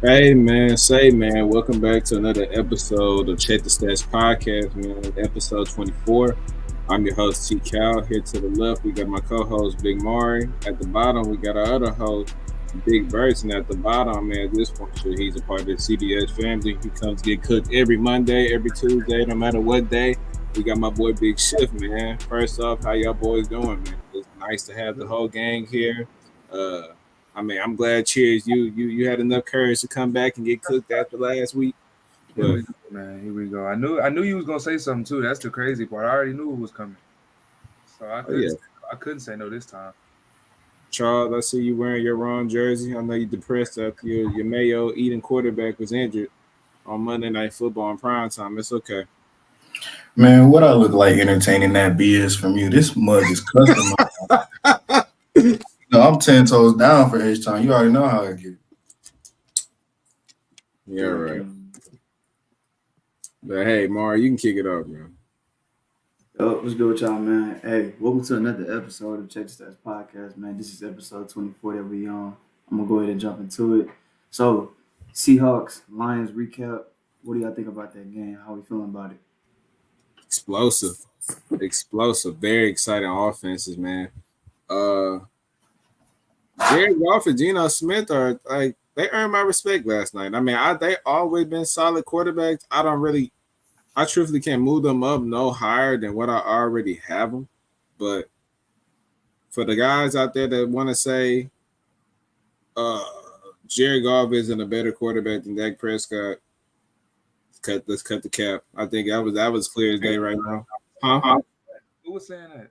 Hey man, say man, welcome back to another episode of Check the Stats podcast, man. Episode 24. I'm your host T Cal. Here to the left, we got my co-host Big Mari. At the bottom, we got our other host, Big Verse. And at the bottom, man, at this point, sure he's a part of the CBS family. He comes get cooked every Monday, every Tuesday, no matter what day. We got my boy Big Shift, man. First off, how y'all boys doing, man? It's nice to have the whole gang here. Uh I'm glad. Cheers, you had enough courage to come back and get cooked after last week. Here But we go, man. Here we go. I knew you was gonna say something too. That's the crazy part. I already knew it was coming, so I oh couldn't. yeah, I couldn't say no this time. Charles, I see you wearing your wrong jersey. I know you depressed after your Mayo eating quarterback was injured on Monday Night Football in prime time. It's okay. Man, what I look like entertaining that BS from you? This mug is custom. No, I'm 10 toes down for H time. You already know how I get. Yeah, right. But hey, Mar, you can kick it off, man. Yo, what's good with y'all, man? Hey, welcome to another episode of Check the Stats Podcast, man. This is episode 24 that we on. I'm gonna go ahead and jump into it. So, Seahawks, Lions recap. What do y'all think about that game? How we feeling about it? Explosive, very exciting offenses, man. Uh, Jared Goff and Geno Smith are like they earned my respect last night. They always been solid quarterbacks. I truthfully can't move them up no higher than what I already have them. But for the guys out there that want to say uh, Jared Goff isn't a better quarterback than Dak Prescott, let's cut the cap. I think that was clear as day right now. Huh? Who was saying that?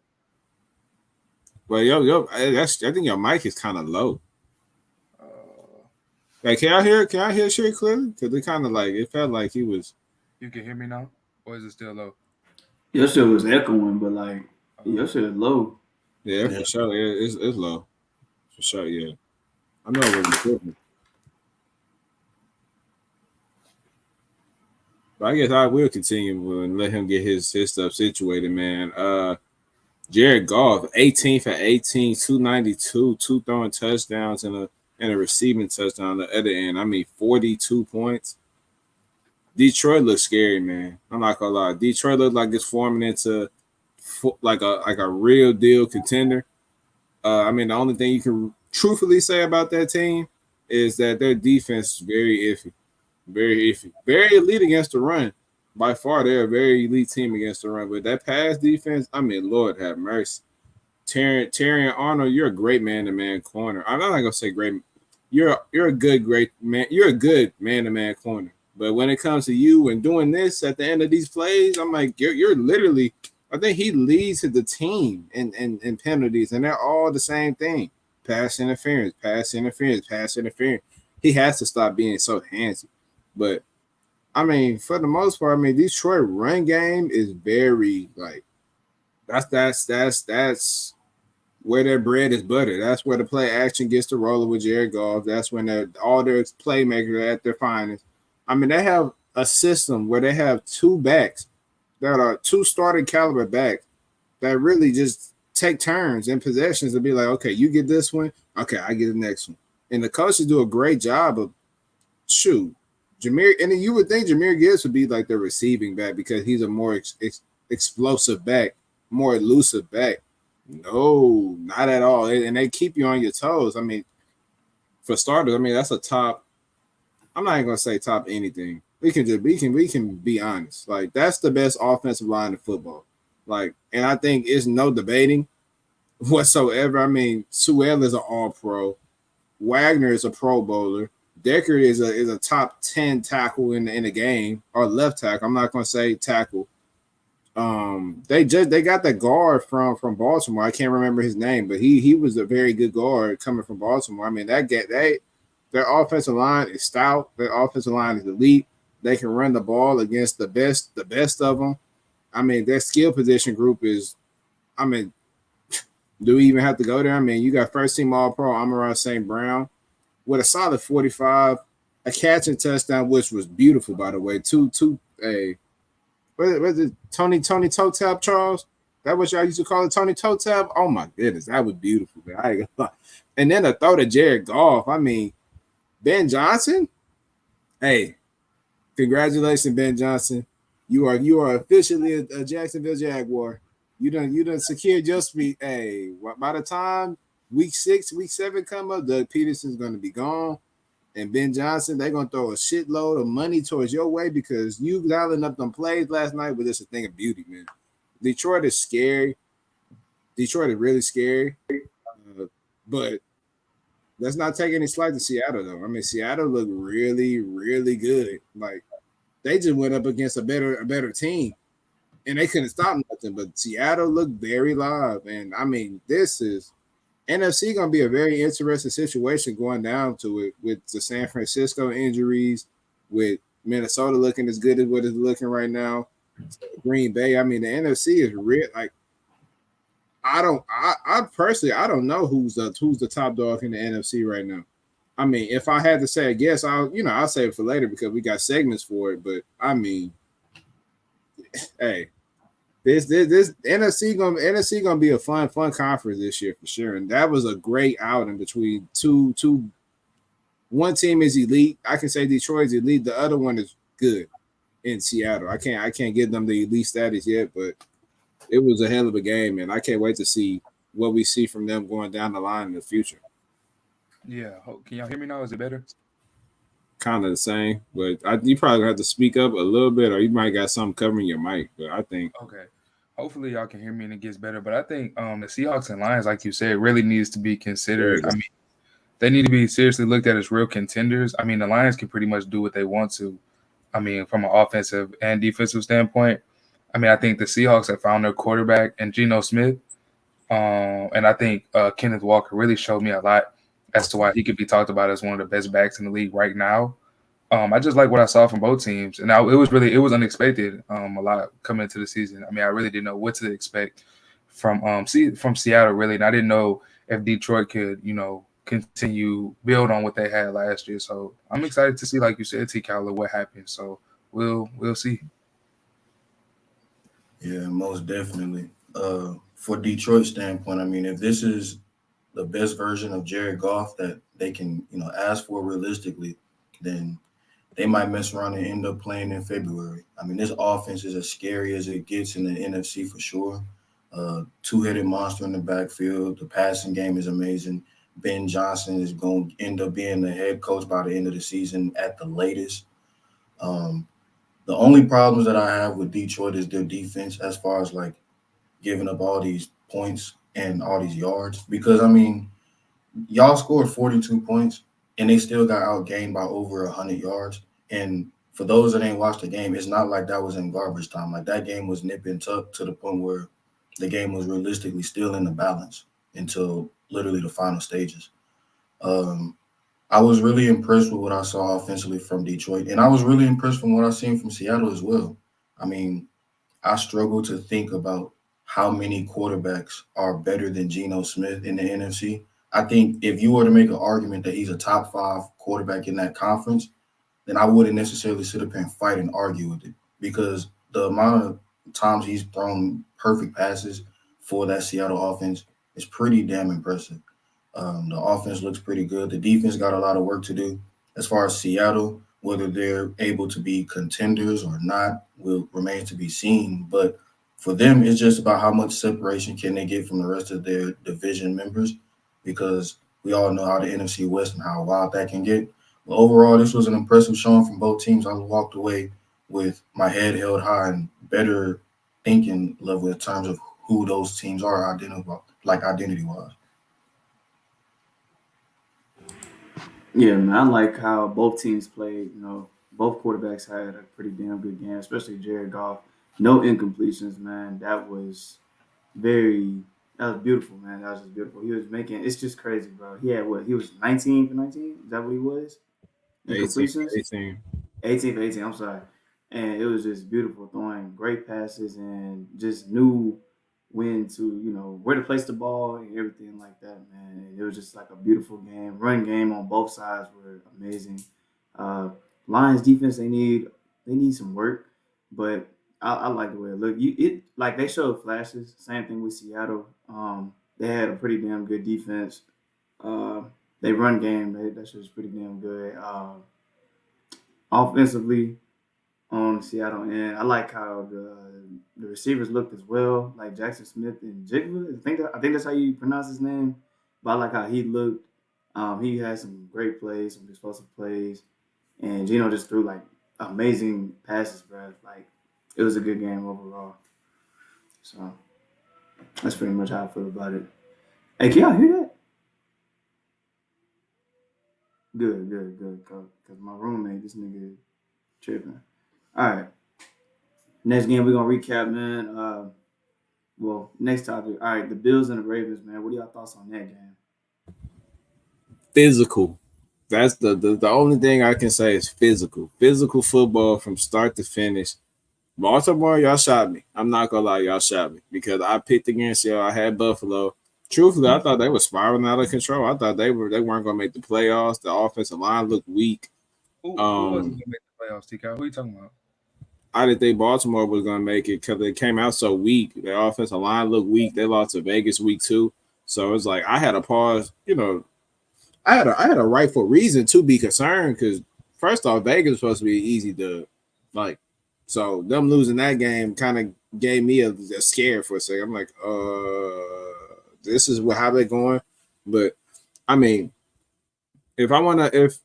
Well, yo, I think your mic is kind of low. Uh, Like, can I hear shit clearly? Because it felt like he was. you can hear me now, or is it still low? Your shit was echoing, but like your Uh, shit is low. Yeah, Yeah. for sure. Yeah, it's low. For sure, yeah. I know it wasn't tripping. But I guess I will continue and let him get his stuff situated, man. Jared Goff, 18 for 18, 292, two throwing touchdowns and a receiving touchdown on the other end. 42 points. Detroit looks scary, man. I'm not gonna lie. Detroit looked like it's forming into like a real deal contender. The only thing you can truthfully say about that team is that their defense is very iffy, very iffy, very elite against the run. By far, they're a very elite team against the run. But that pass defense, Lord have mercy. Terry Arnold, you're a great man-to-man corner. I'm not gonna say great. You're a good great man. You're a good man-to-man corner. But when it comes to you and doing this at the end of these plays, I'm like, you're literally. I think he leads the team in penalties, and they're all the same thing: pass interference, pass interference, pass interference. He has to stop being so handsy. But for the most part, Detroit run game is very like that's where their bread is buttered. That's where the play action gets to rolling with Jared Goff. That's when all their playmakers are at their finest. They have a system where they have two backs that are two starting caliber backs that really just take turns in possessions and be like, okay, you get this one, okay, I get the next one. And the coaches do a great job of shoot. Jameer, and then you would think Jameer Gibbs would be like the receiving back because he's a more explosive back, more elusive back. No, not at all. And they keep you on your toes. For starters, that's a top. I'm not even gonna say top anything. We can be honest. Like that's the best offensive line in football. Like, and I think it's no debating whatsoever. Sewell is an all pro. Wagner is a pro bowler. Decker is a top 10 tackle in the game, or left tackle. I'm not gonna say tackle. They got the guard from Baltimore. I can't remember his name, but he was a very good guard coming from Baltimore. Their offensive line is stout. Their offensive line is elite. They can run the ball against the best of them. Their skill position group is. I mean, do we even have to go there? You got first team All Pro Amon-Ra St. Brown with a solid 45, a catch and touchdown, which was beautiful by the way. A what is it? Tony Toe Tap, Charles? That what y'all used to call it, Tony Toe Tap? Oh my goodness, that was beautiful, man. I ain't gonna lie. And then a throw to Jared Goff. Ben Johnson, Hey, congratulations, Ben Johnson. You are officially a Jacksonville Jaguar. You done secured your speed. Hey, by the time week 6, week 7 come up, Doug Peterson's gonna be gone. And Ben Johnson, they're gonna throw a shitload of money towards your way because you dialing up them plays last night was just a thing of beauty, man. Detroit is scary. Detroit is really scary. But let's not take any slight to Seattle though. I mean, Seattle looked really, really good. Like they just went up against a better team, and they couldn't stop nothing. But Seattle looked very live, and I mean, this is NFC going to be a very interesting situation going down to it with the San Francisco injuries, with Minnesota looking as good as what it's looking right now. Green Bay, I mean, the NFC is real. Like I personally, I don't know who's the top dog in the NFC right now. I mean, if I had to say a guess, I'll save it for later because we got segments for it. But I mean, hey, this NFC gonna be a fun conference this year for sure. And that was a great outing between two. One team is elite. I can say Detroit's elite. The other one is good in Seattle. I can't give them the elite status yet, but it was a hell of a game, and I can't wait to see what we see from them going down the line in the future. Yeah. Can y'all hear me now? Is it better? Kind of the same, but you probably have to speak up a little bit, or you might got something covering your mic. But I think Okay. Hopefully y'all can hear me and it gets better. But I think the Seahawks and Lions, like you said, really needs to be considered. I mean, they need to be seriously looked at as real contenders. I mean, the Lions can pretty much do what they want to. I mean, from an offensive and defensive standpoint. I mean, I think the Seahawks have found their quarterback and Geno Smith. And I think Kenneth Walker really showed me a lot as to why he could be talked about as one of the best backs in the league right now. I just like what I saw from both teams, and it was unexpected. A lot coming into the season. I mean, I really didn't know what to expect from Seattle really, and I didn't know if Detroit could continue build on what they had last year. So I'm excited to see, like you said, T. Cowler, what happens. So we'll see. Yeah, most definitely. For Detroit standpoint, I mean, if this is the best version of Jared Goff that they can, ask for realistically, then they might mess around and end up playing in February. I mean, this offense is as scary as it gets in the NFC for sure. Two-headed monster in the backfield. The passing game is amazing. Ben Johnson is going to end up being the head coach by the end of the season at the latest. The only problems that I have with Detroit is their defense as far as like giving up all these points and all these yards. Because, I mean, y'all scored 42 points and they still got outgained by over 100 yards. And for those that ain't watched the game, it's not like that was in garbage time. Like that game was nip and tuck to the point where the game was realistically still in the balance until literally the final stages. I was really impressed with what I saw offensively from Detroit, and I was really impressed from what I've seen from Seattle as well. I mean, I struggle to think about how many quarterbacks are better than Geno Smith in the NFC. I think if you were to make an argument that he's a top 5 quarterback in that conference, then I wouldn't necessarily sit up here and fight and argue with it because the amount of times he's thrown perfect passes for that Seattle offense is pretty damn impressive. The offense looks pretty good. The defense got a lot of work to do. As far as Seattle, whether they're able to be contenders or not will remain to be seen. But for them, it's just about how much separation can they get from the rest of their division members because we all know how the NFC West and how wild that can get. But overall, this was an impressive showing from both teams. I walked away with my head held high and better thinking level in terms of who those teams are identity-wise. Yeah, man, I like how both teams played. Both quarterbacks had a pretty damn good game, especially Jared Goff. No incompletions, man. Very, that was beautiful, man. That was just beautiful. He was making, it's just crazy, bro. He had what? He was 19 for 19? Is that what he was? In 18, completions? 18. 18 for 18, I'm sorry. And it was just beautiful, throwing great passes and just knew when to, where to place the ball and everything like that, man. And it was just like a beautiful game. Run game on both sides were amazing. Uh, Lions defense, they need some work, but I like the way it looked. Like they showed flashes. Same thing with Seattle. They had a pretty damn good defense. Uh, they run game. That shit was pretty damn good. offensively on Seattle end. I like how the receivers looked as well, like Jackson Smith and Jigba. I think that's how you pronounce his name. But I like how he looked. He had some great plays, some explosive plays, and Gino just threw like amazing passes, bro. Like it was a good game overall. So that's pretty much how I feel about it. Hey, can y'all hear that? Good. Cause my roommate, this nigga tripping. All right. Next game we're gonna recap, man. Well, next topic. All right, the Bills and the Ravens, man. What are y'all thoughts on that game? Physical. That's the only thing I can say is physical. Physical football from start to finish. Baltimore, y'all shot me. I'm not gonna lie, y'all shot me because I picked against y'all. I had Buffalo. Truthfully, I thought they were spiraling out of control. I thought they weren't gonna make the playoffs. The offensive line looked weak. Who wasn't gonna make the playoffs, TK? Who are you talking about? I didn't think Baltimore was gonna make it because they came out so weak. Their offensive line looked weak. They lost to Vegas week 2. So it's like I had a pause, I had a rightful reason to be concerned because first off, Vegas was supposed to be easy to like. So them losing that game kind of gave me a scare for a second. I'm like, this is how they're going. But I mean, if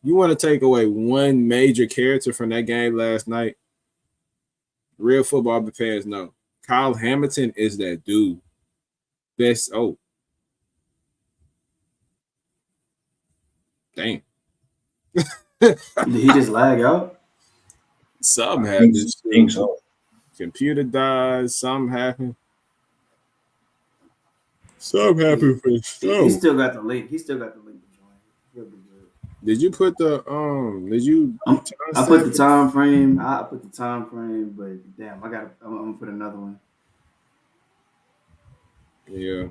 you want to take away one major character from that game last night, real football fans know Kyle Hamilton is that dude. Dang. Did he just lag out? Something happened. I think so. Computer died. Something happened. Something happened for sure. He still got the link. He still got the link to join. He'll be good. Did you put the I put the time frame. I put the time frame, but damn, I'm gonna put another one. Yeah.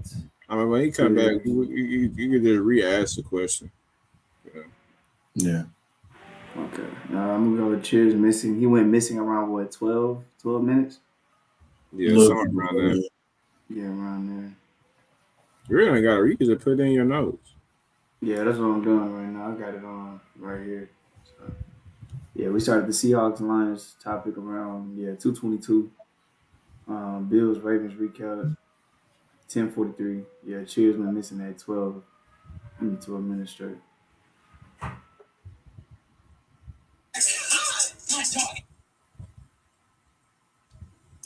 I mean, when he come back, you can just re-ask the question. Yeah. Okay. I'm gonna go with Cheers missing. He went missing around what 12 minutes? Yeah, something around there. Yeah, around there. You really got it. You can just put it in your notes. Yeah, that's what I'm doing right now. I got it on right here. So, yeah, we started the Seahawks and Lions topic around 2:22. Bills Ravens recap 10:43. Yeah, Cheers went missing at 12 minutes straight.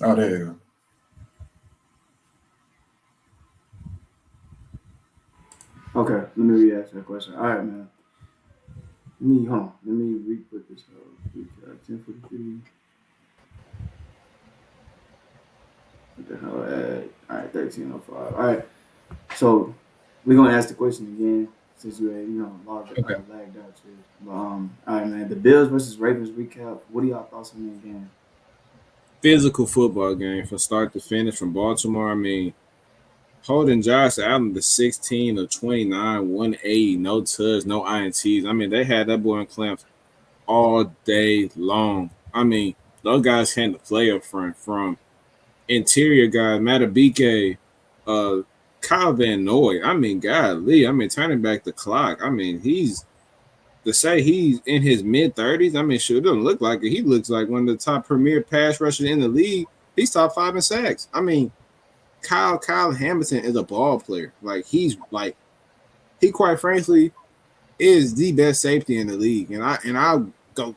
Oh, there you go. Okay, let me re-ask that question. All right, man. Let me re-put this up. 10:43. What the hell? All right, 13:05. All right. So we're gonna ask the question again since you had lagged out too. But all right, man. The Bills versus Ravens recap. What are y'all thoughts on that game? Physical football game from start to finish from Baltimore. I mean, holding Josh Allen to 16 of 29, 180, no touch, no INTs. I mean, they had that boy in clamps all day long. I mean, those guys can't play up front from interior guy, Matabike, Kyle Van Noy. I mean, golly. I mean, turning back the clock. I mean, he's in his mid-30s. I mean, sure, it doesn't look like it. He looks like one of the top premier pass rushers in the league. He's top 5 in sacks. I mean, Kyle Hamilton is a ball player. Like, he quite frankly is the best safety in the league. And I'll go,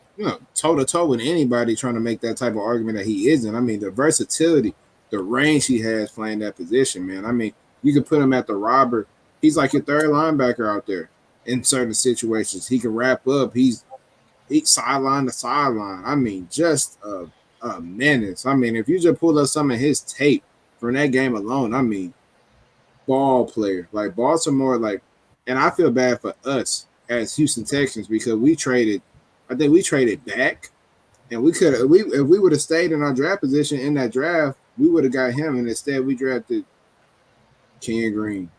toe to toe with anybody trying to make that type of argument that he isn't. I mean, the versatility, the range he has playing that position, man. I mean, you can put him at the robber. He's like your third linebacker out there in certain situations. He can wrap up. He's sideline to sideline. I mean, just a menace. I mean, if you just pull up some of his tape from that game alone, I mean, ball player. Like Baltimore, and I feel bad for us as Houston Texans because I think we traded back, and if we would have stayed in our draft position in that draft, we would have got him, and instead we drafted Ken Green.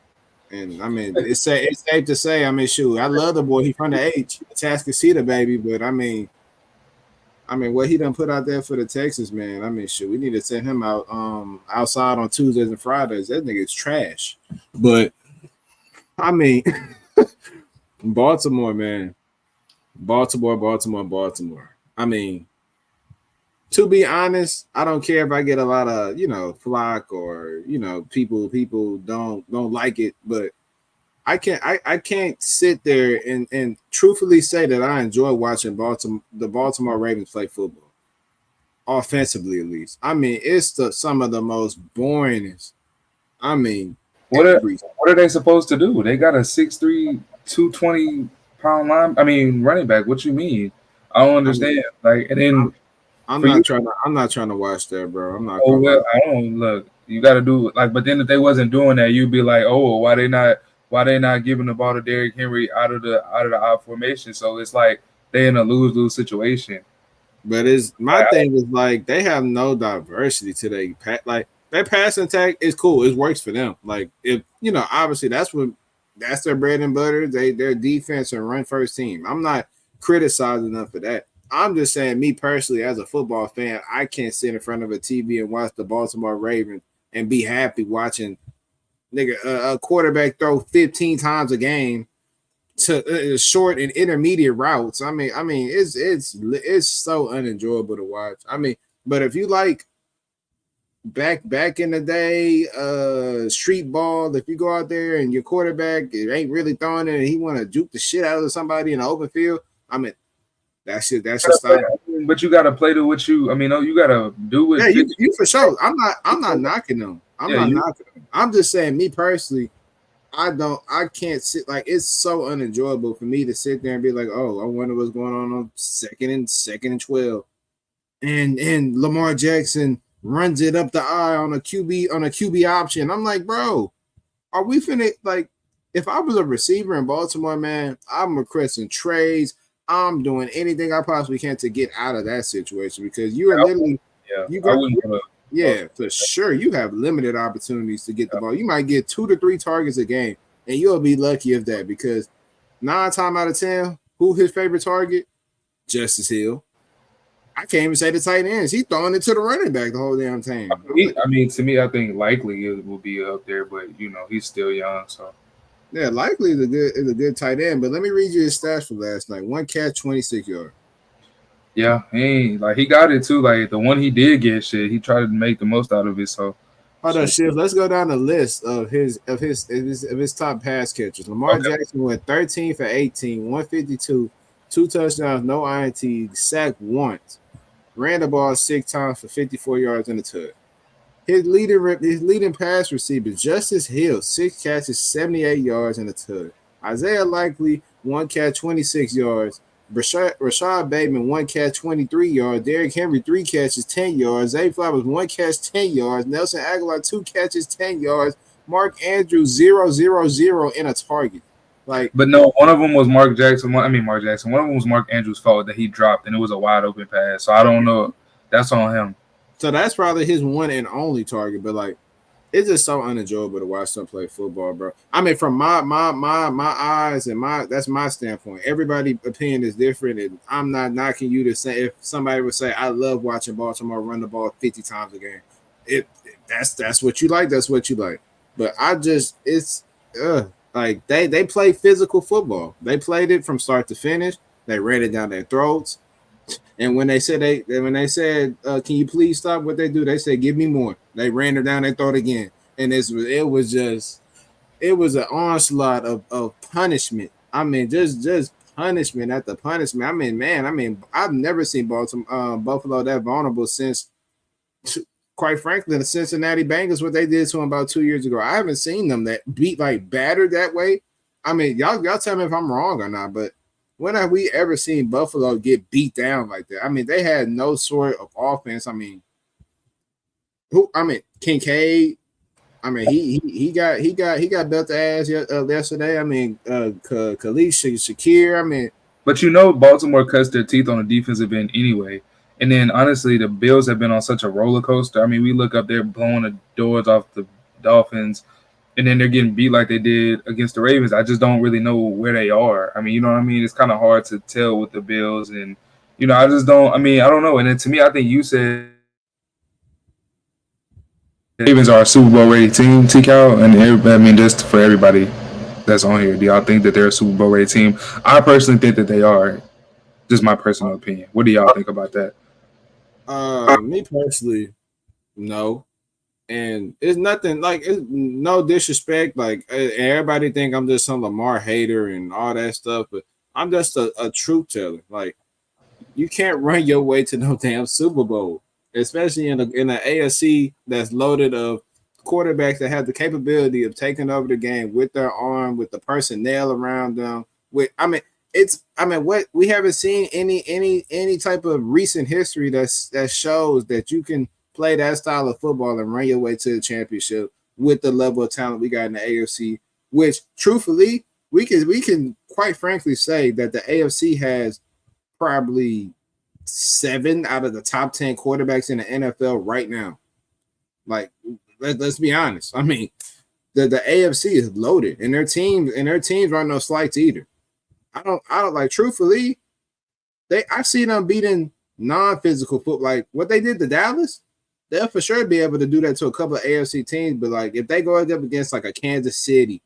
And I mean, it's safe to say, I mean, shoot, I love the boy. He from the H, Tascasita, baby, but I mean, what he done put out there for the Texans, man. I mean, shoot, we need to send him out outside on Tuesdays and Fridays. That nigga is trash. But I mean, Baltimore, man. Baltimore. I I mean, to be honest, I don't care if I get a lot of flock or people don't like it, but I can't sit there and truthfully say that I enjoy watching the Baltimore Ravens play football, offensively at least. I mean, it's some of the most boringest. I mean, what are they supposed to do? They got a 6'3", 220-pound running back. What you mean? I don't understand. And then I'm not trying to watch that, bro. I'm not. Oh well, I don't look. You got to do but then if they wasn't doing that, you'd be like, oh, well, why they not giving the ball to Derrick Henry out of the out formation? So it's like they in a lose situation. But my thing is like they have no diversity to their passing attack is cool. It works for them. Like if obviously that's their bread and butter. Their defense and run first team. I'm not criticizing them for that. I'm just saying, me personally, as a football fan, I can't sit in front of a TV and watch the Baltimore Ravens and be happy watching a quarterback throw 15 times a game to short and intermediate routes. I mean, it's so unenjoyable to watch. I mean, but if you like back in the day, street ball, if you go out there and your quarterback ain't really throwing it and he want to juke the shit out of somebody in the open field, I mean. That's your style. But you gotta play to what you. You gotta do it. Yeah, you for sure. I'm not knocking them. I'm not knocking them. I'm just saying, me personally, I can't sit it's so unenjoyable for me to sit there and be like, oh, I wonder what's going on second and 12, and Lamar Jackson runs it up the eye on a QB option. I'm like, bro, are we finna if I was a receiver in Baltimore, man, I'm requesting trades. I'm doing anything I possibly can to get out of that situation because you are literally, for sure. You have limited opportunities to get the ball. You might get 2 to 3 targets a game, and you'll be lucky if that because 9 times out of 10, who his favorite target? Justice Hill. I can't even say the tight ends. He's throwing it to the running back the whole damn time. To me, I think likely it will be up there, but he's still young, so. Yeah, likely is a good tight end, but let me read you his stats for last night. 1 catch, 26 yards. Yeah, he got it too. The one he did get, he tried to make the most out of it. So, hold on, Shiv. Let's go down the list of his top pass catchers. Lamar Jackson went 13 for 18, 152, 2 touchdowns, no INT, sacked once, ran the ball 6 times for 54 yards in the touch. His leading pass receiver, Justice Hill, 6 catches, 78 yards in the touch. Isaiah Likely, 1 catch, 26 yards. Rashad Bateman, 1 catch, 23 yards. Derrick Henry, 3 catches, 10 yards. Zay Flowers, 1 catch, 10 yards. Nelson Aguilar, 2 catches, 10 yards. Mark Andrews, 0-0-0 in a target. But no, one of them was Mark Jackson. One of them was Mark Andrews' fault that he dropped, and it was a wide open pass. So I don't know. That's on him. So that's probably his one and only target, but it's just so unenjoyable to watch them play football, bro. I mean, from my eyes and that's my standpoint. Everybody's opinion is different, and I'm not knocking you to say if somebody would say I love watching Baltimore run the ball 50 times a game. If that's what you like, that's what you like. But they play physical football. They played it from start to finish. They ran it down their throats. And when they said, can you please stop what they do? They said, give me more. They ran it down their throat again. And it was an onslaught of punishment. I mean, just punishment after punishment. I mean, I've never seen Buffalo that vulnerable since, quite frankly, the Cincinnati Bengals, what they did to them about 2 years ago. I haven't seen them that beat battered that way. I mean, y'all tell me if I'm wrong or not, but when have we ever seen Buffalo get beat down like that? I mean, they had no sort of offense. I mean, Kincaid. I mean, he got built the ass yesterday. I mean, Khalid Shakir. I mean, but Baltimore cuts their teeth on the defensive end anyway. And then honestly, the Bills have been on such a roller coaster. I mean, we look up there blowing the doors off the Dolphins. And then they're getting beat like they did against the Ravens. I just don't really know where they are. I mean, you know what I mean? It's kind of hard to tell with the Bills. And, I just don't – I mean, I don't know. And then to me, I think you said the Ravens are a Super Bowl-ready team, T-Cal. And, just for everybody that's on here, do y'all think that they're a Super Bowl-ready team? I personally think that they are. Just my personal opinion. What do y'all think about that? Me personally, no. And it's nothing like it's no disrespect. Like everybody think I'm just some Lamar hater and all that stuff, but I'm just a truth teller. Like you can't run your way to no damn Super Bowl, especially in the AFC that's loaded of quarterbacks that have the capability of taking over the game with their arm, with the personnel around them. What we haven't seen any type of recent history that shows that you can play that style of football and run your way to the championship with the level of talent we got in the AFC. Which, truthfully, we can quite frankly say that the AFC has probably 7 out of the top 10 quarterbacks in the NFL right now. Like, let's be honest. I mean, the AFC is loaded, and their teams run no slights either. I don't like truthfully. I've seen them beating non-physical football, like what they did to Dallas. They'll for sure be able to do that to a couple of AFC teams, but like if they go up against like a Kansas City,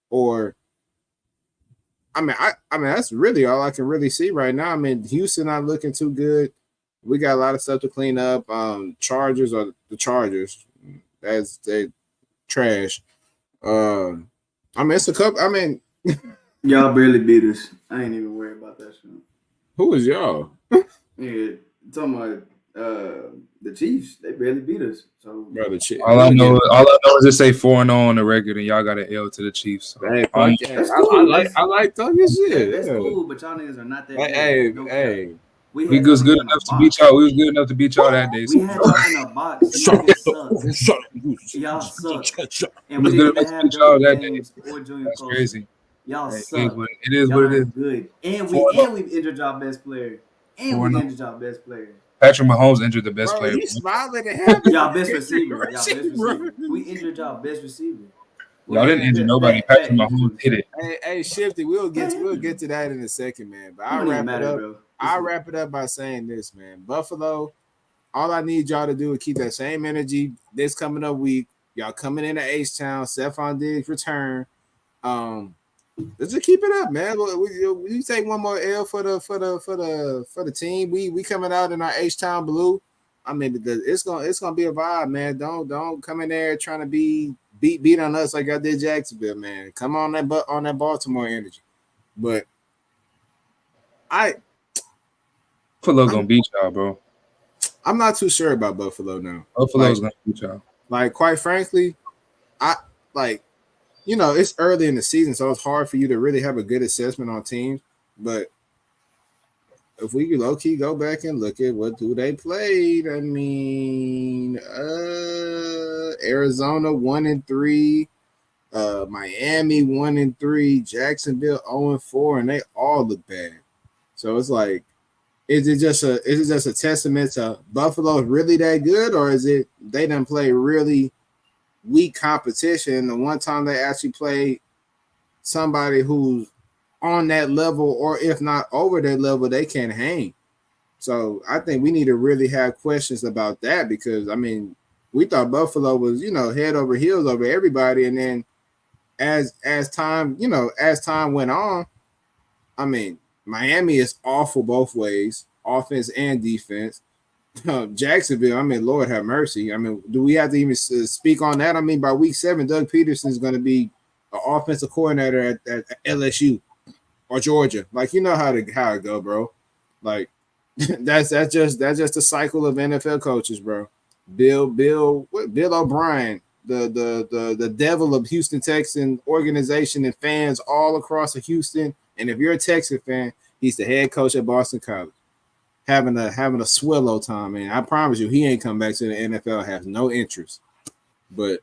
or I mean that's really all I can really see right now. I mean Houston not looking too good. We got a lot of stuff to clean up. Chargers are the Chargers. That's they trash. I mean it's a couple. I mean Y'all barely beat us. I ain't even worried about that shit. who is y'all? Yeah, talking about the Chiefs, they barely beat us. So Brother, All I know is just say 4-0 on the record, and y'all got an L to the Chiefs. So. Hey, that's cool. I like talking shit. That's Yeah. cool, but y'all niggas are not that Hey, good. hey. We was good enough to beat y'all. We was good enough to beat y'all that day. We had y'all in a box. Shut Y'all suck. And we didn't even have Joe James or Junior That's Colson. crazy. Y'all Hey, suck. it is y'all what it is. Good. And we've injured y'all best player. Patrick Mahomes injured the best player. He's smiling at him. Y'all best receiver. We injured y'all best receiver. Y'all didn't injure nobody. Patrick Mahomes hit it. Hey, Shifty, we'll get to that in a second, man. But I'll wrap it up by saying this, man. Buffalo, all I need y'all to do is keep that same energy this coming up week. Y'all coming into H-Town, Stephon Diggs return. Let's just keep it up, man. We take one more L for the team. We coming out in our H-Town blue. I mean, it's gonna be a vibe, man. Don't come in there trying to be beat on us like I did Jacksonville, man. Come on that Baltimore energy. But Buffalo gonna beat y'all, bro. I'm not too sure about Buffalo now. Buffalo's gonna beat y'all. Like, quite frankly, it's early in the season, so it's hard for you to really have a good assessment on teams. But if we low key go back and look at what do they played, I mean, Arizona 1-3, Miami 1-3, Jacksonville 0-4, and they all look bad. So it's like, is it just a testament to Buffalo really that good, or is it they done play really weak competition? The one time they actually played somebody who's on that level, or if not over that level, they can't hang. So I think we need to really have questions about that, because I mean, we thought Buffalo was, head over heels over everybody, and then as time went on, I mean, Miami is awful both ways, offense and defense. Jacksonville, I mean, Lord have mercy. I mean, do we have to even speak on that? I mean, by week 7, Doug Peterson is going to be an offensive coordinator at LSU or Georgia. Like, you know how it go, bro. Like, that's just the cycle of NFL coaches, bro. Bill O'Brien, the devil of Houston Texan organization and fans all across Houston. And if you're a Texan fan, he's the head coach at Boston College. Having a swallow time, man. I promise you, he ain't come back to the NFL. Has no interest. But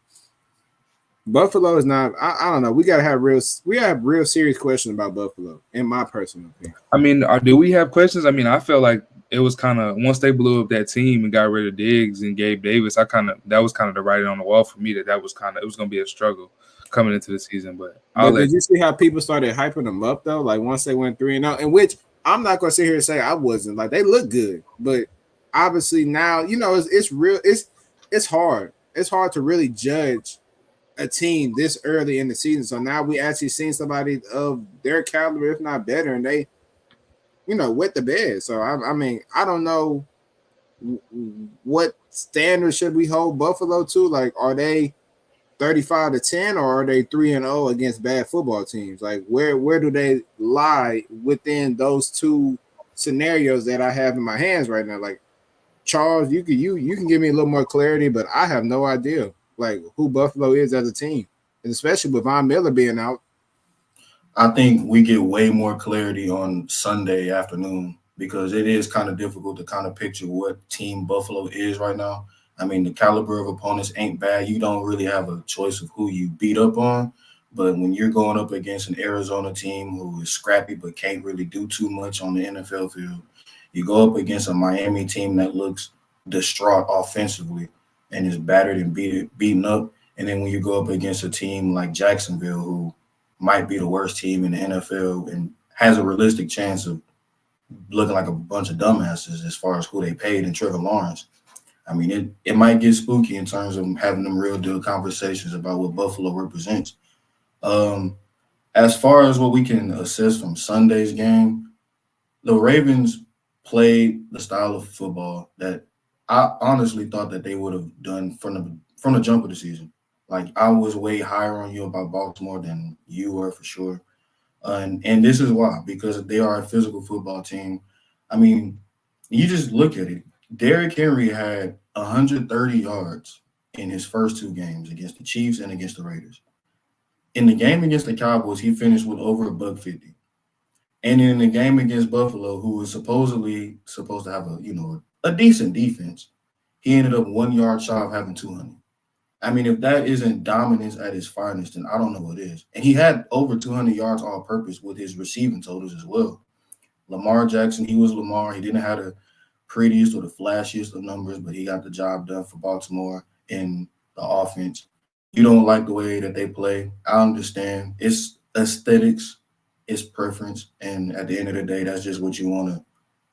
Buffalo is not. I don't know. We have real serious questions about Buffalo, in my personal opinion. I mean, do we have questions? I mean, I felt like it was kind of, once they blew up that team and got rid of Diggs and Gabe Davis, that was kind of the writing on the wall for me, that was kind of, it was going to be a struggle coming into the season. But did you see how people started hyping them up though? Like once they went 3-0, in which I'm not going to sit here and say I wasn't. Like, they look good, but obviously now, it's real. It's hard. It's hard to really judge a team this early in the season. So now we actually seen somebody of their caliber, if not better, and wet the bed. So I mean, I don't know what standard should we hold Buffalo to. Like, are they 35-10, or are they 3-0 against bad football teams? Like, where do they lie within those two scenarios that I have in my hands right now? Like, Charles, you can give me a little more clarity, but I have no idea like who Buffalo is as a team, and especially with Von Miller being out. I think we get way more clarity on Sunday afternoon because it is kind of difficult to kind of picture what team Buffalo is right now. I mean, the caliber of opponents ain't bad. You don't really have a choice of who you beat up on. But when you're going up against an Arizona team who is scrappy but can't really do too much on the NFL field, you go up against a Miami team that looks distraught offensively and is battered and beaten up. And then when you go up against a team like Jacksonville, who might be the worst team in the NFL and has a realistic chance of looking like a bunch of dumbasses as far as who they paid and Trevor Lawrence. I mean, it might get spooky in terms of having them real deal conversations about what Buffalo represents. As far as what we can assess from Sunday's game, the Ravens played the style of football that I honestly thought that they would have done from the jump of the season. Like, I was way higher on you about Baltimore than you were for sure. And this is why, because they are a physical football team. I mean, you just look at it. Derrick Henry had 130 yards in his first two games against the Chiefs and against the Raiders. In the game against the Cowboys, he finished with over $150. And in the game against Buffalo, who was supposedly supposed to have a decent defense, he ended up 1 yard shy of having 200. I mean, if that isn't dominance at its finest, then I don't know what is. And he had over 200 yards all purpose with his receiving totals as well. Lamar Jackson, he was Lamar. He didn't have the prettiest or the flashiest of numbers, but he got the job done for Baltimore in the offense. You don't like the way that they play. I understand. It's aesthetics, it's preference, and at the end of the day, that's just what you want to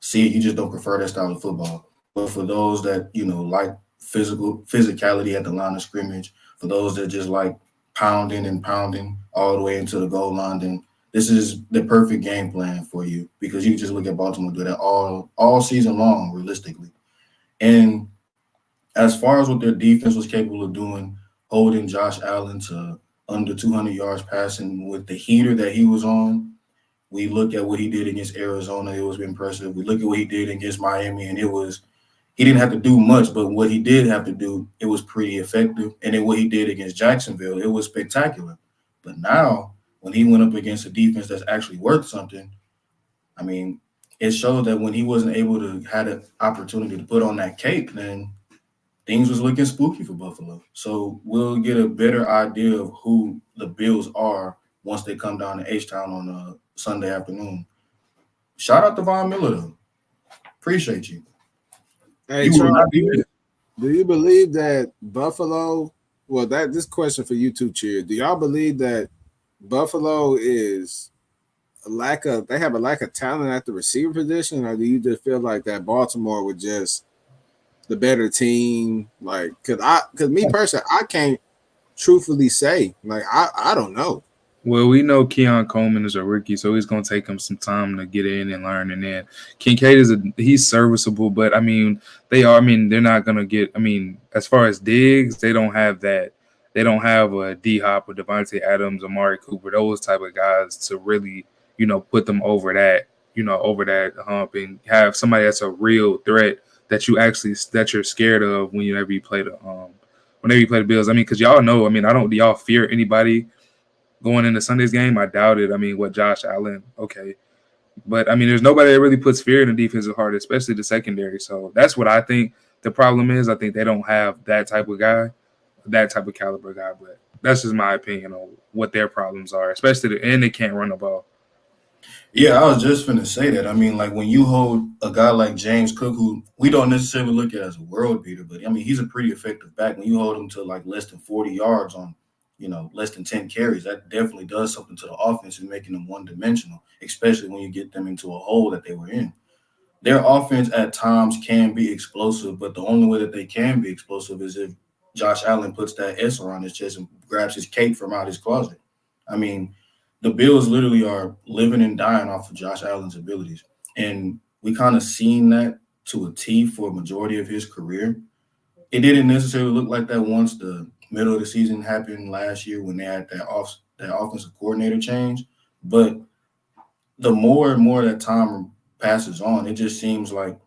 see. You just don't prefer that style of football. But for those that, like physicality at the line of scrimmage, for those that just like pounding and pounding all the way into the goal line, then this is the perfect game plan for you because you can just look at Baltimore do that all season long, realistically. And as far as what their defense was capable of doing, holding Josh Allen to under 200 yards passing with the heater that he was on, we look at what he did against Arizona. It was impressive. We look at what he did against Miami, and he didn't have to do much, but what he did have to do, it was pretty effective. And then what he did against Jacksonville, it was spectacular. But now, when he went up against a defense that's actually worth something, I mean, it showed that when he wasn't able to have an opportunity to put on that cape, then things was looking spooky for Buffalo. So we'll get a better idea of who the Bills are once they come down to H-Town on Sunday afternoon. Shout out to Von Miller, though. Appreciate you. Hey, Charles, do you believe that Buffalo? Well, this question for you too, Cheer. Do y'all believe that Buffalo is they have a lack of talent at the receiver position, or do you just feel like that Baltimore was just the better team? Like, cause me personally, I can't truthfully say. Like, I don't know. Well, we know Keon Coleman is a rookie, so he's going to take him some time to get in and learn. And then Kincaid he's serviceable, but I mean, they're not going to get. I mean, as far as Diggs, they don't have that. They don't have a D-Hop or Devontae Adams, Amari Cooper, those type of guys to really, put them over that hump and have somebody that's a real threat that you're scared of whenever you play the Bills. I mean, because y'all know. I mean, do y'all fear anybody going into Sunday's game? I doubt it. I mean, what Josh Allen? Okay. But, I mean, there's nobody that really puts fear in the defensive heart, especially the secondary. So that's what I think the problem is. I think they don't have that type of guy, that type of caliber guy. But that's just my opinion on what their problems are, and they can't run the ball. Yeah, I was just going to say that. I mean, like when you hold a guy like James Cook, who we don't necessarily look at as a world beater, but I mean, he's a pretty effective back. When you hold him to like less than 40 yards on, less than 10 carries, that definitely does something to the offense and making them one-dimensional, especially when you get them into a hole that they were in. Their offense at times can be explosive, but the only way that they can be explosive is if Josh Allen puts that S around his chest and grabs his cape from out his closet. I mean, the Bills literally are living and dying off of Josh Allen's abilities. And we kind of seen that to a T for a majority of his career. It didn't necessarily look like that once the middle of the season happened last year when they had that offensive coordinator change. But the more and more that time passes on, it just seems like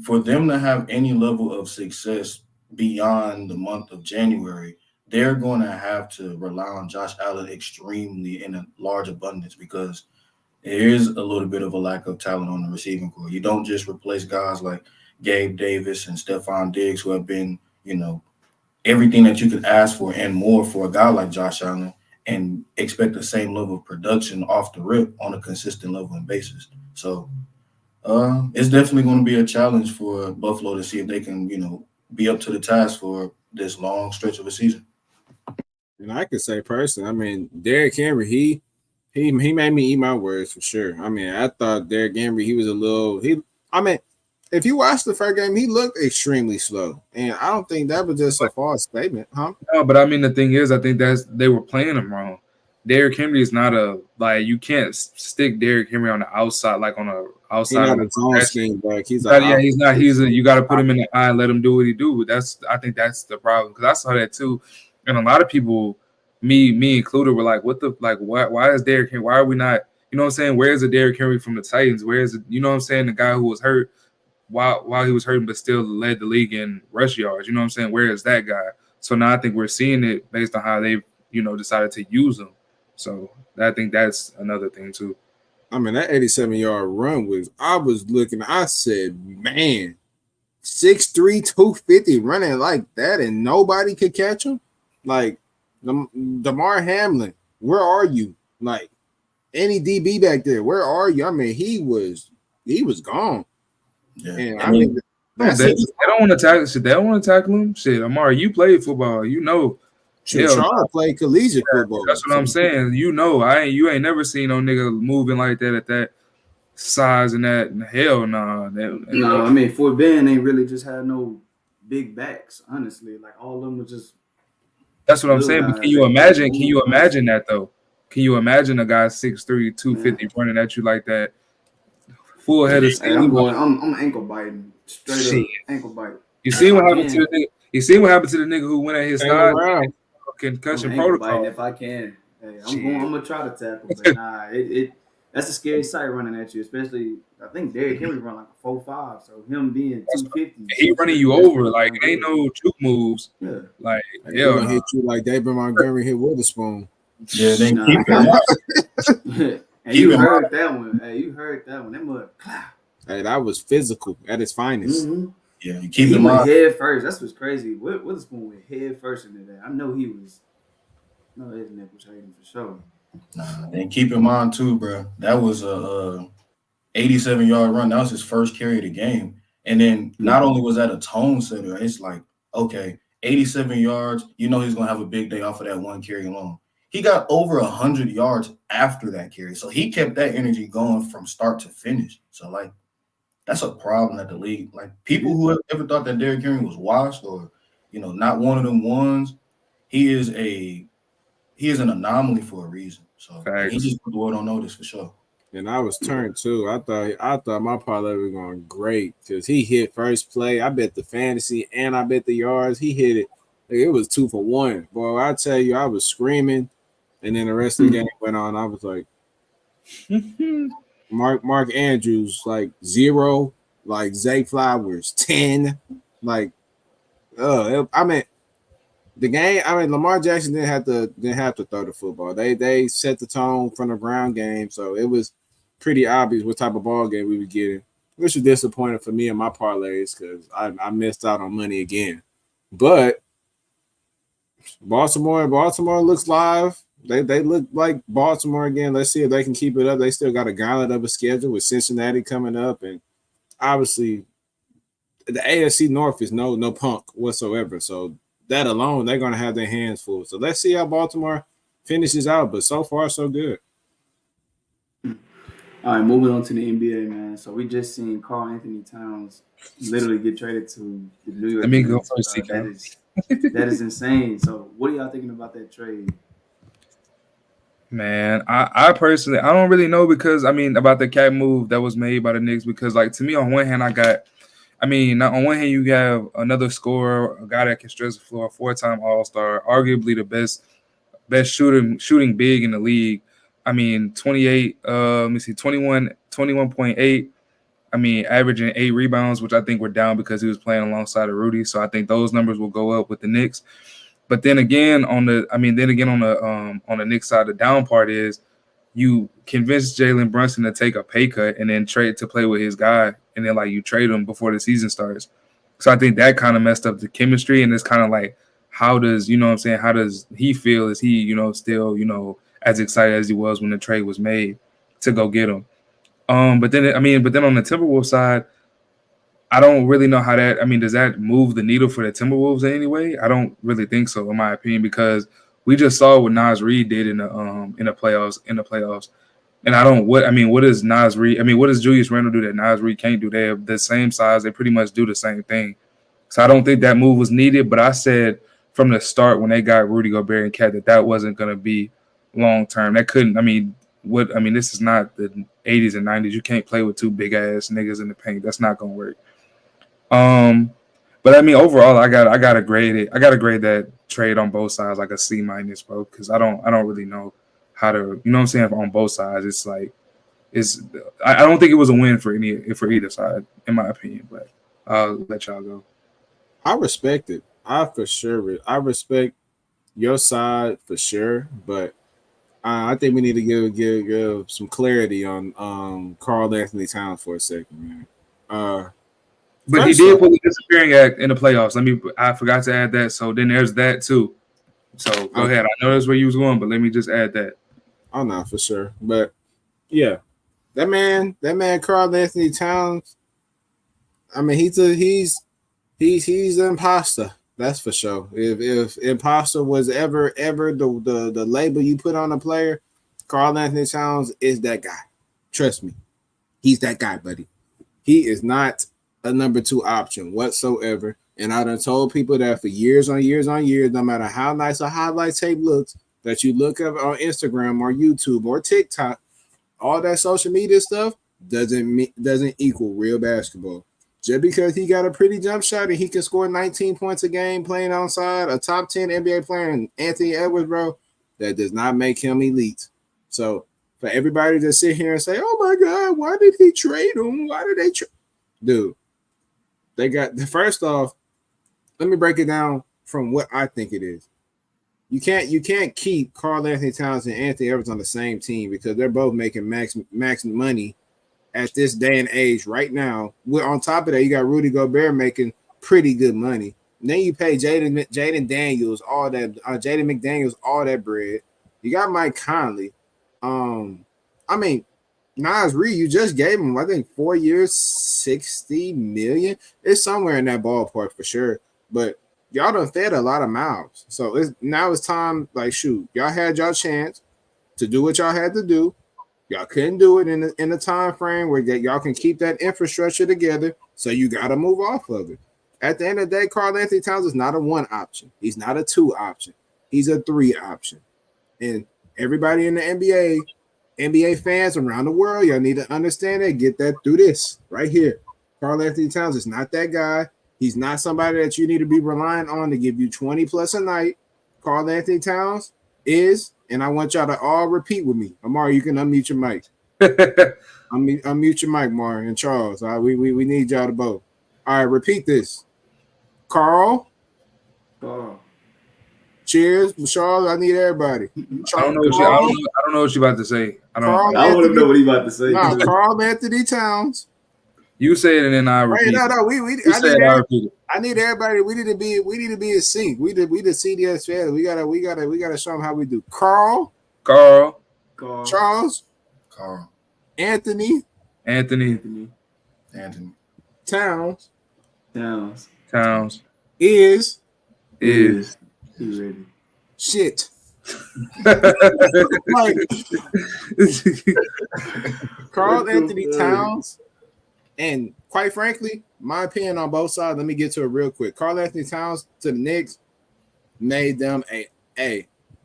for them to have any level of success beyond the month of January, they're going to have to rely on Josh Allen extremely in a large abundance because there is a little bit of a lack of talent on the receiving core. You don't just replace guys like Gabe Davis and Stephon Diggs, who have been, everything that you could ask for and more for a guy like Josh Allen, and expect the same level of production off the rip on a consistent level and basis. So it's definitely going to be a challenge for Buffalo to see if they can, be up to the task for this long stretch of a season. And I could say personally, I mean, Derrick Henry, he made me eat my words for sure. I mean, I thought Derrick Henry, he was a little if you watch the first game, he looked extremely slow. And I don't think that was just a false statement, huh? No, but I mean, the thing is, I think they were playing him wrong. Derrick Henry is not you can't stick Derrick Henry on the outside, like on the outside. He's not a zone scheme back. He's he's not. You got to put him in the eye and let him do what he do. I think that's the problem, because I saw that too, and a lot of people, me included, were like, why is Derrick Henry? Why are we not? You know what I'm saying? Where's the Derrick Henry from the Titans? Where's the, you know what I'm saying? The guy who was hurt while he was hurting, but still led the league in rush yards. You know what I'm saying? Where is that guy? So now I think we're seeing it based on how they've, decided to use him. So I think that's another thing too. I mean, that 87-yard run I was looking, I said, man, 6'3", 250 running like that and nobody could catch him? Like, Damar Hamlin, where are you? Like, any DB back there, where are you? I mean, he was gone. Yeah. And I mean, they don't want to tackle. Shit, they don't want to tackle him. Shit, Omari, you played football. Charles played collegiate football. That's what I'm saying. You ain't never seen no nigga moving like that at that size and that. Hell nah. No, I mean, Fort Bend ain't really just had no big backs. Honestly, like all of them were just. That's what I'm saying. But can you imagine? Can you imagine that though? Can you imagine a guy 6'3", 250 running at you like that? Full head of steam. I'm ankle biting. Straight up ankle bite. You see what happened to the nigga? You see what happened to the nigga who went at his side? Concussion protocol. If I can, I'm gonna try to tackle, but nah, that's a scary sight running at you, especially. I think Derrick Henry run like a 4.5, so him being 250, he running you over like it ain't no juke moves. Yeah, like hell, gonna hit you like David Montgomery hit Witherspoon. Yeah, they keep him. And you heard that one. Hey, you heard that one. That mud. Hey, that was physical at its finest. Mm-hmm. Yeah, you keep him him went head first. That's what's crazy. Witherspoon went head first into that. I know he was. No, his neck was hurting for sure. Nah, and keep in mind too, bro. That was a 87-yard run. That was his first carry of the game. And then not only was that a tone setter, it's like, okay, 87 yards. He's gonna have a big day off of that one carry alone. He got over 100 yards after that carry, so he kept that energy going from start to finish. So like, that's a problem at the league. Like, people who have ever thought that Derrick Henry was washed or, not one of them ones, he is an anomaly for a reason. So he just put the world on notice for sure. And I was turned too. I thought my parlay was going great because he hit first play. I bet the fantasy and I bet the yards. He hit it. It was 2 for 1. Boy, I tell you, I was screaming. And then the rest of the game went on. I was like, Mark Andrews, like 0, like Zay Flowers, 10. Like, the game. Lamar Jackson didn't have to throw the football. They set the tone from the Brown game, so it was pretty obvious what type of ball game we were getting, which was disappointing for me and my parlays because I missed out on money again. But Baltimore looks live. They look like Baltimore again. Let's see if they can keep it up. They still got a gauntlet of a schedule with Cincinnati coming up, and obviously the AFC North is no punk whatsoever. So that alone, they're going to have their hands full. So let's see how Baltimore finishes out. But so far, so good. All right, moving on to the NBA, man. So we just seen Karl Anthony Towns literally get traded to the New York. Let me go first. That is insane. So what are y'all thinking about that trade? Man, I personally I don't really know because I mean about the cat move that was made by the Knicks because like to me on one hand on one hand you have another scorer, a guy that can stretch the floor, 4-time All-Star, arguably the best shooting big in the league. I mean 28 let me see 21.8. I mean averaging 8 rebounds, which I think were down because he was playing alongside of Rudy. So I think those numbers will go up with the Knicks. But then again, on the Knicks side, the down part is you convince Jalen Brunson to take a pay cut and then trade to play with his guy, and then like you trade him before the season starts. So I think that kind of messed up the chemistry, and it's kind of like, how does you know what I'm saying? How does he feel? Is he still as excited as he was when the trade was made to go get him? But then on the Timberwolves side, I don't really know how that. I mean, does that move the needle for the Timberwolves in any way? I don't really think so, in my opinion, because we just saw what Nas Reed did in the playoffs. And what does Nas Reed? I mean, what does Julius Randle do that Nas Reed can't do? They have the same size. They pretty much do the same thing. So I don't think that move was needed. But I said from the start when they got Rudy Gobert and Cat that wasn't going to be long term. That couldn't. I mean, this is not the 80s and 90s. You can't play with two big ass niggas in the paint. That's not going to work. But I mean, overall, I gotta grade it. I gotta grade that trade on both sides like a C minus, bro, because I don't really know how to, you know what I'm saying, on both sides. It's like I don't think it was a win for either side, in my opinion. But I'll let y'all go. I respect it. I respect your side for sure, but I think we need to give some clarity on Karl Anthony Towns for a second, man. But he did pull a disappearing act in the playoffs. I forgot to add that. So then there's that too. So go ahead. I know that's where you was going, but let me just add that. Oh no, for sure. But yeah, that man, Karl Anthony Towns. I mean, he's an imposter. That's for sure. If imposter was ever the label you put on a player, Karl Anthony Towns is that guy. Trust me, he's that guy, buddy. He is not a number 2 option whatsoever. And I done told people that for years on years on years, no matter how nice a highlight tape looks, that you look up on Instagram or YouTube or TikTok, all that social media stuff doesn't equal real basketball. Just because he got a pretty jump shot and he can score 19 points a game playing outside a top 10 NBA player, Anthony Edwards, bro, that does not make him elite. So for everybody to sit here and say, oh my God, why did he trade him? Why did they trade? Dude, they got the first off. Let me break it down from what I think it is. You can't keep Karl Anthony Towns and Anthony Edwards on the same team because they're both making max money at this day and age right now. On top of that, you got Rudy Gobert making pretty good money. And then you pay Jaden McDaniels all that bread. You got Mike Conley. I mean, Nas Reed, you just gave him, I think, 4 years, $60 million. It's somewhere in that ballpark for sure. But y'all done fed a lot of mouths. So now it's time, like, shoot, y'all had y'all chance to do what y'all had to do. Y'all couldn't do it in the time frame where y'all can keep that infrastructure together. So you got to move off of it. At the end of the day, Karl Anthony Towns is not a 1 option. He's not a 2 option. He's a 3 option. And everybody in the NBA fans around the world, y'all need to understand that. Get that through this right here. Karl Anthony Towns is not that guy. He's not somebody that you need to be relying on to give you 20 plus a night. Karl Anthony Towns is, and I want y'all to all repeat with me. Omari, you can unmute your mic. Unmute your mic, Mar and Charles. All right, we need y'all to both. All right, repeat this. Karl. Cheers, Charles. I need everybody. I don't know what you about to say. I want to know what he about to say. No, Karl Anthony Towns. You say it and then I repeat. No. I need everybody. We need to be in sync. We the CDS fans. We gotta show them how we do. Karl. Charles. Karl. Anthony. Towns. Is. He ready. Shit. Karl Anthony Towns, and quite frankly, my opinion on both sides, let me get to it real quick. Karl Anthony Towns to the Knicks made them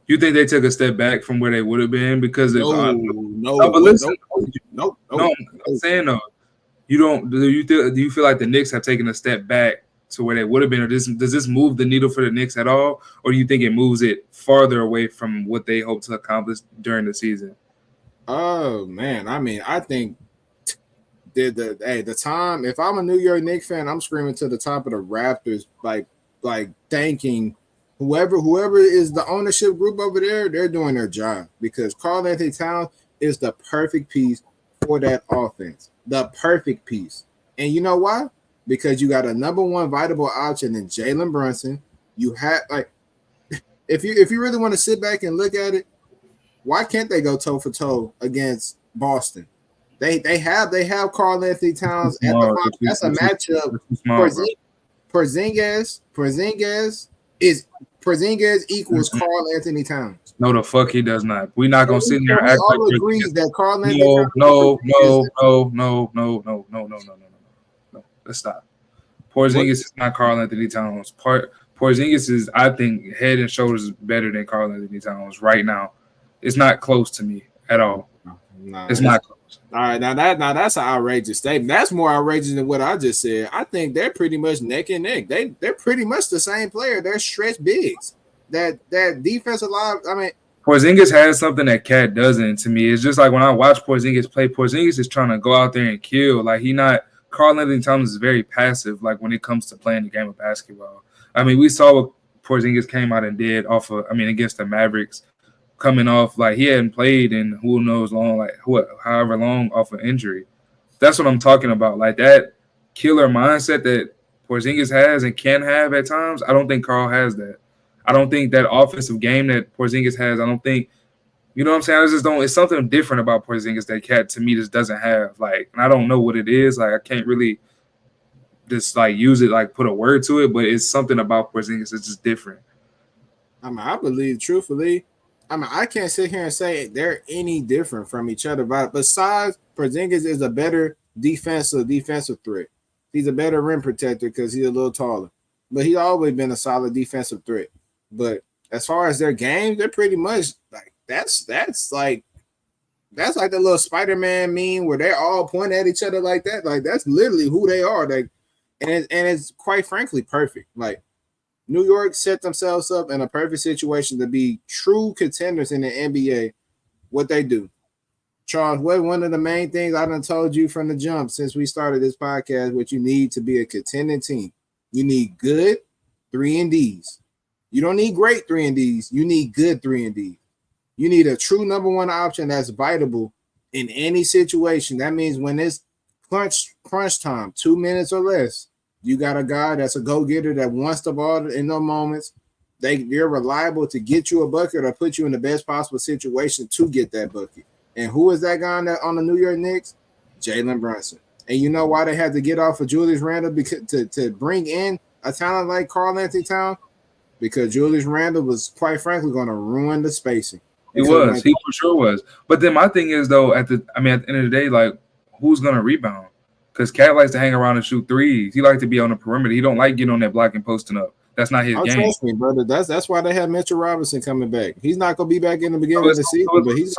You think they took a step back from where they would have been because if no, but listen, no. I'm saying though, do you feel like the Knicks have taken a step back to where they would have been, or does this move the needle for the Knicks at all, or do you think it moves it farther away from what they hope to accomplish during the season? Oh man, I mean, I think the time. If I'm a New York Knicks fan, I'm screaming to the top of the Raptors, like thanking whoever is the ownership group over there. They're doing their job because Karl Anthony Towns is the perfect piece for that offense. The perfect piece, and you know why? Because you got a number one viable option in Jalen Brunson. You have if you really want to sit back and look at it, why can't they go toe for toe against Boston? They have Karl Anthony Towns at the five. That's a matchup. Porzingis equals Karl Anthony Towns. No, the fuck he does not. We're not gonna sit here and we act all like agree that Karl Anthony no. Let's stop. Porzingis is not Karl Anthony Towns. Porzingis is, I think, head and shoulders better than Karl Anthony Towns right now. It's not close to me at all. It's not close. All right, now that's an outrageous statement. That's more outrageous than what I just said. I think they're pretty much neck and neck. They're pretty much the same player. They're stretch bigs. That defensive line. I mean, Porzingis has something that Cat doesn't. To me, it's just like when I watch Porzingis play. Porzingis is trying to go out there and kill. Like Karl Anthony Towns is very passive. Like when it comes to playing the game of basketball. I mean, we saw what Porzingis came out and did against the Mavericks. Coming off like he hadn't played in who knows long, however long off an injury. That's what I'm talking about. Like that killer mindset that Porzingis has and can have at times. I don't think Karl has that. I don't think that offensive game that Porzingis has. I don't think, you know what I'm saying? I just don't. It's something different about Porzingis that Cat to me just doesn't have. Like, and I don't know what it is. Like, I can't really just like use it, like put a word to it. But it's something about Porzingis that's just different. I mean, I believe truthfully. I mean, I can't sit here and say they're any different from each other. But besides, Porzingis is a better defensive threat. He's a better rim protector because he's a little taller. But he's always been a solid defensive threat. But as far as their games, they're pretty much like that's like the little Spider-Man meme where they're all pointing at each other like that. Like that's literally who they are. Like, and it's quite frankly perfect. Like. New York set themselves up in a perfect situation to be true contenders in the NBA. What they do, Charles, one of the main things I done told you from the jump since we started this podcast, what you need to be a contending team. You need good 3-and-Ds. You don't need great 3-and-Ds. You need good 3-and-Ds. You need a true number one option that's viable in any situation. That means when it's crunch time, 2 minutes or less, you got a guy that's a go-getter that wants the ball in those moments. They're reliable to get you a bucket or put you in the best possible situation to get that bucket. And who is that guy on the New York Knicks? Jalen Brunson. And you know why they had to get off of Julius Randle to bring in a talent like Karl Anthony Towns? Because Julius Randle was, quite frankly, going to ruin the spacing. He for sure was. But then my thing is, though, at the end of the day, like, who's going to rebound? Because Cat likes to hang around and shoot threes. He likes to be on the perimeter. He don't like getting on that block and posting up. That's not his game. Trust me, brother. That's why they have Mitchell Robinson coming back. He's not gonna be back in the beginning of the season, but he's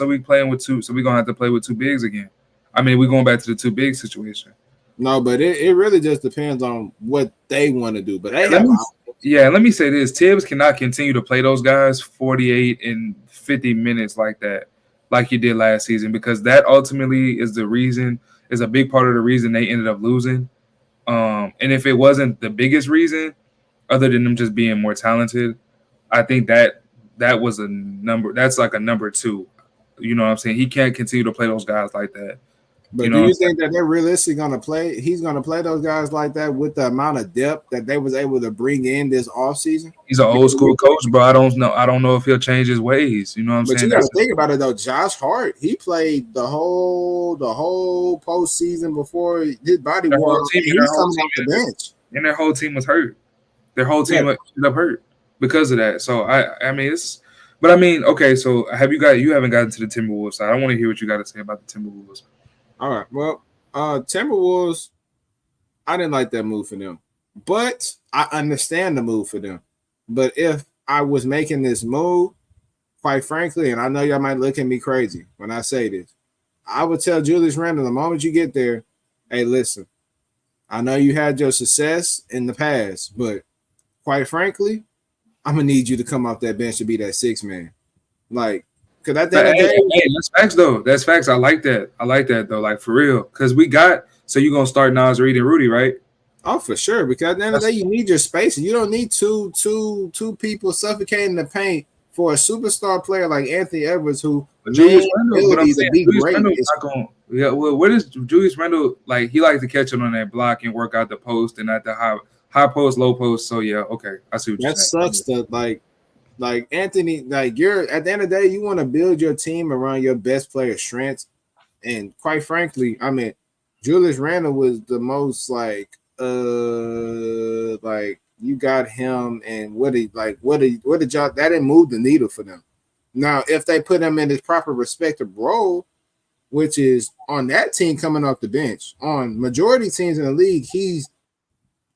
we playing with two. So we're gonna have to play with two bigs again. I mean, we're going back to the two big situation. No, but it really just depends on what they want to do. But let me say this: Tibbs cannot continue to play those guys 48 and 50 minutes like that, like he did last season, because that ultimately is a big part of the reason they ended up losing. And if it wasn't the biggest reason, other than them just being more talented, I think that was a number. That's like a number two. You know what I'm saying? He can't continue to play those guys like that. But do you think that they're realistically going to play? He's going to play those guys like that with the amount of depth that they was able to bring in this offseason? He's an old school coach, bro. I don't know if he'll change his ways. You know what I'm saying? But you got to think about it though. Josh Hart, he played the whole postseason before his body wore off. He's coming off the bench, and their whole team was hurt. Their whole team ended up hurt because of that. So I mean it's. But I mean, okay. So you haven't gotten to the Timberwolves side. I want to hear what you got to say about the Timberwolves. All right. Well, Timberwolves, I didn't like that move for them, but I understand the move for them. But if I was making this move, quite frankly, and I know y'all might look at me crazy when I say this, I would tell Julius Randle the moment you get there, hey, listen, I know you had your success in the past, but quite frankly, I'm gonna need you to come off that bench to be that six man. Like, because at the end of the day, that's facts though. That's facts. I like that though. Like for real, because we got. So you gonna start Nas Reed and Rudy, right? oh, for sure. Because at the end of the day, you need your spacing. You don't need two people suffocating the paint for a superstar player like Anthony Edwards, who Julius Randle, but I'm saying Julius great. Randle not going. Yeah, well, what is Julius Randle like? He likes to catch it on that block and work out the post and at the high post, low post. So yeah, okay, I see what you're saying. That sucks. That like Anthony, like you're at the end of the day, you want to build your team around your best player's strengths. And quite frankly, I mean, Julius Randle was the most like you got him and what did y'all that didn't move the needle for them. Now, if they put him in his proper respective role, which is on that team coming off the bench, on majority teams in the league, he's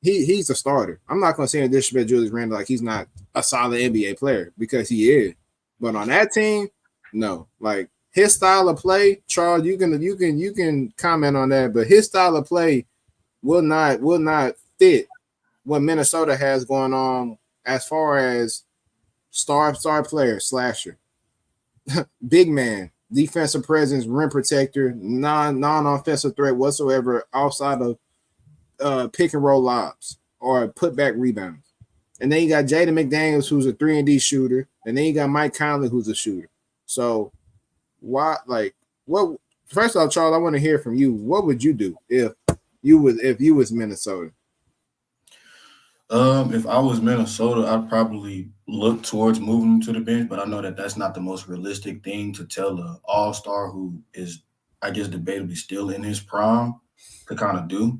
a starter. I'm not going to say in disrespect Julius Randle like he's not a solid NBA player because he is. But on that team, no. Like his style of play, Charles, you can comment on that, but his style of play will not fit what Minnesota has going on as far as star player, slasher, big man, defensive presence, rim protector, non-offensive threat whatsoever outside of pick and roll lobs or putback rebounds. And then you got Jaden McDaniels, who's a 3-and-D shooter, and then you got Mike Conley, who's a shooter. So first off, Charles, I want to hear from you. What would you do if you was Minnesota? If I was Minnesota, I'd probably look towards moving him to the bench, but I know that that's not the most realistic thing to tell an all-star who is, I guess, debatably still in his prime to kind of do.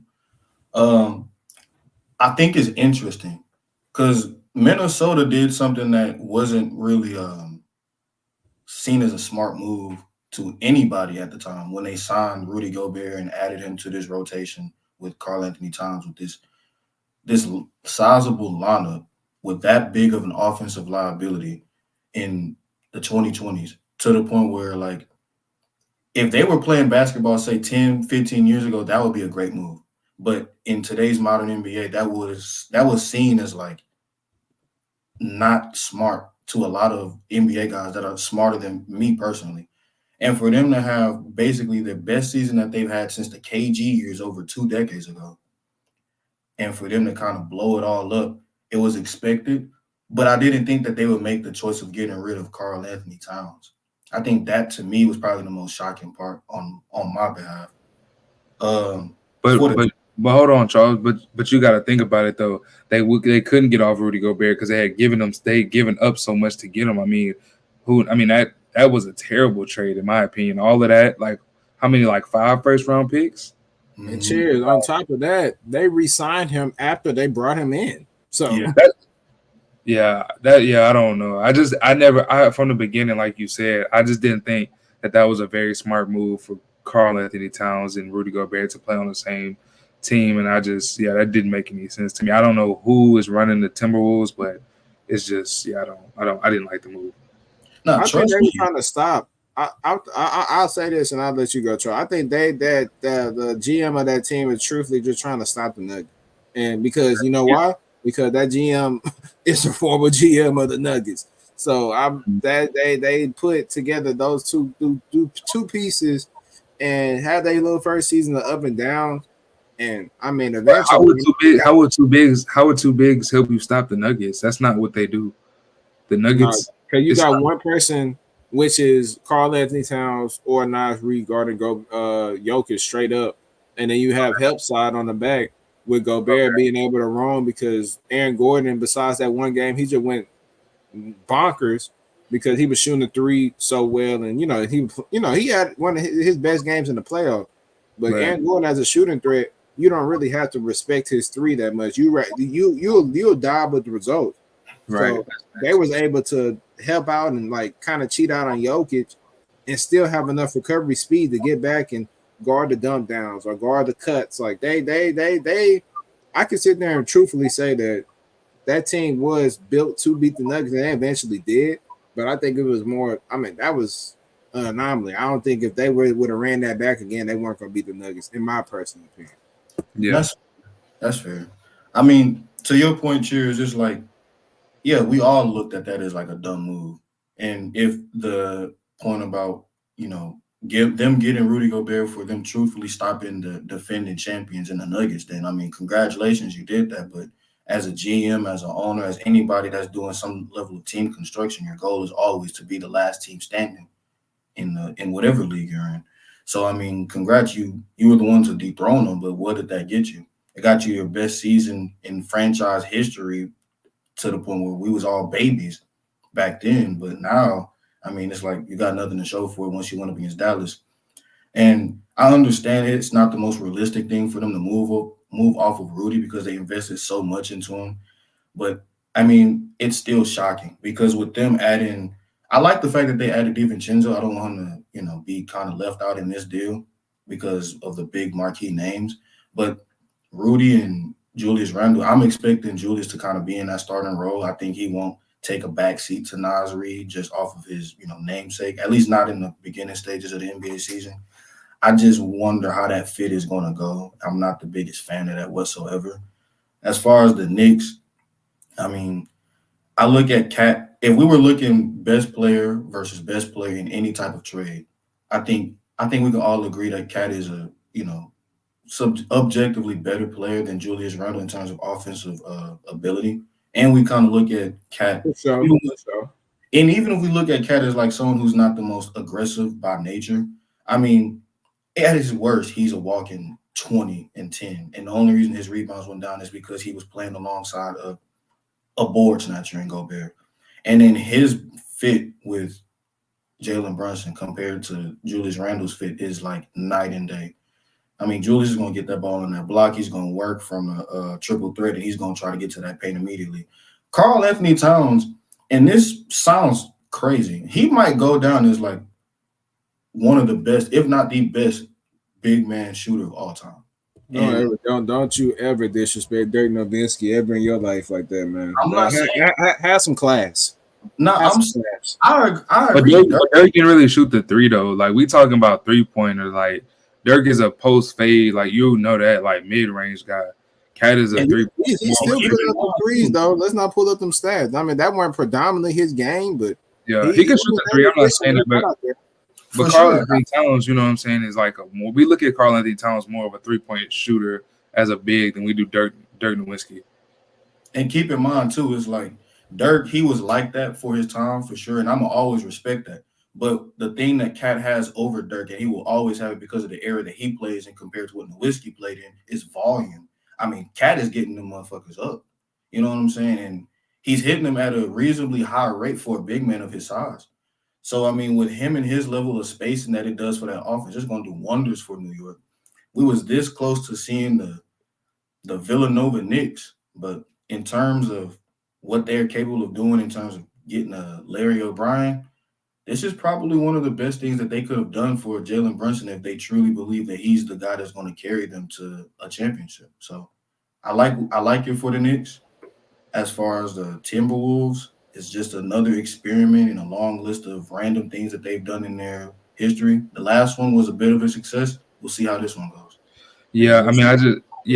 I think it's interesting because Minnesota did something that wasn't really seen as a smart move to anybody at the time when they signed Rudy Gobert and added him to this rotation with Karl Anthony Towns with this sizable lineup with that big of an offensive liability in the 2020s to the point where, like, if they were playing basketball, say 10, 15 years ago, that would be a great move. But in today's modern NBA, that was seen as like not smart to a lot of NBA guys that are smarter than me personally. And for them to have basically the best season that they've had since the KG years over 2 decades ago, and for them to kind of blow it all up, it was expected. But I didn't think that they would make the choice of getting rid of Karl Anthony Towns. I think that to me was probably the most shocking part on my behalf. But hold on, Charles. But you got to think about it though. They couldn't get off Rudy Gobert because they had given up so much to get him. I mean, that was a terrible trade in my opinion. All of that, like how many, like 5 first-round picks? And cheers. On top of that, they re-signed him after they brought him in. So I don't know. I from the beginning, like you said, I just didn't think that was a very smart move for Karl Anthony Towns and Rudy Gobert to play on the same team. And that didn't make any sense to me. I don't know who is running the Timberwolves, but it's just, I didn't like the move. No, I think they were trying to stop. I'll say this and I'll let you go, Charles. I think the GM of that team is truthfully just trying to stop the Nuggets. And because you know why? Because that GM is a former GM of the Nuggets. So they put together those two pieces and had their little first season of up and down. And I mean, eventually, how would two bigs help you stop the Nuggets? That's not what they do. The Nuggets, because you got one person, which is Karl Anthony Towns or Nas Reed guarding Jokic straight up, and then you have help side on the back with Gobert being able to roam because Aaron Gordon, besides that one game, he just went bonkers because he was shooting the three so well, and he had one of his best games in the playoff. But right. Aaron Gordon as a shooting threat, you don't really have to respect his three that much. You'll die with the result. Right. So they was able to help out and like kind of cheat out on Jokic and still have enough recovery speed to get back and guard the dump downs or guard the cuts. Like they I can sit there and truthfully say that that team was built to beat the Nuggets, and they eventually did. But I think it was more. I mean, that was an anomaly. I don't think if they would have ran that back again, they weren't going to beat the Nuggets, in my personal opinion. Yeah, that's fair. I mean, to your point, Cheers, it's like, yeah, we all looked at that as like a dumb move. And if the point about, getting Rudy Gobert for them truthfully stopping the defending champions in the Nuggets, then I mean, congratulations, you did that. But as a GM, as an owner, as anybody that's doing some level of team construction, your goal is always to be the last team standing in whatever league you're in. So I mean, congrats, you were the one to dethrone them, but what did that get you? It got you your best season in franchise history, to the point where we was all babies back then. But now, I mean, it's like you got nothing to show for it once you went up against Dallas. And I understand it's not the most realistic thing for them to move off of Rudy because they invested so much into him. But I mean, it's still shocking because with them adding, I like the fact that they added DiVincenzo. I don't want him to, be kind of left out in this deal because of the big marquee names. But Rudy and Julius Randle, I'm expecting Julius to kind of be in that starting role. I think he won't take a backseat to Naz Reid just off of his, namesake, at least not in the beginning stages of the NBA season. I just wonder how that fit is going to go. I'm not the biggest fan of that whatsoever. As far as the Knicks, I mean, I look at Cat. If we were looking best player versus best player in any type of trade, I think we can all agree that Cat is a, objectively better player than Julius Randle in terms of offensive ability. And we kind of look at Cat. And even if we look at Cat as like someone who's not the most aggressive by nature, I mean, at his worst, he's a walking 20 and 10. And the only reason his rebounds went down is because he was playing alongside a board snatcher in Gobert. And then his fit with Jalen Brunson compared to Julius Randle's fit is like night and day. I mean, Julius is going to get that ball on that block. He's going to work from a triple threat, and he's going to try to get to that paint immediately. Karl Anthony Towns, and this sounds crazy, he might go down as like one of the best, if not the best, big man shooter of all time. Don't you ever disrespect Dirk Nowitzki ever in your life like that, man. I'm not saying have some class. No, I agree. But Dirk can really shoot the three though. Like we talking about 3-pointers. Like Dirk is a post fade, like you know that, like mid range guy. Cat is a three. He's still putting up the threes though. Let's not pull up them stats. I mean, that weren't predominantly his game, but yeah, he can shoot the three. I'm not saying that, but Karl Anthony Towns, you know what I'm saying, is like we look at Karl Anthony Towns more of a 3-point shooter as a big than we do Dirk Nowitzki. And keep in mind too, it's like Dirk, he was like that for his time for sure, and I'm gonna always respect that. But the thing that Cat has over Dirk, and he will always have it because of the era that he plays in compared to what Nowitzki played in, is volume. I mean, Cat is getting them motherfuckers up. You know what I'm saying? And he's hitting them at a reasonably high rate for a big man of his size. So, I mean, with him and his level of spacing that it does for that offense, it's going to do wonders for New York. We was this close to seeing the Villanova Knicks, but in terms of what they're capable of doing in terms of getting a Larry O'Brien, this is probably one of the best things that they could have done for Jalen Brunson if they truly believe that he's the guy that's going to carry them to a championship. So I like it for the Knicks. As far as the Timberwolves, it's just another experiment in a long list of random things that they've done in their history. The last one was a bit of a success. We'll see how this one goes. Yeah, I mean,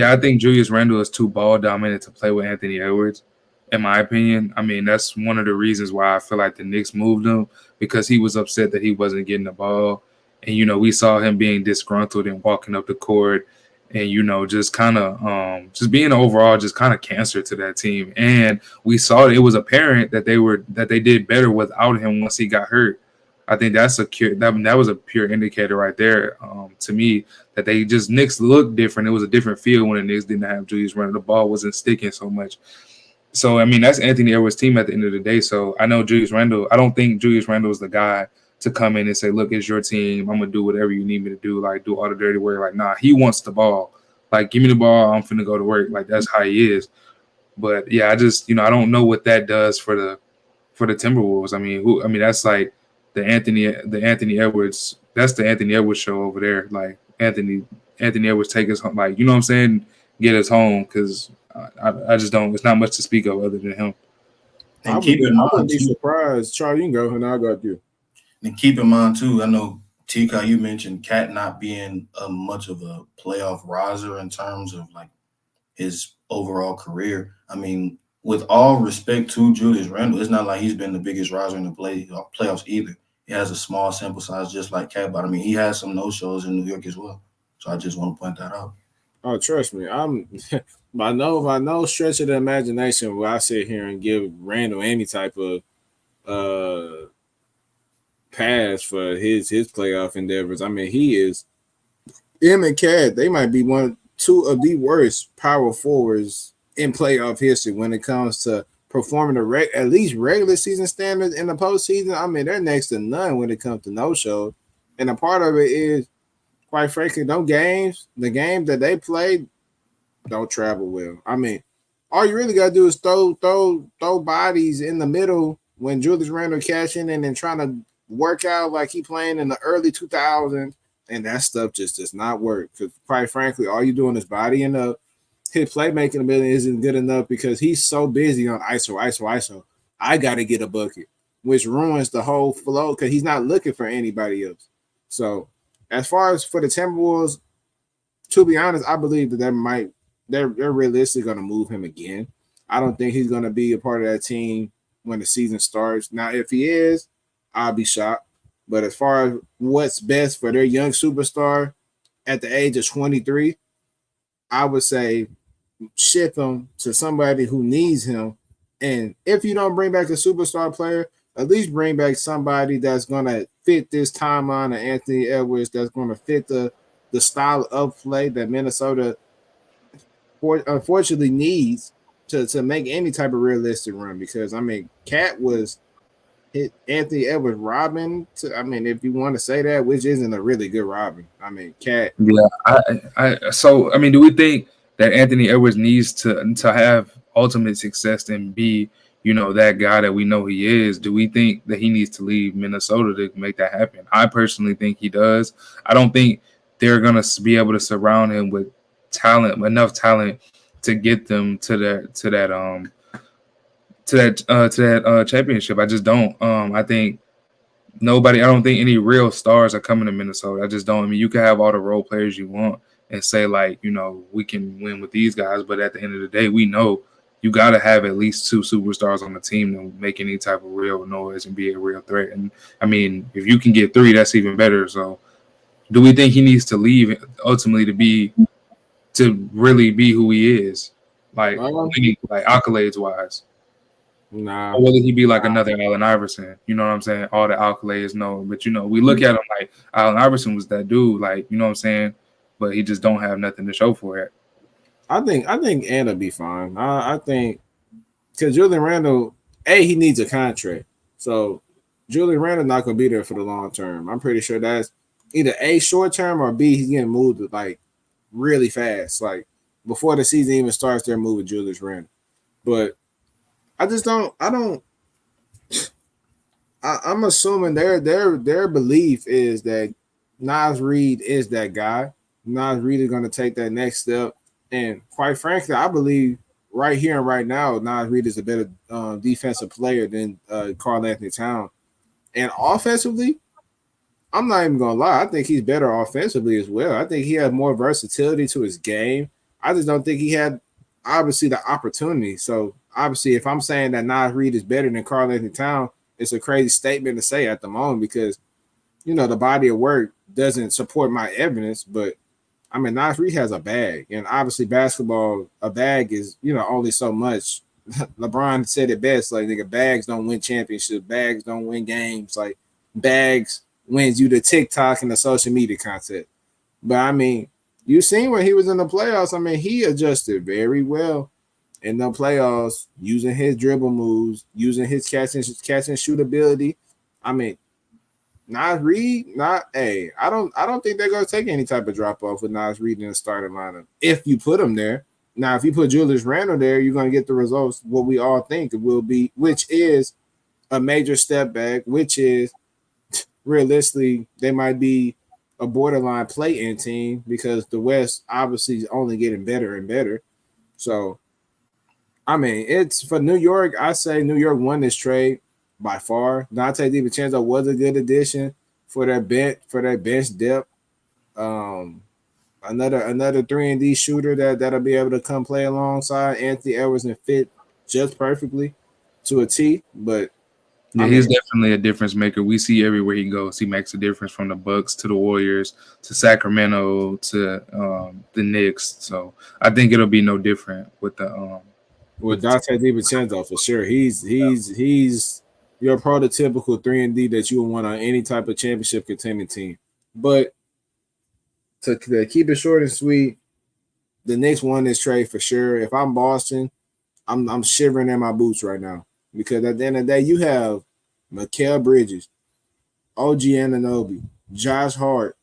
I think Julius Randle is too ball dominant to play with Anthony Edwards, in my opinion. I mean, that's one of the reasons why I feel like the Knicks moved him, because he was upset that he wasn't getting the ball. And, we saw him being disgruntled and walking up the court and, just kind of just being overall just kind of cancer to that team. And we saw it was apparent that they did better without him once he got hurt. I think that was a pure indicator right there to me that they just Knicks looked different. It was a different feel when the Knicks didn't have Julius Randle. The ball wasn't sticking so much. So, I mean, that's Anthony Edwards' team at the end of the day. So, I know Julius Randle. I don't think Julius Randle is the guy to come in and say, look, it's your team. I'm going to do whatever you need me to do, like do all the dirty work. Like, nah, he wants the ball. Like, give me the ball. I'm finna go to work. Like, that's how he is. But, yeah, I just, I don't know what that does for the Timberwolves. I mean, that's like the Anthony Edwards. That's the Anthony Edwards show over there. Like, Anthony Edwards take us home. Like, you know what I'm saying? Get us home because I just don't. It's not much to speak of other than him. And keep in I mind wouldn't be too. surprised. Charlie, you can go, and I'll go with you. And keep in mind too. I know TK, you mentioned Cat not being much of a playoff riser in terms of like his overall career. I mean, with all respect to Julius Randle, it's not like he's been the biggest riser in the playoffs either. He has a small sample size, just like Cat, but I mean, he has some no-shows in New York as well. So I just want to point that out. Oh, trust me, I'm by no stretch of the imagination will I sit here and give Randall any type of pass for his playoff endeavors. I mean, he is him and Cat. They might be two of the worst power forwards in playoff history when it comes to performing at least regular season standards in the postseason. I mean, they're next to none when it comes to no show, and a part of it is, quite frankly, the games that they play don't travel well. I mean, all you really gotta do is throw bodies in the middle when Julius Randle catching and then trying to work out like he playing in the early 2000s, and that stuff just does not work. Because quite frankly, all you're doing is bodying up. His playmaking ability isn't good enough because he's so busy on ISO. I got to get a bucket, which ruins the whole flow because he's not looking for anybody else. So, as far as for the Timberwolves, to be honest, I believe that they're realistically going to move him again. I don't think he's going to be a part of that team when the season starts. Now, if he is, I'll be shocked. But as far as what's best for their young superstar at the age of 23, I would say ship him to somebody who needs him. And if you don't bring back a superstar player, at least bring back somebody that's going to fit this timeline of Anthony Edwards, that's going to fit the style of play that Minnesota unfortunately needs to make any type of realistic run. Because, I mean, Cat was hit Anthony Edwards robbing. I mean, if you want to say that, which isn't a really good robbing. I mean, Cat. Yeah, so I mean, do we think that Anthony Edwards needs to have ultimate success and be, that guy that we know he is? Do we think that he needs to leave Minnesota to make that happen? I personally think he does. I don't think they're gonna be able to surround him with enough talent to get them to that championship. I just don't. I don't think any real stars are coming to Minnesota. I just don't. I mean, you can have all the role players you want and say, like, we can win with these guys. But at the end of the day, we know you got to have at least two superstars on the team to make any type of real noise and be a real threat. And, I mean, if you can get three, that's even better. So do we think he needs to leave ultimately to really be who he is? Like accolades-wise? Nah. Or will he be like another Allen Iverson? You know what I'm saying? All the accolades, no. But, we look at him like Allen Iverson was that dude, like, you know what I'm saying? But he just don't have nothing to show for it. I think Anna be fine. I think because Julian Randle, he needs a contract. So Julian Randle not going to be there for the long term. I'm pretty sure that's either A, short term, or B, he's getting moved like really fast. Like before the season even starts, they're moving Julius Randle. But I'm assuming their belief is that Naz Reid is that guy. Naz Reid is going to take that next step. And quite frankly, I believe right here and right now, Naz Reid is a better defensive player than Karl Anthony Towns. And offensively, I'm not even going to lie. I think he's better offensively as well. I think he has more versatility to his game. I just don't think he had, obviously, the opportunity. So, obviously, if I'm saying that Naz Reid is better than Karl Anthony Towns, it's a crazy statement to say at the moment because, the body of work doesn't support my evidence. But, I mean, Naz Reid has a bag. And obviously, basketball, a bag is, only so much. LeBron said it best, like, nigga, bags don't win championships. Bags don't win games. Like, bags wins you the TikTok and the social media content. But, I mean, you seen when he was in the playoffs, I mean, he adjusted very well in the playoffs, using his dribble moves, using his catch and shoot ability. I mean, Naz Reid, I don't think they're gonna take any type of drop off with Naz Reid in the starting lineup. If you put him there. Now, if you put Julius Randle there, you're gonna get the results what we all think it will be, which is a major step back, which is realistically they might be a borderline play-in team because the West obviously is only getting better and better. So I mean, it's for New York. I say New York won this trade by far. Dante DiVincenzo was a good addition for their bench depth. Um, another 3-and-D shooter that'll be able to come play alongside Anthony Edwards and fit just perfectly to a T. But Yeah, he's definitely a difference maker. We see everywhere he goes. He makes a difference from the Bucks to the Warriors to Sacramento to the Knicks. So I think it'll be no different with the with Dante DiVincenzo for sure. He's your prototypical 3-and-D that you would want on any type of championship contending team. But to keep it short and sweet, the Knicks won this trade for sure. If I'm Boston, I'm shivering in my boots right now because at the end of the day, you have Mikal Bridges, OG Anunoby, Josh Hart,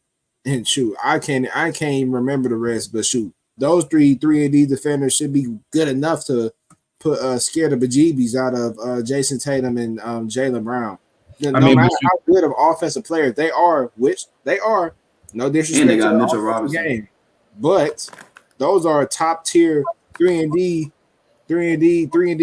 and shoot, I can't even remember the rest, but shoot, those 3-and-D defenders should be good enough to put scare the bejeebies out of Jason Tatum and Jaylen Brown. No matter how good of offensive players they are, which they are, no disrespect and they got to the Mitchell offensive Robinson. game, but those are top tier 3-and-D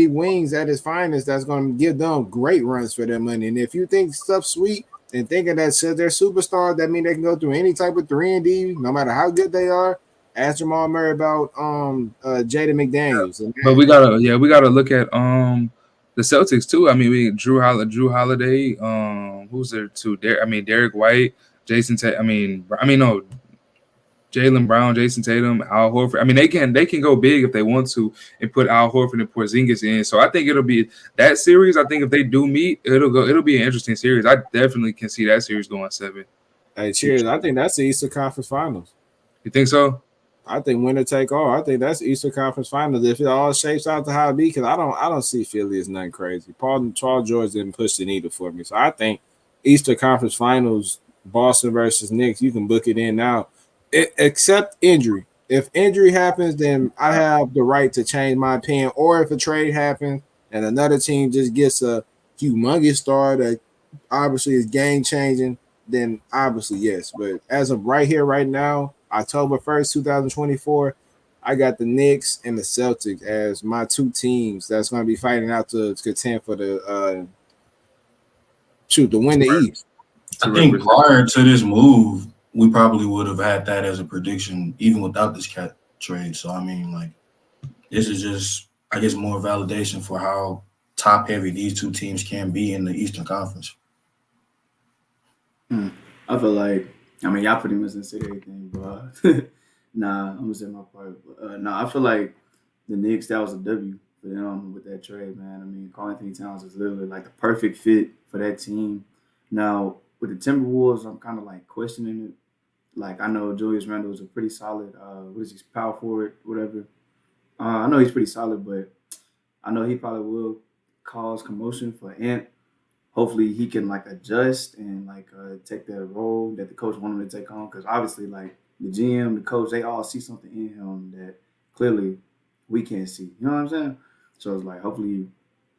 wings at its finest. That's going to give them great runs for their money. And if you think stuff sweet and thinking that they're superstars, that means they can go through any type of 3-and-D, no matter how good they are. Ask Jamal Murray about Jaden McDaniels. But we gotta look at the Celtics too. I mean, we Drew Holiday. Who's there too? Derek White, Jason. Jaylen Brown, Jason Tatum, Al Horford. I mean, they can go big if they want to and put Al Horford and Porzingis in. So I think it'll be that series. I think if they do meet, it'll be an interesting series. I definitely can see that series going 7. Hey, cheers! I think that's the Eastern Conference Finals. You think so? I think winner take all. I think that's Eastern Conference Finals if it all shapes out to how it be. Because I don't see Philly as nothing crazy. Paul George didn't push the needle for me, so I think Eastern Conference Finals, Boston versus Knicks. You can book it in now. Except injury. If injury happens, then I have the right to change my opinion. Or if a trade happens and another team just gets a humongous star that obviously is game changing, then obviously yes. But as of right here, right now, October 1st, 2024, I got the Knicks and the Celtics as my two teams that's going to be fighting out to contend for the to win the East. I think prior to this move, we probably would have had that as a prediction even without this cat trade. So, I mean, like, this is just, I guess, more validation for how top-heavy these two teams can be in the Eastern Conference. I feel like, I mean, y'all pretty much didn't say anything, but nah, I'm going to say my part. I feel like the Knicks, that was a W for them with that trade, man. I mean, Karl Anthony Towns is literally like the perfect fit for that team. Now, with the Timberwolves, I'm kind of like questioning it. Like, I know Julius Randle is a pretty solid, power forward, whatever. I know he's pretty solid, but I know he probably will cause commotion for Ant. Hopefully he can like adjust and like take that role that the coach wanted him to take on. Because obviously, like the GM, the coach, they all see something in him that clearly we can't see. You know what I'm saying? So it's like hopefully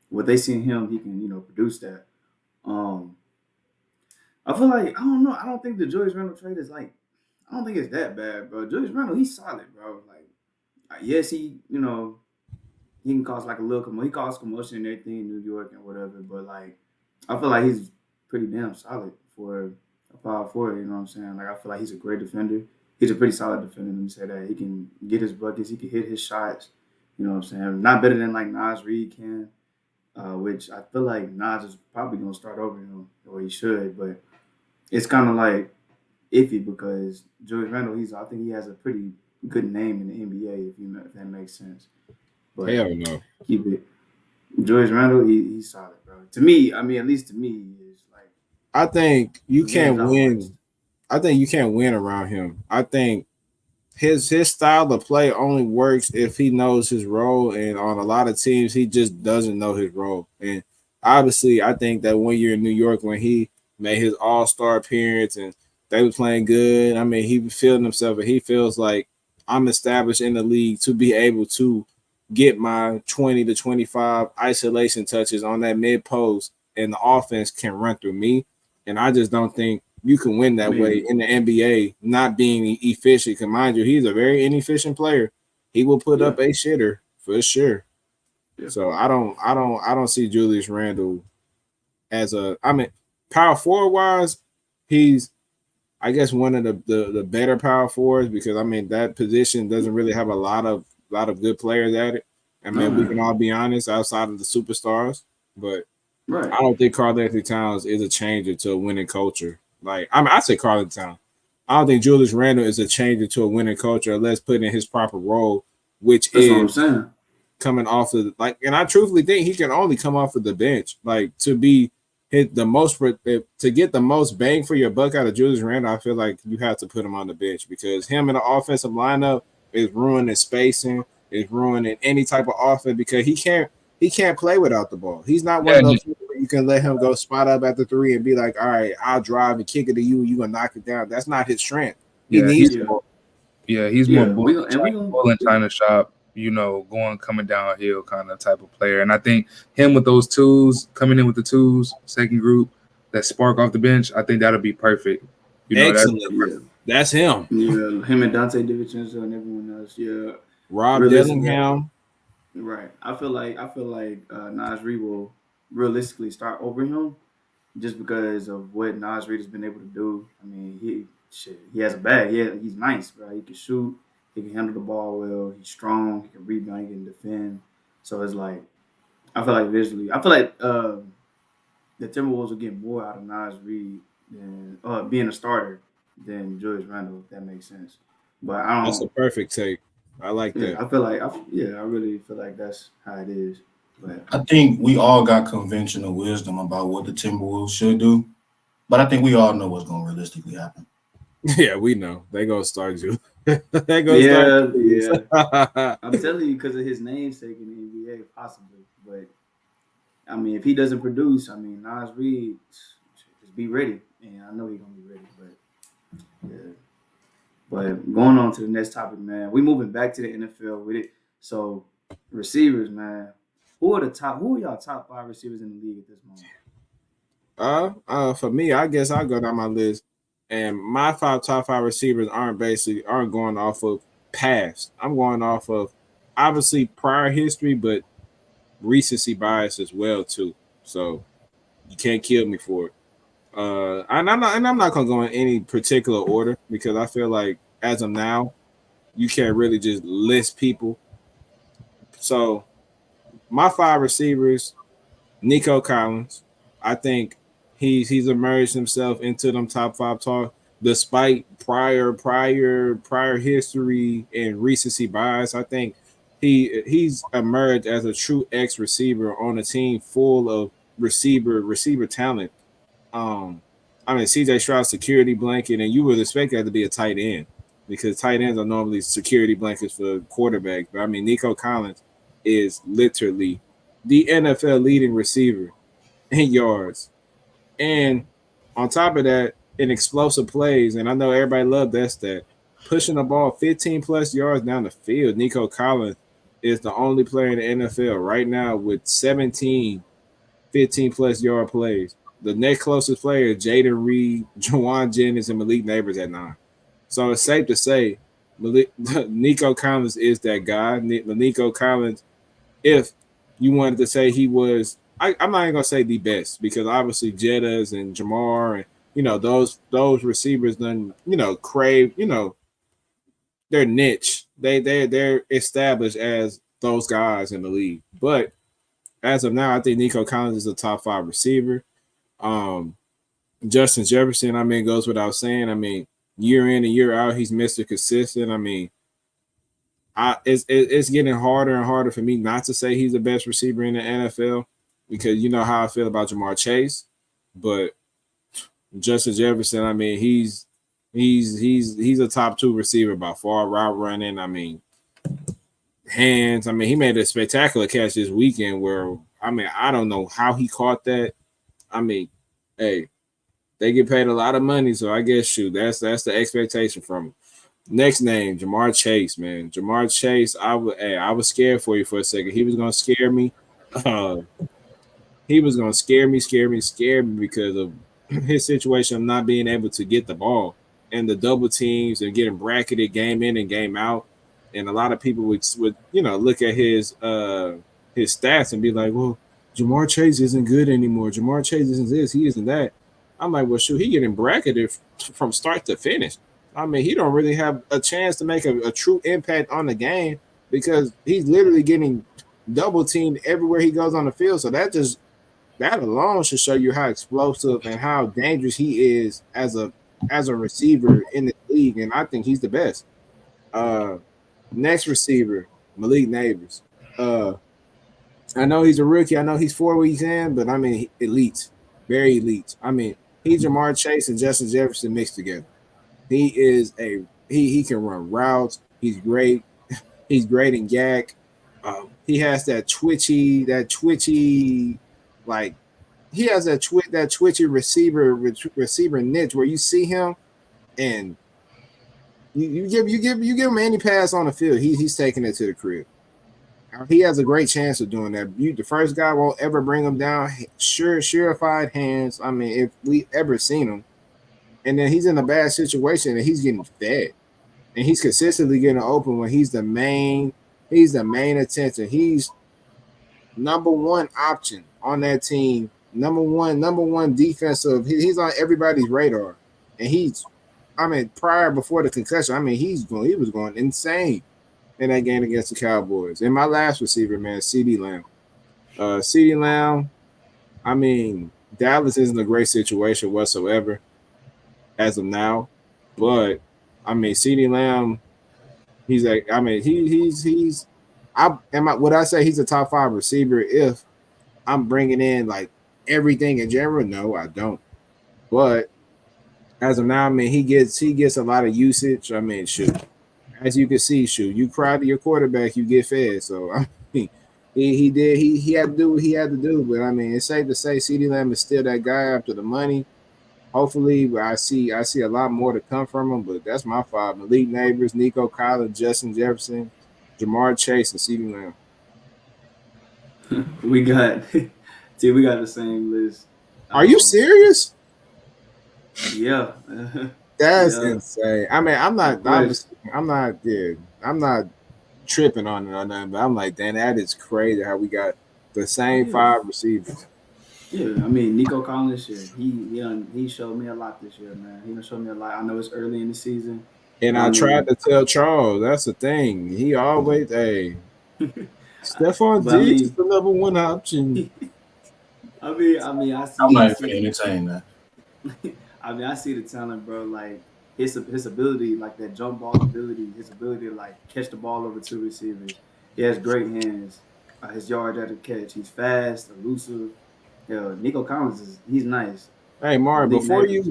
what they see in him, he can produce that. I feel like I don't know. I don't think the Julius Randle trade is like. I don't think it's that bad, bro. Julius Randle, he's solid, bro. Like yes, he can cause like a little commotion. He caused commotion and everything in New York and whatever. But like, I feel like he's pretty damn solid for a power forward. You know what I'm saying? Like, I feel like he's a great defender. He's a pretty solid defender. Let me say that. He can get his buckets. He can hit his shots. You know what I'm saying? Not better than like Nas Reed can, which I feel like Nas is probably gonna start over him, or he should. But it's kind of like iffy because Julius Randle, I think he has a pretty good name in the NBA, if that makes sense. But hell no. Keep it. Julius Randle, he's solid, bro. To me, I mean, at least to me, he is like. I think you can't win. I think you can't win around him. I think his style of play only works if he knows his role, and on a lot of teams, he just doesn't know his role. And obviously, I think that one year in New York when he made his All-Star appearance and they were playing good. I mean, he was feeling himself, and he feels like I'm established in the league to be able to get my 20 to 25 isolation touches on that mid post, and the offense can run through me. And I just don't think you can win that way in the NBA, not being efficient. Because mind you, he's a very inefficient player. He will put up a shitter for sure. So I don't see Julius Randle as power forward wise, he's I guess one of the better power forwards because that position doesn't really have a lot of good players at it. We can all be honest outside of the superstars, but I don't think Karl-Anthony Towns is a changer to a winning culture. I say Karl-Anthony Towns. I don't think Julius Randle is a changer to a winning culture unless put in his proper role, which That's is what I'm saying. Coming off of and I truthfully think he can only come off of the bench, to be hit the most to get the most bang for your buck out of Julius Randle. I feel like you have to put him on the bench because him in the offensive lineup is ruining spacing, is ruining any type of offense because he can't play without the ball. He's not one of those people where you can let him go spot up at the three and be like, all right, I'll drive and kick it to you, and you gonna knock it down. That's not his strength. He needs the ball. Yeah, he's more bull in China shop, coming downhill kind of type of player. And I think him with those twos, coming in with the twos, second group, that spark off the bench, I think that'll be perfect. Excellent. That's him. Yeah, him and Dante DiVincenzo and everyone else. Yeah. Rob Dillingham. Right. I feel like Naz Reid will realistically start over him just because of what Naz Reid has been able to do. He has a bag. Yeah, he's nice, bro. He can shoot. He can handle the ball well. He's strong. He can rebound. He can defend. So it's like, I feel like the Timberwolves will get more out of Naz Reid than being a starter than Julius Randle, if that makes sense. But I don't. That's a perfect take. I like that. I really feel like that's how it is. But I think we all got conventional wisdom about what the Timberwolves should do, but I think we all know what's going to realistically happen. Yeah, we know they're gonna start you. Yeah. I'm telling you, because of his namesake in the NBA, possibly. But if he doesn't produce, Naz Reid, just be ready, and I know he's gonna be ready. But yeah. But going on to the next topic, man, we moving back to the NFL with it. So receivers, man, who are y'all top 5 receivers in the league at this moment? For me, I guess I'll go down my list. And my top 5 receivers aren't going off of past. I'm going off of obviously prior history, but recency bias as well too. So you can't kill me for it. And I'm not gonna go in any particular order because I feel like as of now, you can't really just list people. So my 5 receivers, Nico Collins, I think he's emerged himself into them top 5 talk despite prior history and recency bias. I think he's emerged as a true X receiver on a team full of receiver talent. CJ Stroud's security blanket, and you would expect that to be a tight end because tight ends are normally security blankets for quarterbacks. But Nico Collins is literally the NFL leading receiver in yards. And on top of that, in explosive plays, and I know everybody loved that stat, pushing the ball 15 plus yards down the field. Nico Collins is the only player in the NFL right now with 17 15 plus yard plays. The next closest player is Jaden Reed, Juwan Jennings, and Malik Neighbors at 9. So it's safe to say Nico Collins is that guy. Nico Collins, if you wanted to say he was, I'm not even gonna say the best because obviously Jettas and Jamar and those receivers then crave their niche. They're established as those guys in the league. But as of now, I think Nico Collins is a top 5 receiver. Justin Jefferson, goes without saying. Year in and year out, he's Mr. Consistent. It's getting harder and harder for me not to say he's the best receiver in the NFL because you know how I feel about Jamar Chase, but Justin Jefferson, he's a top 2 receiver by far. Route running, hands. He made a spectacular catch this weekend where I don't know how he caught that. Hey, they get paid a lot of money, so I guess that's the expectation from him. Next name, Jamar Chase, man. Jamar Chase, I was scared for you for a second. He was gonna scare me. He was gonna scare me because of his situation of not being able to get the ball and the double teams and getting bracketed game in and game out. And a lot of people would look at his his stats and be like, well, Jamar Chase isn't good anymore. Jamar Chase isn't this, he isn't that. I'm like, well, shoot, he getting bracketed from start to finish. I mean, he don't really have a chance to make a true impact on the game because he's literally getting double teamed everywhere he goes on the field. So that alone should show you how explosive and how dangerous he is as a receiver in the league. And I think he's the best. Uh, next receiver, Malik Neighbors. I know he's a rookie. I know he's 4 weeks in, but I mean, elite, very elite. I mean, he's Jamar Chase and Justin Jefferson mixed together. He is he can run routes. He's great. He's great in yak. He has that twitchy, like he has that twitchy receiver niche where you see him and you give him any pass on the field, he's taking it to the crib. He has a great chance of doing that. The first guy won't ever bring him down. Surefied hands. I mean, if we ever seen him, and then he's in a bad situation and he's getting fed, and he's consistently getting open when he's the main. He's the main attention. He's number one option on that team. Number one defensive. He's on everybody's radar, and he's. I mean, before the concussion, I mean, he was going insane in that game against the Cowboys. And my last receiver, man, CeeDee Lamb. CeeDee Lamb, I mean, Dallas isn't a great situation whatsoever as of now. But I mean, CeeDee Lamb, he's like, I mean, would I say he's a top 5 receiver if I'm bringing in like everything in general? No, I don't. But as of now, I mean, he gets a lot of usage. I mean, shoot, as you can see, shoot, you cry to your quarterback, you get fed. So I mean, he had to do what he had to do. But I mean, it's safe to say CeeDee Lamb is still that guy after the money. Hopefully, I see a lot more to come from him. But that's my 5: Malik Neighbors, Nico Collins, Justin Jefferson, Jamar Chase, and CeeDee Lamb. We got, dude, we got the same list. Are you serious? Yeah. That's Yeah. insane. I mean, I'm not tripping on it or nothing, but I'm like, damn, that is crazy how we got the same 5 receivers. Yeah, I mean, Nico Collins, he showed me a lot this year, man. He done showed me a lot. I know it's early in the season. And I tried to tell Charles, that's the thing. He always, Stephon Diggs is the number 1 option. I mean, I see. I'm not even entertaining that. I mean, I see the talent, bro. Like his ability, like that jump ball ability, his ability to like catch the ball over 2 receivers. He has great hands. His yards at the catch. He's fast, elusive. Yo, Nico Collins he's nice. Hey, Mark, before you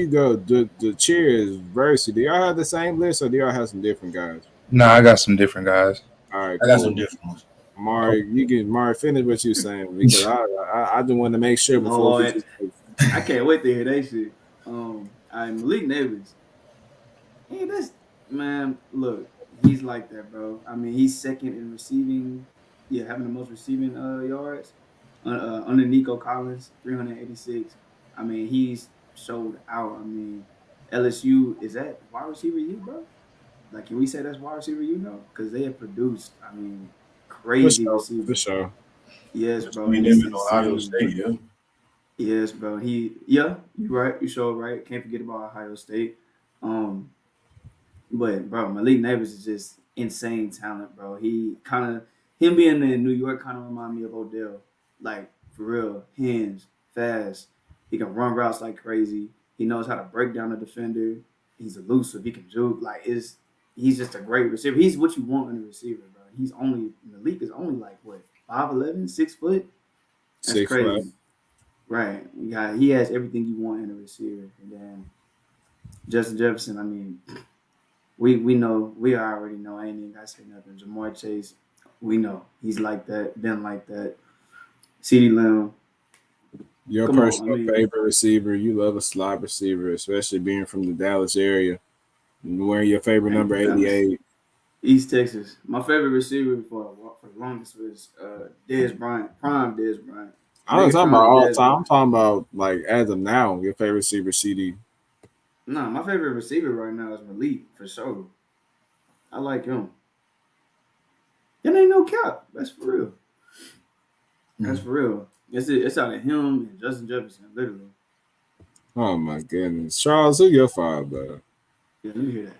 go, the cheers Versea. Do y'all have the same list or do y'all have some different guys? No, I got some different guys. All right, I got some different ones. Mark, finish what you're saying because I just want to make sure before I can't wait to hear that shit. Malik Neighbors. Hey, man. Look, he's like that, bro. I mean, he's second in receiving. Yeah, having the most receiving yards under Nico Collins, 386. I mean, he's showed out. I mean, LSU is that wide receiver you, bro? Like, can we say that's wide receiver you know? Because they have produced, I mean, crazy receivers. For sure. Yes, bro. We live in Ohio State, yeah. Yes, bro. You're right. You sure right. Can't forget about Ohio State. But bro, Malik Neighbors is just insane talent, bro. Him being in New York kind of remind me of Odell. Like, for real, hands, fast. He can run routes like crazy. He knows how to break down a defender. He's elusive. He can juke. Like, he's just a great receiver. He's what you want in a receiver, bro. Malik is only like what, 5'11", 6 foot? That's 6 crazy. foot. Right. Yeah, he has everything you want in a receiver. And then Justin Jefferson, I mean, we already know. I ain't even gotta say nothing. Jamar Chase, we know. He's like that, been like that. CeeDee Lamb. Your personal favorite receiver. You love a slot receiver, especially being from the Dallas area. And wearing your favorite number 88. East Texas. My favorite receiver for the longest was Dez Bryant, prime Dez Bryant. I'm not talking about all the time. I'm talking about like as of now, your favorite receiver, CD. No, my favorite receiver right now is Malik for sure. I like him. That ain't no cap. That's for real. That's for real. It's out of him and Justin Jefferson, literally. Oh my goodness, Charles, who your five, bro? Yeah, let me hear that.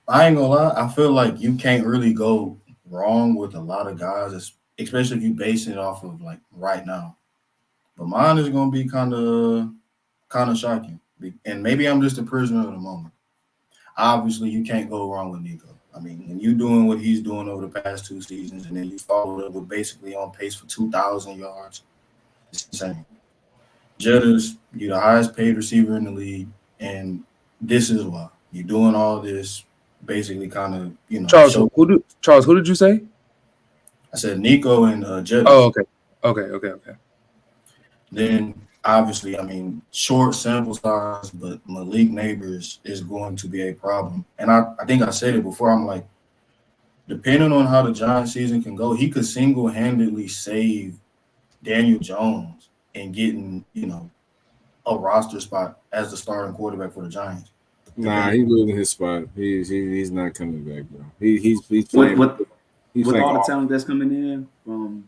I ain't gonna lie. I feel like you can't really go wrong with a lot of guys, especially if you base it off of like right now. But mine is gonna be kind of shocking, and maybe I'm just a prisoner of the moment. Obviously, you can't go wrong with Nico. I mean, when you doing what he's doing over the past 2 seasons, and then you follow it with basically on pace for 2,000 yards, it's insane. Jetta's you're the highest paid receiver in the league, and this is why you're doing all this. Basically, kind of Charles, who did you say? I said Nico and Jetta. Oh, okay. Then obviously, I mean, short sample size, but Malik Neighbors is going to be a problem. And I think I said it before. I'm like, depending on how the Giants season can go, he could single-handedly save Daniel Jones and getting, a roster spot as the starting quarterback for the Giants. Nah, he's losing his spot. He's not coming back, bro. He's playing. With playing all the talent that's coming in from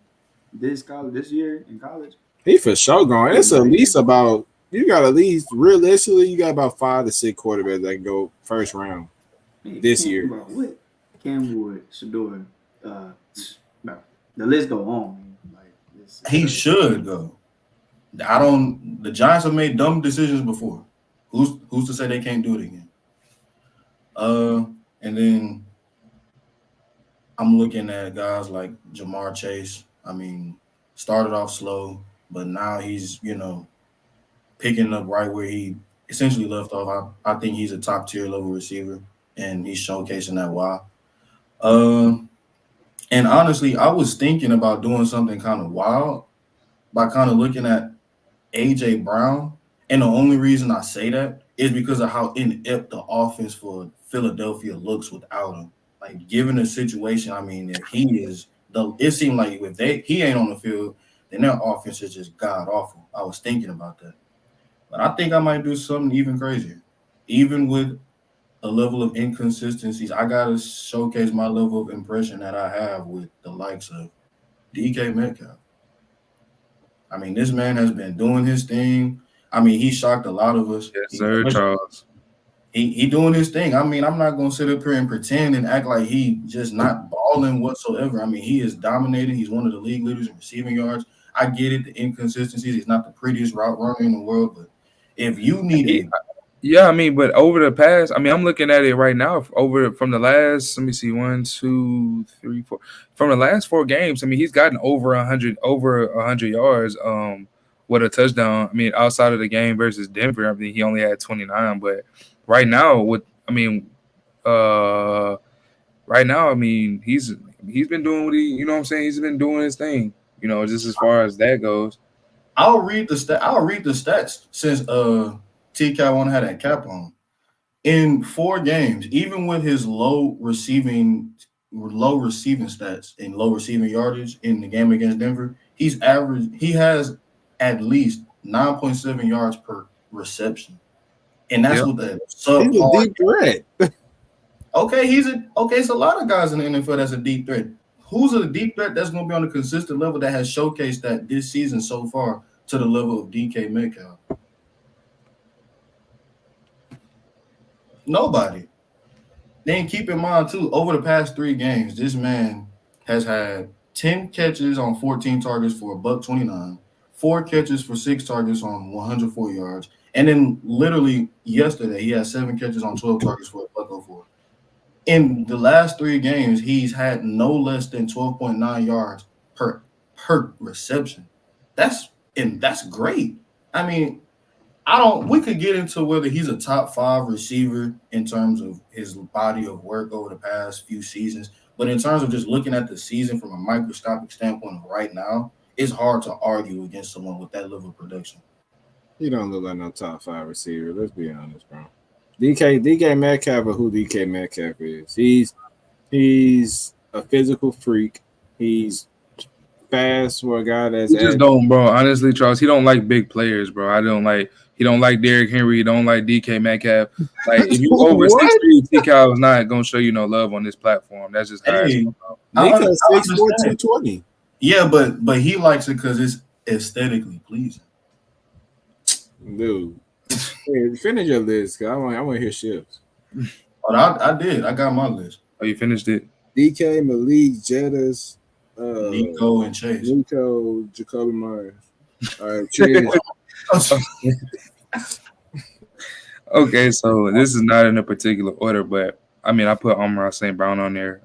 this year in college, he for sure going. It's at least about you got at least realistically you got about 5 to 6 quarterbacks that can go first round this year. Bro, what? Camwood, Shador, no, the list go on. Like he should go. The Giants have made dumb decisions before. Who's to say they can't do it again? And then I'm looking at guys like Jamar Chase. I mean, started off slow, but now he's, picking up right where he essentially left off. I think he's a top tier level receiver, and he's showcasing that why. And honestly, I was thinking about doing something kind of wild by kind of looking at A.J. Brown. And the only reason I say that is because of how inept the offense for Philadelphia looks without him. Like, given the situation, I mean, if he is it seemed like if he ain't on the field, then their offense is just god awful. I was thinking about that. But I think I might do something even crazier. Even with a level of inconsistencies, I gotta showcase my level of impression that I have with the likes of DK Metcalf. I mean, this man has been doing his thing. I mean, he shocked a lot of us. Yes, sir, Charles. He doing his thing. I mean, I'm not going to sit up here and pretend and act like he just not balling whatsoever. I mean, he is dominating. He's one of the league leaders in receiving yards. I get it, the inconsistencies. He's not the prettiest route runner in the world, but if you need yeah, I mean, but over the past, I mean, I'm looking at it right now. From the last, let me see, 1, 2, 3, 4. From the last 4 games, I mean, he's gotten over 100 yards. With a touchdown. I mean, outside of the game versus Denver, I mean, he only had 29. But right now, I mean, he's been doing what you know what I'm saying? He's been doing his thing, just as far as that goes. I'll read the stats since T-Cat one had that cap on. In 4 games, even with his low receiving stats and low receiving yardage in the game against Denver, he has at least 9.7 yards per reception. And that's what the subpar. He's a deep threat. Okay, it's a lot of guys in the NFL that's a deep threat. Who's a deep threat that's going to be on a consistent level that has showcased that this season so far to the level of DK Metcalf? Nobody. Then keep in mind, too, over the past 3 games, this man has had 10 catches on 14 targets for $129, 4 catches for 6 targets on 104 yards, and then literally yesterday he had 7 catches on 12 targets for $104. In the last 3 games, he's had no less than 12.9 yards per reception. That's great. I mean, we could get into whether he's a top 5 receiver in terms of his body of work over the past few seasons, but in terms of just looking at the season from a microscopic standpoint of right now, it's hard to argue against someone with that level of production. He don't look like no top 5 receiver. Let's be honest, bro. DK Metcalf, or who DK Metcalf is. He's a physical freak. He's fast for a guy that's. He just don't, bro. Honestly, Charles, he don't like big players, bro. He don't like Derrick Henry. He don't like DK Metcalf. Like, if you over 6'3", TK is not gonna show you no love on this platform. That's just how Hey, it's Nico's 6'4", 220. Yeah, but he likes it because it's aesthetically pleasing. Dude. Hey, finish your list, cause I want to hear shifts. But I did. I got my list. Oh, you finished it? DK, Malik, Jettas, Nico and Chase. Nico, Jacoby Myers. All right, cheers. Okay, so this is not in a particular order, but I mean, I put Omar St. Brown on there.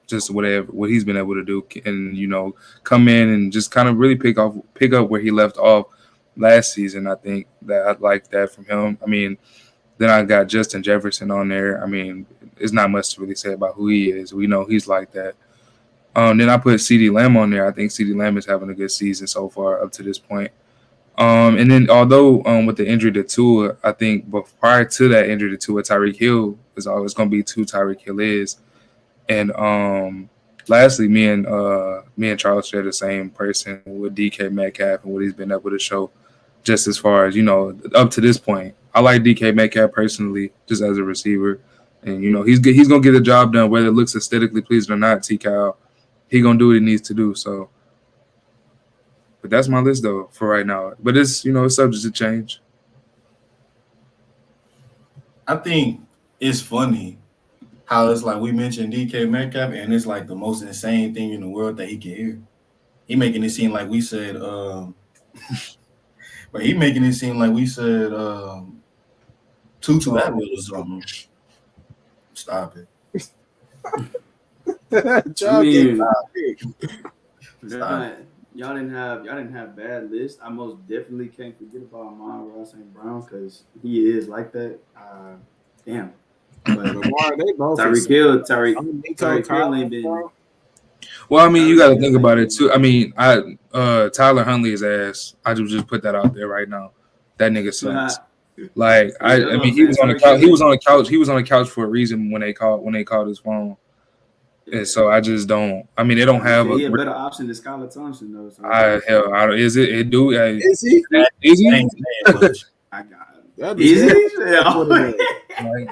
Just what he's been able to do, and come in and just kind of really pick up where he left off last season. I think that I like that from him. I mean, then I got Justin Jefferson on there. I mean, it's not much to really say about who he is. We know he's like that. Then I put CeeDee Lamb on there. I think CeeDee Lamb is having a good season so far up to this point. And then although with the injury to Tua, I think but prior to that injury to Tua, Tyreek Hill is always going to be who Tyreek Hill is. And lastly, me and Charles share the same person with DK Metcalf and what he's been able to show just as far as, up to this point. I like DK Metcalf personally just as a receiver. And, he's going to get the job done whether it looks aesthetically pleasing or not, T-Cal. He's going to do what he needs to do, so. But that's my list, though, for right now. But it's, it's subject to change. I think it's funny how it's like we mentioned DK Metcalf, and it's like the most insane thing in the world that he can hear. He making it seem like we said, but he making it seem like we said Tutu Atwell or something. Stop it. I mean, y'all didn't have bad lists. I most definitely can't forget about Amon St. Brown because he is like that. Damn. But Tyreek Hill ain't been. Well, I mean, you got to think about it too. I mean, Tyler Huntley's ass. I just put that out there right now. That nigga sucks. Like I mean, he was on the couch. He was on the couch. He was on the couch for a reason when they called his phone. And so I just don't. I mean, they don't have a better option than Skylar Thompson though. So is it? It do? Is he? Is he? I got it. Is he?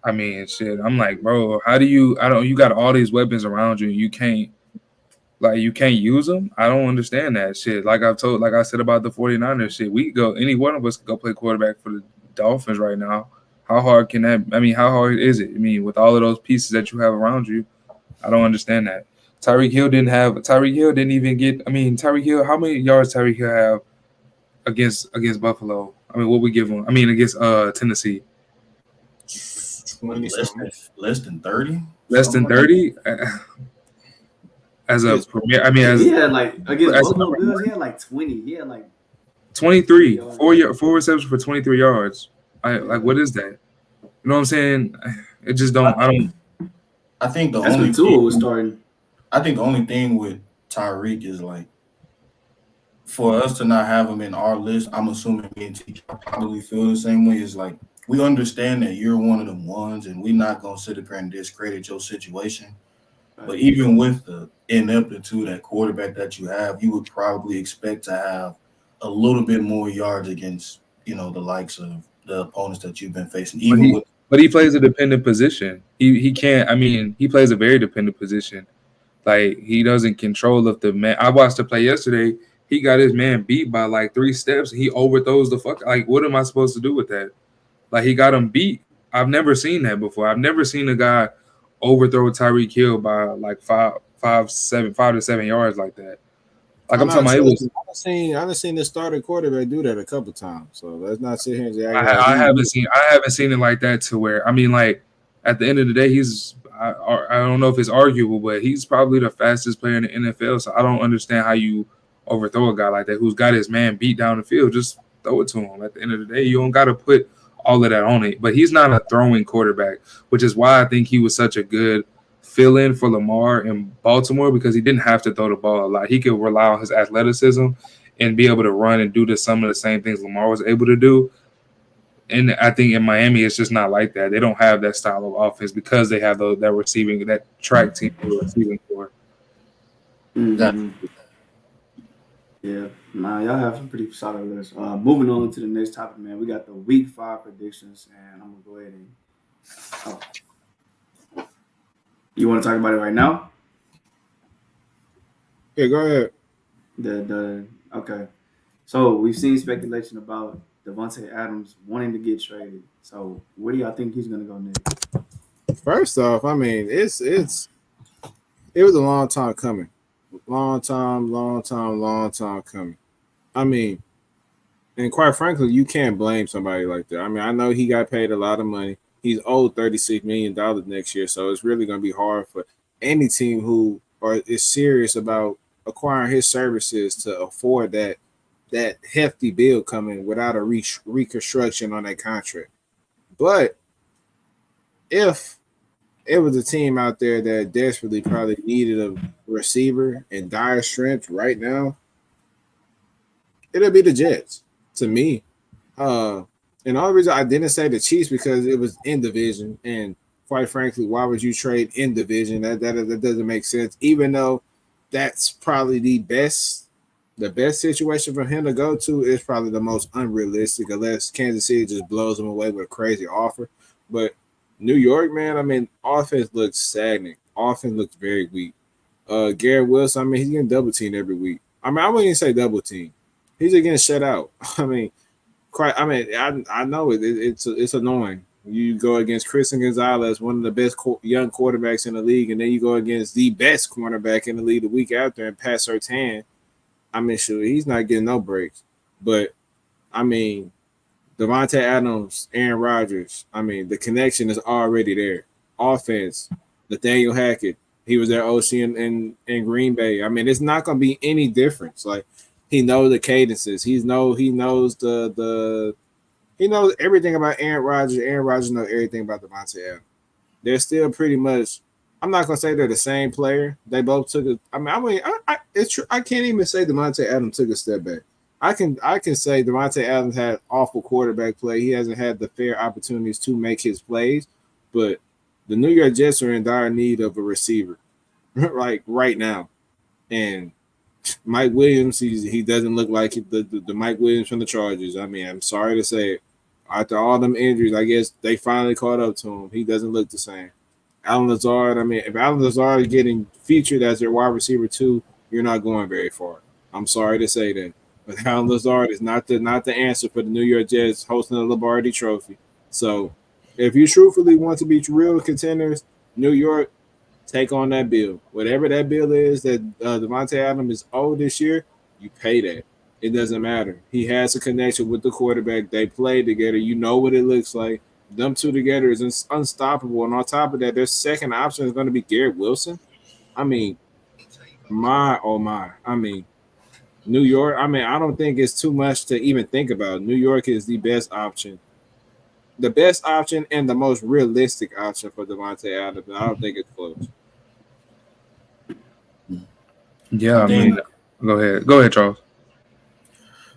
I mean, shit. I'm like, bro, how do you? You got all these weapons around you. You can't use them. I don't understand that shit. Like I said about the 49ers shit. We go. Any one of us could go play quarterback for the Dolphins right now. How hard can that? I mean, how hard is it? I mean, with all of those pieces that you have around you, I don't understand that. Tyreek Hill didn't even get. I mean, Tyreek Hill. How many yards Tyreek Hill have against Buffalo? I mean, what we give him? I mean, against Tennessee. Less than 30. Less than 30. As a premier, I mean, he had like against Buffalo Bills, he had like 20. He had like 23. 4 receptions for 23 yards. Like, what is that? You know what I'm saying? It just don't. I think the that's only Tua was starting. I think the only thing with Tyreek is like for us to not have him in our list. I'm assuming me and T probably feel the same way. Is like we understand that you're one of them ones, and we're not gonna sit up here and discredit your situation. But even with the ineptitude at quarterback that you have, you would probably expect to have a little bit more yards against the likes of the opponents that you've been facing. But he plays a dependent position. He can't. I mean, he plays a very dependent position. Like he doesn't control if the man. I watched the play yesterday. He got his man beat by like 3 steps. And he overthrows the fuck. Like, what am I supposed to do with that? Like he got him beat. I've never seen that before. I've never seen a guy overthrow Tyreek Hill by like 5 to 7 yards like that. Like I'm talking about, it was. I've seen the starting quarterback do that a couple times. So let's not sit here and say I haven't seen it like that to where I mean, like at the end of the day, I don't know if it's arguable, but he's probably the fastest player in the NFL. So I don't understand how you overthrow a guy like that who's got his man beat down the field. Just throw it to him. At the end of the day, you don't got to put all of that on it. But he's not a throwing quarterback, which is why I think he was such a good fill-in for Lamar in Baltimore because he didn't have to throw the ball a lot. He could rely on his athleticism and be able to run and do some of the same things Lamar was able to do. And I think in Miami, it's just not like that. They don't have that style of offense because they have that track team receiving for. Mm-hmm. Yeah, y'all have some pretty solid lists. Moving on to the next topic, man. We got the Week 5 predictions, and I'm gonna go ahead and. You want to talk about it right now? Yeah, go ahead. Okay. So we've seen speculation about Devontae Adams wanting to get traded. So where do y'all think he's gonna go next? First off, I mean, it was a long time coming. Long time coming. I mean, and quite frankly, you can't blame somebody like that. I mean, I know he got paid a lot of money. He's owed $36 million next year, so it's really going to be hard for any team who is serious about acquiring his services to afford that hefty bill coming without a reconstruction on that contract. But if it was a team out there that desperately probably needed a receiver in dire strength right now, it'll be the Jets to me. Uh, and the only reason I didn't say the Chiefs because it was in division, and quite frankly, why would you trade in division? That doesn't make sense. Even though that's probably the best situation for him to go to is probably the most unrealistic, unless Kansas City just blows him away with a crazy offer. But New York, man, I mean, offense looks stagnant. Offense looks very weak. Garrett Wilson, I mean, he's getting double teamed every week. I mean, I wouldn't even say double team. He's just getting shut out. I mean, quite. I mean, I know it's annoying. You go against Christian Gonzalez, one of the best young quarterbacks in the league, and then you go against the best cornerback in the league the week after, and Pat Surtain. I mean, sure, he's not getting no breaks. But I mean, Devontae Adams, Aaron Rodgers. I mean, the connection is already there. Offense, Nathaniel Hackett. He was their OC in Green Bay. I mean, it's not going to be any difference. Like he knows the cadences. He knows he knows everything about Aaron Rodgers. Aaron Rodgers knows everything about Devontae Adams. They're still pretty much. I'm not gonna say they're the same player. They both took a. It's true. I can't even say Devontae Adams took a step back. I can say Devontae Adams had awful quarterback play. He hasn't had the fair opportunities to make his plays, but the New York Jets are in dire need of a receiver, like right now. And Mike Williams, he doesn't look like the Mike Williams from the Chargers. I mean, I'm sorry to say it. After all them injuries, I guess they finally caught up to him. He doesn't look the same. Alan Lazard, I mean, if Alan Lazard is getting featured as their wide receiver too, you're not going very far. I'm sorry to say that. But Alan Lazard is not the answer for the New York Jets hosting the Lombardi Trophy. So if you truthfully want to be real contenders, New York, take on that bill. Whatever that bill is that Devontae Adams is owed this year, you pay that. It doesn't matter. He has a connection with the quarterback. They play together. You know what it looks like. Them two together is unstoppable. And on top of that, their second option is going to be Garrett Wilson. I mean, my oh my. I mean, New York. I mean, I don't think it's too much to even think about. New York is the best option and the most realistic option for Devontae Adams. I don't think it's close. Yeah, I I mean, think go ahead, Charles.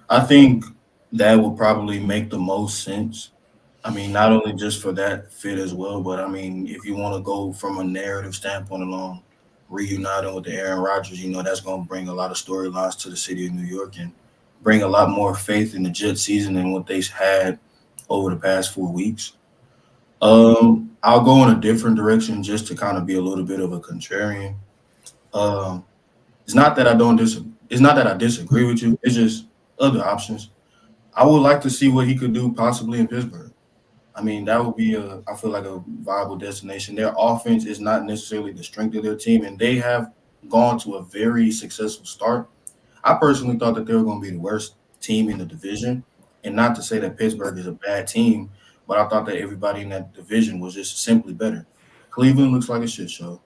I think that would probably make the most sense. I mean, not only just for that fit as well, but I mean, if you want to go from a narrative standpoint along, reuniting with the Aaron Rodgers, that's going to bring a lot of storylines to the city of New York and bring a lot more faith in the Jet season than what they've had over the past 4 weeks. I'll go in a different direction just to kind of be a little bit of a contrarian. Um, it's not that I don't disagree. It's not that I disagree with you. It's just other options. I would like to see what he could do possibly in Pittsburgh. I mean, that would be I feel like a viable destination. Their offense is not necessarily the strength of their team, and they have gone to a very successful start. I personally thought that they were going to be the worst team in the division, and not to say that Pittsburgh is a bad team, but I thought that everybody in that division was just simply better. Cleveland looks like a shit show.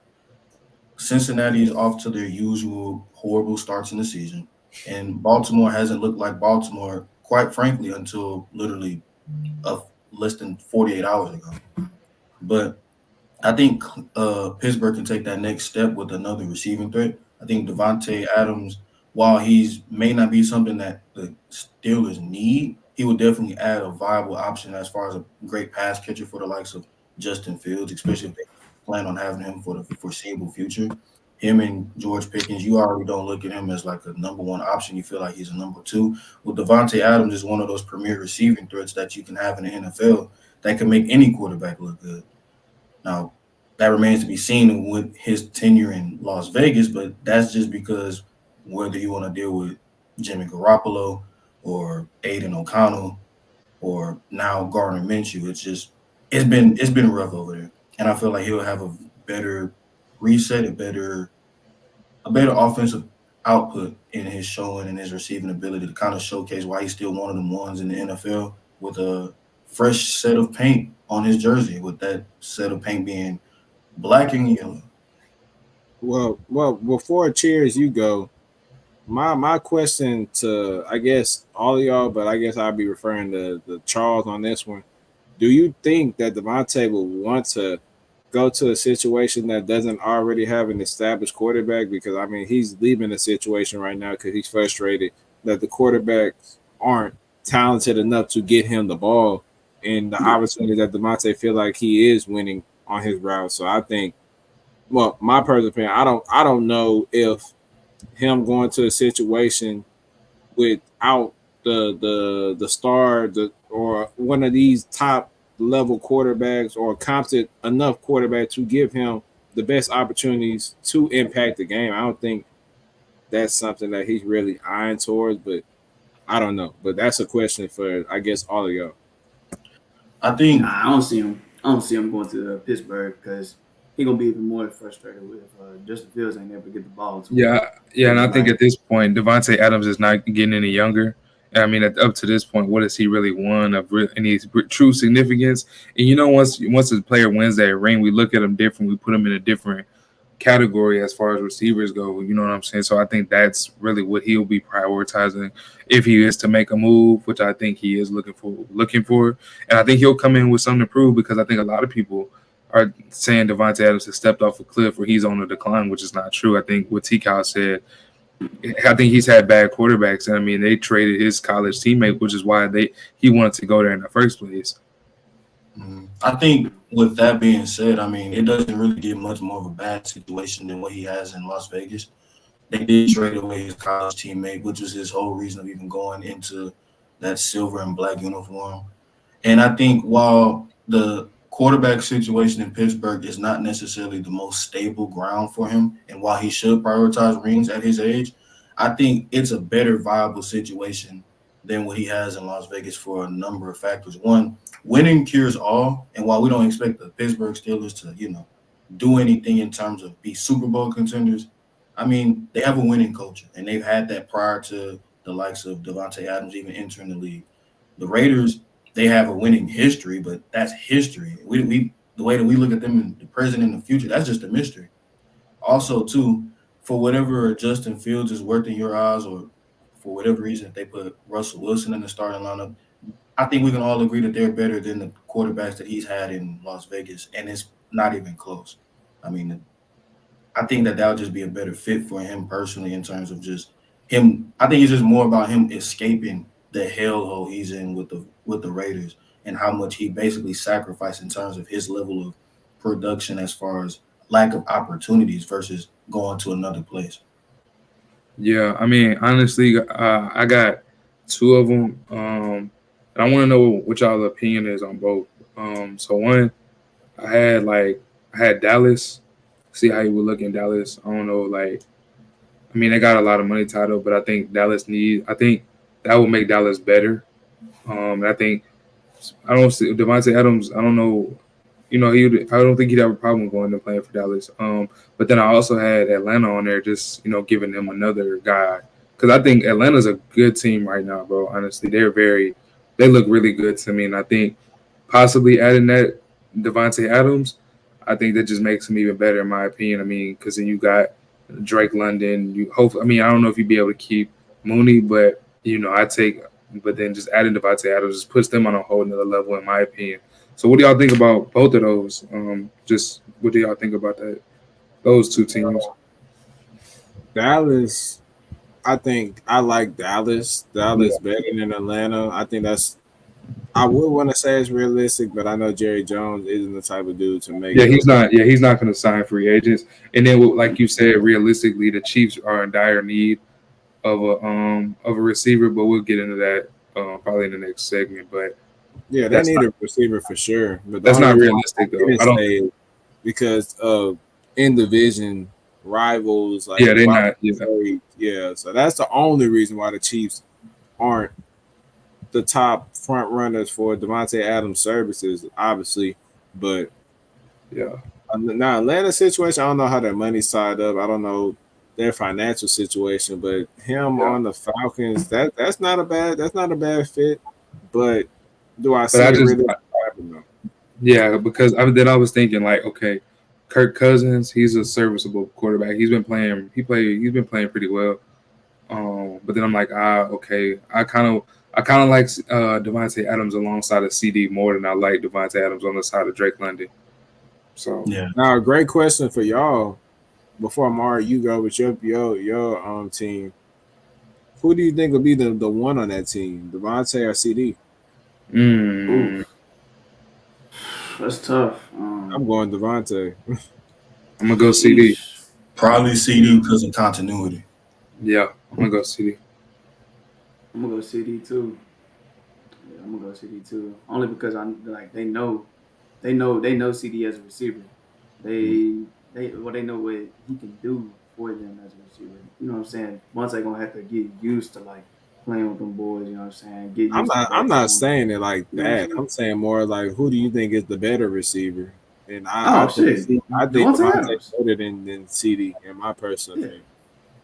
Cincinnati is off to their usual horrible starts in the season, and Baltimore hasn't looked like Baltimore, quite frankly, until literally less than 48 hours ago. But I think Pittsburgh can take that next step with another receiving threat. I think Devontae Adams, while he's may not be something that the Steelers need, he would definitely add a viable option as far as a great pass catcher for the likes of Justin Fields, especially if they plan on having him for the foreseeable future. Him and George Pickens, you already don't look at him as like a number one option. You feel like he's a number two. Well, Devontae Adams is one of those premier receiving threats that you can have in the NFL that can make any quarterback look good. Now, that remains to be seen with his tenure in Las Vegas, but that's just because whether you want to deal with Jimmy Garoppolo or Aiden O'Connell or now Gardner Minshew. It's been rough over there, and I feel like he'll have a better reset, a better offensive output in his showing and his receiving ability to kind of showcase why he's still one of them ones in the NFL with a fresh set of paint on his jersey, with that set of paint being black and yellow. Well, before cheers, you go. My question to I guess all of y'all, but I guess I'll be referring to the Charles on this one. Do you think that Devontae will want to go to a situation that doesn't already have an established quarterback? Because I mean, he's leaving the situation right now because he's frustrated that the quarterbacks aren't talented enough to get him the ball, and the opportunity that Devontae feel like he is winning on his route. So I think, well, my personal opinion, I don't know if him going to a situation without the star or one of these top level quarterbacks or competent enough quarterback to give him the best opportunities to impact the game. I don't think that's something that he's really eyeing towards, but I don't know. But that's a question for I guess all of y'all. I think Nah, I don't see him. I don't see him going to Pittsburgh because he gonna be even more frustrated with Justin Fields ain't able to get the ball to him. Yeah, and I think at this point, Devontae Adams is not getting any younger. I mean, up to this point, what has he really won of any true significance? And once a player wins that ring, we look at him different. We put him in a different category as far as receivers go. You know what I'm saying? So I think that's really what he'll be prioritizing if he is to make a move, which I think he is looking for. And I think he'll come in with something to prove because I think a lot of people are saying Devontae Adams has stepped off a cliff or he's on a decline, which is not true. I think what T-Cal said, I think he's had bad quarterbacks. And I mean, they traded his college teammate, which is why he wanted to go there in the first place. I think with that being said, I mean, it doesn't really get much more of a bad situation than what he has in Las Vegas. They did trade away his college teammate, which was his whole reason of even going into that silver and black uniform. And I think while the quarterback situation in Pittsburgh is not necessarily the most stable ground for him, and while he should prioritize rings at his age, I think it's a better viable situation than what he has in Las Vegas for a number of factors. One, winning cures all, and while we don't expect the Pittsburgh Steelers to, do anything in terms of be Super Bowl contenders, I mean, they have a winning culture, and they've had that prior to the likes of Devontae Adams even entering the league. The Raiders, they have a winning history, but that's history. We the way that we look at them in the present and the future, that's just a mystery. Also, too, for whatever Justin Fields is worth in your eyes, or for whatever reason, if they put Russell Wilson in the starting lineup, I think we can all agree that they're better than the quarterbacks that he's had in Las Vegas, and it's not even close. I mean, I think that would just be a better fit for him personally in terms of just him. I think it's just more about him escaping the hellhole he's in with the Raiders and how much he basically sacrificed in terms of his level of production as far as lack of opportunities versus going to another place. Yeah, I mean, honestly, I got two of them. And I want to know what y'all's opinion is on both. So one, I had Dallas. See how he would look in Dallas. I don't know, I mean, they got a lot of money tied up, but I think I think that will make Dallas better. And I don't see Devontae Adams. I don't know. I don't think he'd have a problem going and playing for Dallas. But then I also had Atlanta on there, just giving them another guy because I think Atlanta's a good team right now, bro. Honestly, they look really good to me, and I think possibly adding that Devontae Adams, I think that just makes him even better in my opinion. I mean, because then you got Drake London. I mean, I don't know if you'd be able to keep Mooney, but but then just adding Devontae Adams just puts them on a whole nother level in my opinion. So what do y'all think about both of those? Just what do y'all think about those two teams? Dallas, I think I like Dallas. Dallas better than Atlanta. I think I would want to say it's realistic, but I know Jerry Jones isn't the type of dude to make. Yeah, he's not. Yeah, he's not going to sign free agents. And then, like you said, realistically, the Chiefs are in dire need of a receiver. But we'll get into that probably in the next segment. But yeah, they need a receiver for sure. But that's not realistic, though. I don't say because of in division rivals. Like, Yeah, they're why not. would you say- yeah. So that's the only reason why the Chiefs aren't the top front runners for Devontae Adams' services, obviously. But Yeah. now Atlanta's situation, I don't know how their money's tied up. I don't know their financial situation, but him Yeah. on the Falcons, that's not a bad fit. But do I But see I it just really happen though? yeah, because I was thinking like, okay, Kirk Cousins, he's a serviceable quarterback. He's been playing. He's been playing pretty well. But then I'm like, okay. I kind of like Devontae Adams alongside of CD more than I like Devontae Adams on the side of Drake London. So Yeah. Now, a great question for y'all. Before Amari, you go with your team. Who do you think will be the one on that team, Devontae or CD? mm, Oof, that's tough. I'm going Devontae. I'm gonna go CD. Sheesh. Probably CD because of continuity. Yeah, I'm gonna go CD. I'm gonna go CD too. Yeah, I'm gonna go CD too. Only because I'm like they know CD as a receiver. They know what he can do for them as a receiver. You know what I'm saying? Once they gonna have to get used to like playing with them boys. You know what I'm saying? Get I'm used to not. I'm that not tone. saying it like You know what I'm that. saying? I'm saying more like who do you think is the better receiver? And I Oh think shit, I think Devontae Devontae Adams. better than CD in my personal Yeah, opinion.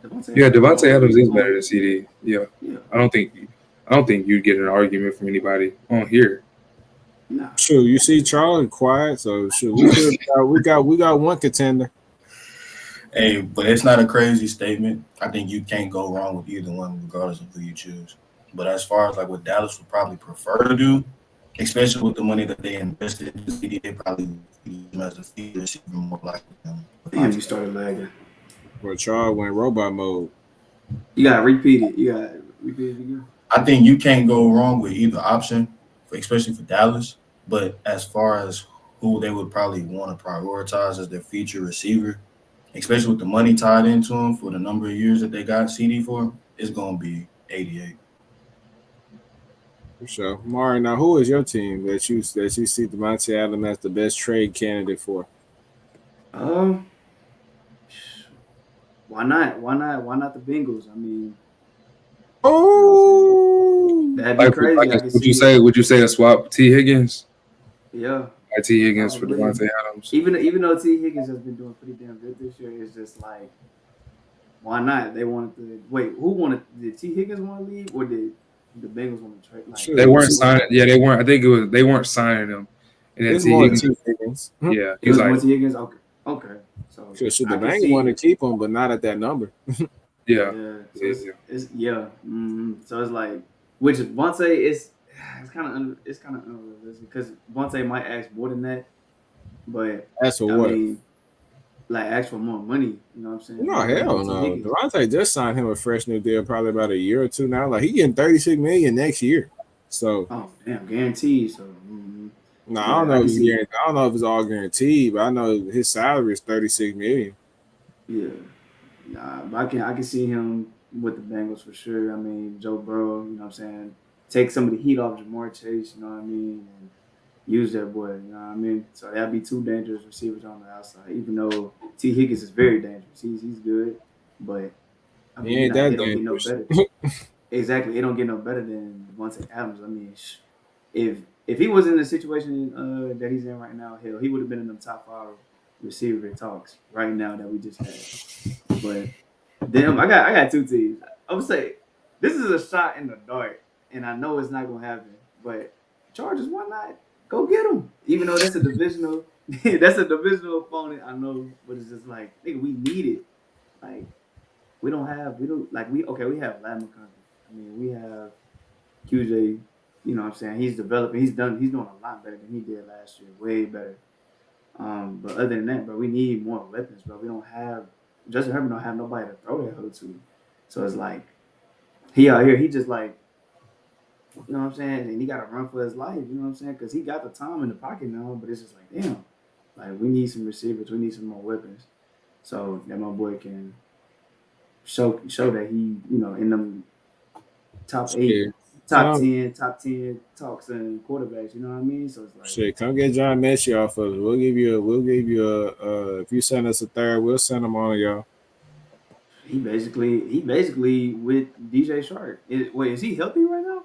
Devontae Yeah, Adams Devontae Adams is better on than CD. Yeah, yeah. I don't think I don't think you'd get an argument from anybody on here. Nah. Sure, you see Charlie quiet, so sure we got one contender. Hey, but it's not a crazy statement. I think you can't go wrong with either one, regardless of who you choose. But as far as like what Dallas would probably prefer to do, especially with the money that they invested in the city, they probably use him as a feeder receiver more likely than Damn, you Devontae. started lagging. But Charles went robot mode. You gotta repeat it. You gotta repeat it again. I think you can't go wrong with either option, especially for Dallas. But as far as who they would probably want to prioritize as their future receiver, especially with the money tied into him for the number of years that they got CD for, it's going to be 88. For sure. Mari, now who is your team that you see Devontae Adams as the best trade candidate for? Um, why not? Why not? Why not the Bengals? I mean, you know what I'm saying? Oh, That'd be crazy. I can Would you see it. say a swap T Higgins? Yeah, Like T Higgins for probably. Devontae Adams. Even though T Higgins has been doing pretty damn good this year, it's just like, why not? They wanted to wait. Who wanted? Did T Higgins want to leave, or did the Bengals want to trade? Like, sure. They You weren't see, signing. Yeah, they weren't. I think they weren't signing him. And then it's T more Higgins. T Higgins. Yeah, it he's was more like, T Higgins. Okay, okay. So Should the I can bank want to see. keep him, but not at that number. yeah, Yeah. So yeah, it's yeah. So it's like, which Vontae is. It's kind of unrealistic because Vontae might ask more than that, but That's for I what? mean, like ask for more money. You know what I'm saying? No, More money than hell T no. Higgins. Devontae just signed him a fresh new deal, probably about a year or two now. Like he getting 36 million next year. So Oh damn, guaranteed. So no, I don't yeah, I know if can he's see. guaranteed. I don't know if it's all guaranteed, but I know his salary is 36 million. Yeah, nah, but I can see him with the Bengals for sure. I mean, Joe Burrow. You know what I'm saying? Take some of the heat off Jamar Chase. You know what I mean? And use that boy. You know what I mean? So that'd be two dangerous receivers on the outside. Even though T Higgins is very dangerous. He's good, but I He mean, ain't that it don't get no dangerous. better. Exactly, it don't get no better than Devontae Adams. I mean, if if he was in the situation that he's in right now, hell, he would have been in the top 5 receiver talks right now that we just had. But damn, I got two teams. I would say this is a shot in the dark, and I know it's not gonna happen. But Chargers, why not go get them? Even though that's a divisional, that's a divisional opponent. I know, but it's just like nigga, we need it. Like we don't like we have Lamar Country. I mean, we have QJ. You know what I'm saying? He's developing. He's doing a lot better than he did last year. Way better. But other than that, bro, we need more weapons, bro. We don't have Justin Herbert don't have nobody to throw that hoe to. So it's like he out here, he just like, you know what I'm saying? And he gotta run for his life, you know what I'm saying? Because he got the time in the pocket now, but it's just like, damn, like we need some receivers, we need some more weapons. So that my boy can show that he, in them top eight, Yeah. top 10 talks and quarterbacks. You know what I mean? So it's like shit. Come get John Mechie off of us. We'll give you a. If you send us a third, we'll send them on y'all. he basically with DJ Shark. Wait, is he healthy right now?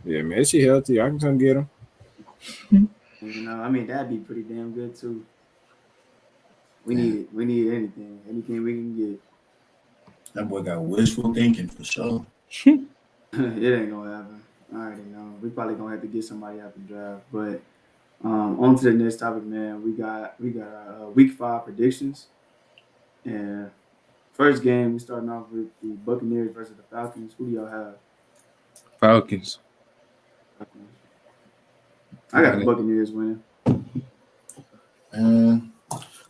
Yeah, Mechie healthy. I can come get him. You know, I mean that'd be pretty damn good too. We need anything we can get. That boy got wishful thinking for sure. It ain't gonna happen. I already know. We probably gonna have to get somebody out the draft. But on to the next topic, man. We got our week 5 predictions. And first game, we starting off with the Buccaneers versus the Falcons. Who do y'all have? Falcons. I got the Buccaneers winning.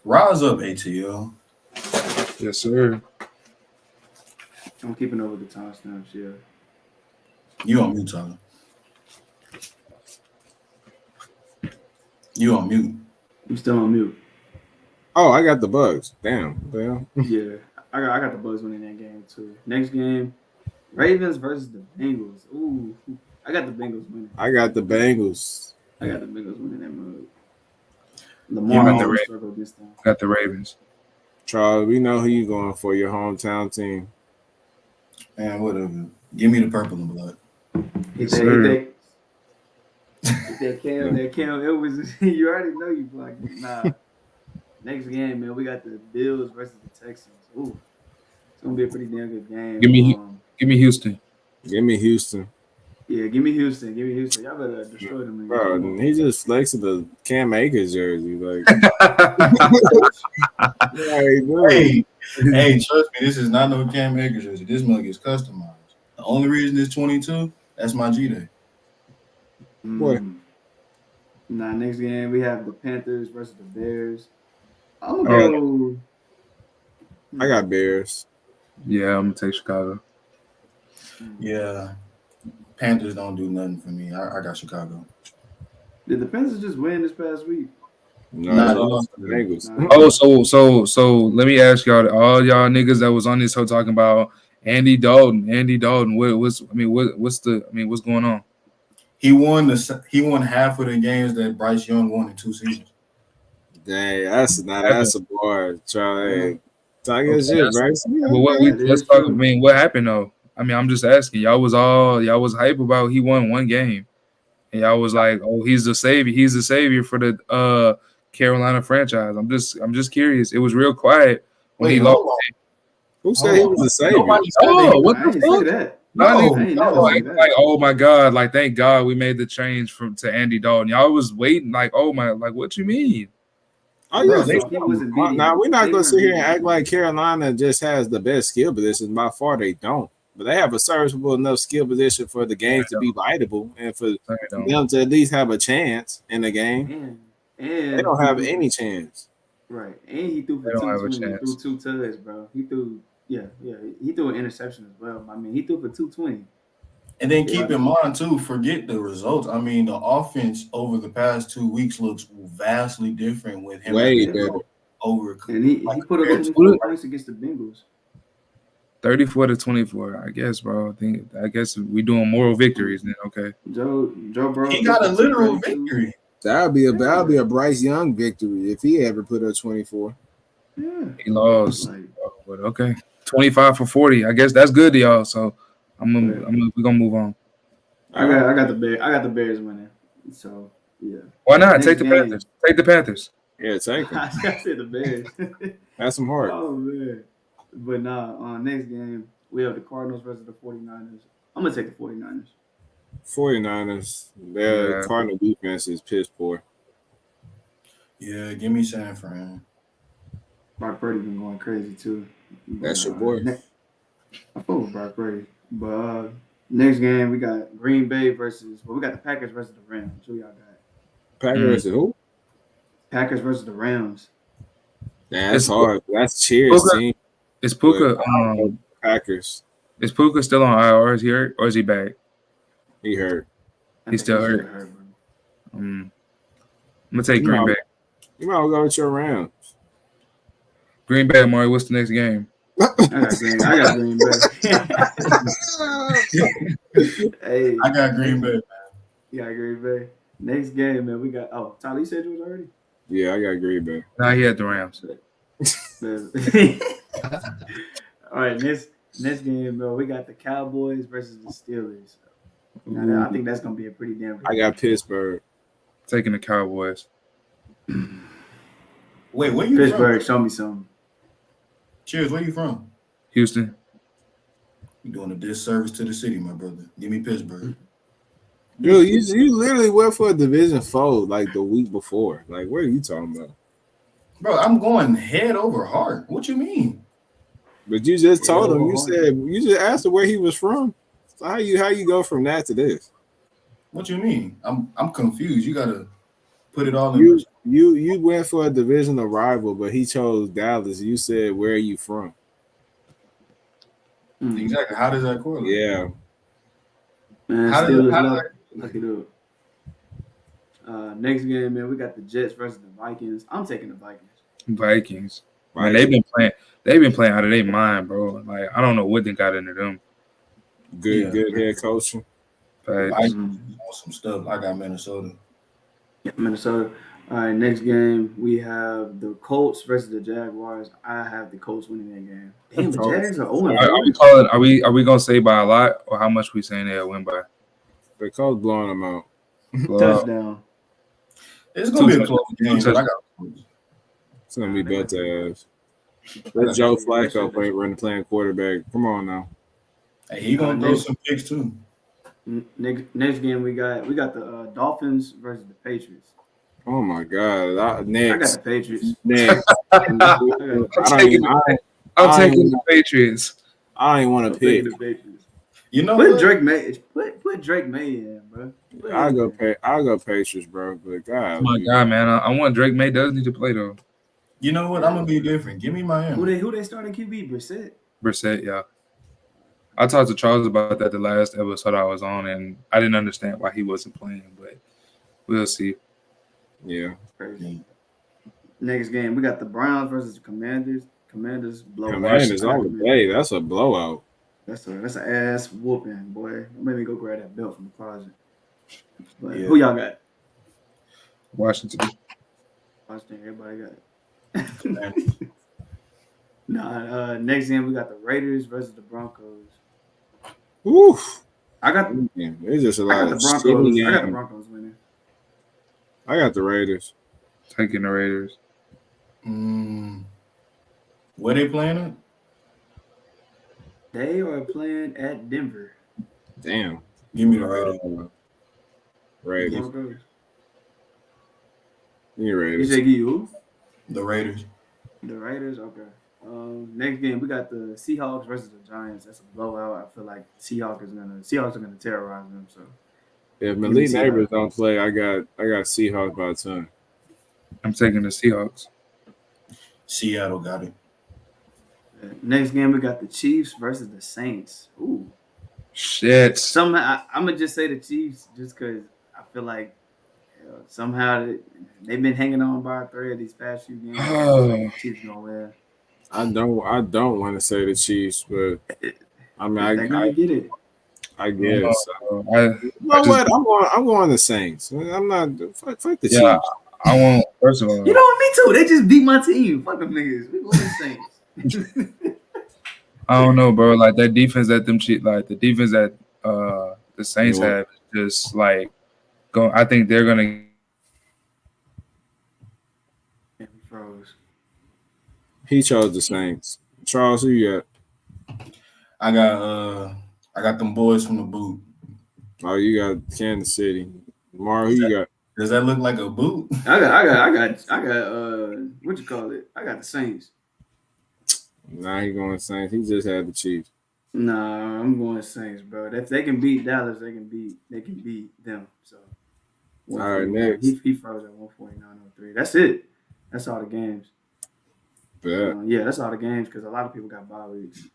Rise up, ATL. Yes, sir. I'm keeping up with the timestamps, yeah. You on mute, Tyler. You on mute. I'm still on mute. Oh, I got the Bugs. Damn. Well. Yeah, I got the Bucks winning that game too. Next game, Ravens versus the Bengals. Ooh, I got the Bengals winning. I got the Bengals. I got the Bengals winning that mug. Lamar the struggle against them. Got the Ravens. Charles, we know who you going for, your hometown team. Man, whatever. Give me the purple and blood. Hit that Cam. It was you already know you blocked it. Nah. Next game, man, we got the Bills versus the Texans. Ooh, it's gonna be a pretty damn good game. Give me Houston. Give me Houston. Yeah, give me Houston. Y'all better destroy them. Bro, he just flexing the Cam Akers jersey. Like, hey, trust me, this is not no Cam Akers jersey. This mug is customized. The only reason it's 22, that's my G-Day. What? Nah, next game, we have the Panthers versus the Bears. I'm going to go. I got Bears. Yeah, I'm going to take Chicago. Yeah. Panthers don't do nothing for me. I got Chicago. Did the Panthers just win this past week? No, they lost the Bengals. Oh, so let me ask y'all, all y'all niggas that was on this show talking about Andy Dalton. What's going on? He won half of the games that Bryce Young won in 2 seasons. Dang, that's a bar, Charlie. Talk your shit, Bryce. Let's talk. I mean, what happened though? I mean, I'm just asking. Y'all was hype about he won one game, and y'all was like, "Oh, he's the savior. He's the savior for the Carolina franchise." I'm just curious. It was real quiet when he lost. Who said he was the savior? What the fuck? Like, oh my God! Like, thank God we made the change to Andy Dalton. Y'all was waiting, like, oh my, like, what you mean? Oh, yeah. Now we're not gonna sit here and act like Carolina just has the best skill position. By far, they don't. But they have a serviceable enough skill position for the game to be viable and for them to at least have a chance in the game. And they don't have any chance. Right. And he threw for 220. Threw 2 tugs, bro. He threw an interception as well. I mean, he threw for 220. And then keep in mind, too, forget the results. I mean, the offense over the past 2 weeks looks vastly different with him. Way better. And he put up 24 points against the Bengals. 34-24, I guess, bro. I guess we doing moral victories then. Okay. Joe, bro. He got a literal victory. That'll be a Bryce Young victory if he ever put up 24. Yeah. He lost. But okay. 25 for 40. I guess that's good to y'all. So we're gonna move on. I got the Bears winning. So yeah. Why not? Take the Panthers. Take the Panthers. Yeah, take them. I said the Bears. That's some heart. Oh man. But next game, we have the Cardinals versus the 49ers. I'm going to take the 49ers. 49ers, their Cardinal defense is piss poor. Yeah, give me San Fran. Brock Purdy been going crazy, too. That's your boy. I fought with Brock Purdy. But next game, we got Green Bay we got the Packers versus the Rams. Who y'all got? Packers versus who? Packers versus the Rams. That's hard. That's Cheers team. Is Puka Packers? Is Puka still on IR? Is he hurt or is he back? He hurt. He's still hurt. I'm gonna take Green Bay. You might go with your Rams. Green Bay, Omari. What's the next game? I got Green Bay. Hey, I got Green Bay. you got Green Bay. Next game, man, we got. Oh, Tyler, you said you was already. Yeah, I got Green Bay. Nah, he had the Rams. All right, next game, bro. We got the Cowboys versus the Steelers. Now, I think that's gonna be a pretty damn good I got Pittsburgh. Taking the Cowboys. Wait, where you Pittsburgh, from? show me something. Cheers, where you from? Houston. You're doing a disservice to the city, my brother. Give me Pittsburgh. Dude, you literally went for a division foe like the week before. Like, what are you talking about? Bro, I'm going head over heart. What you mean? But you just told him. You Yeah. said you just asked him where he was from. So how you go from that to this? What you mean? I'm confused. You gotta put it all in. You went for a divisional rival, but he chose Dallas. You said, where are you from? Exactly. How does that correlate? Yeah. Man, How does Steelers that- look it up. Next game, man, we got the Jets versus the Vikings. I'm taking the Vikings. Vikings. Man, they've been playing out of their mind, bro. Like, I don't know what they got into them. Good head coaching. But Vikings on some stuff. I got Minnesota. Yeah, Minnesota. All right, next game we have the Colts versus the Jaguars. I have the Colts winning that game. Damn, the Jags are 0-4. are we gonna say by a lot or how much we saying they'll win by? The coach blowing them out. Touchdown. It's gonna be a close game. Two But I got It's gonna be built ass. Let Joe Flacco playing quarterback. Come on now. Hey, he gonna throw some picks too. Next game we got the Dolphins versus the Patriots. Oh my God! I got Next, the Patriots. next. I'm taking the Patriots. I ain't want to pick. The Patriots. You know Put what? Drake May. Put Drake May in, bro. I'll go Patriots, bro. But God, Oh my God, man! I want Drake May does need to play though. You know what? I'm gonna be different. Give me Miami. Who they starting QB? Brissett, yeah. I talked to Charles about that the last episode I was on, and I didn't understand why he wasn't playing, but we'll see. Yeah. Crazy. Next game, we got the Browns versus the Commanders. Commanders blow. Commanders all the day. That's a blowout. That's an ass whooping, boy. Made me go grab that belt from the closet. But Yeah. who y'all got? Washington. Everybody got it. Next game we got the Raiders versus the Broncos. Oof. I got It's just a I lot got the of Broncos. shitty I got the games. Broncos winning. I got the Raiders. Taking the Raiders. Where they playing at? They are playing at Denver. Damn. Give me the Raiders. Raiders. Broncos. You You Raiders. say give you who? The Raiders. The Raiders, okay. Next game we got the Seahawks versus the Giants. That's a blowout. I feel like Seahawks are gonna terrorize them. So If Malik Neighbors don't play, I got Seahawks by a ton. I'm taking the Seahawks. Seattle got it. next game we got the Chiefs versus the Saints. Ooh. Shit. Somehow I'm gonna just say the Chiefs just because I feel like somehow they've been hanging on by a thread these past few games. The Chiefs gonna win. I don't want to say the Chiefs, but I mean I get it. I guess. You I'm going the Saints. I'm not fuck the Chiefs. Yeah, I want first of all. You know what? Me too. They just beat my team. Fuck them niggas. We going the Saints. I don't know, bro. Like that defense that the defense that the Saints have, just like going. I think they're gonna. Froze. He chose the Saints. Charles, who you got? I got them boys from the boot. Oh, you got Kansas City. Omari, who you got? Does that look like a boot? I got what you call it? I got the Saints. Nah, he going Saints. He just had the Chiefs. Nah, I'm going Saints, bro. If they can beat Dallas, they can beat them. So all right, next. He froze at 149.03. That's it. That's all the games. Yeah, that's all the games because a lot of people got bye weeks.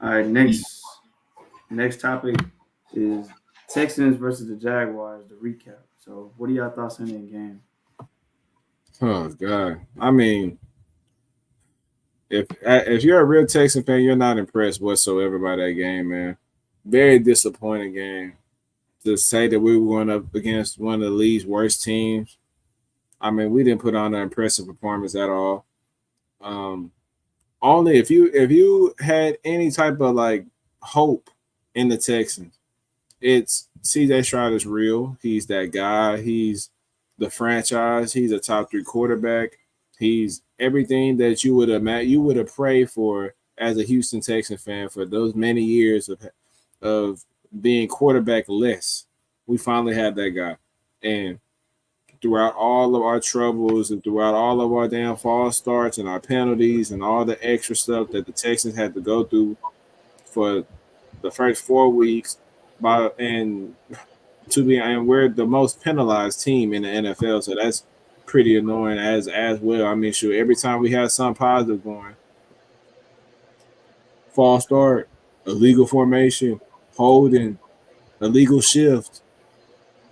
All right, next topic is Texans versus the Jaguars, the recap. So what are y'all thoughts on that game? Oh God. I mean, if you're a real Texan fan, you're not impressed whatsoever by that game, man. very disappointing game. To say that we were going up against one of the league's worst teams, I mean, we didn't put on an impressive performance at all. Um, Only if you had any type of like hope in the Texans, it's CJ Stroud is real. He's that guy. He's the franchise. He's a top 3 quarterback. He's everything that you would have prayed for as a Houston Texan fan for those many years of being quarterback less. We finally had that guy, and throughout all of our troubles and throughout all of our damn false starts and our penalties and all the extra stuff that the Texans had to go through for the first 4 weeks, and we're the most penalized team in the NFL, so that's pretty annoying as well. I mean, sure, every time we have something positive going, false start, illegal formation, holding, illegal shift,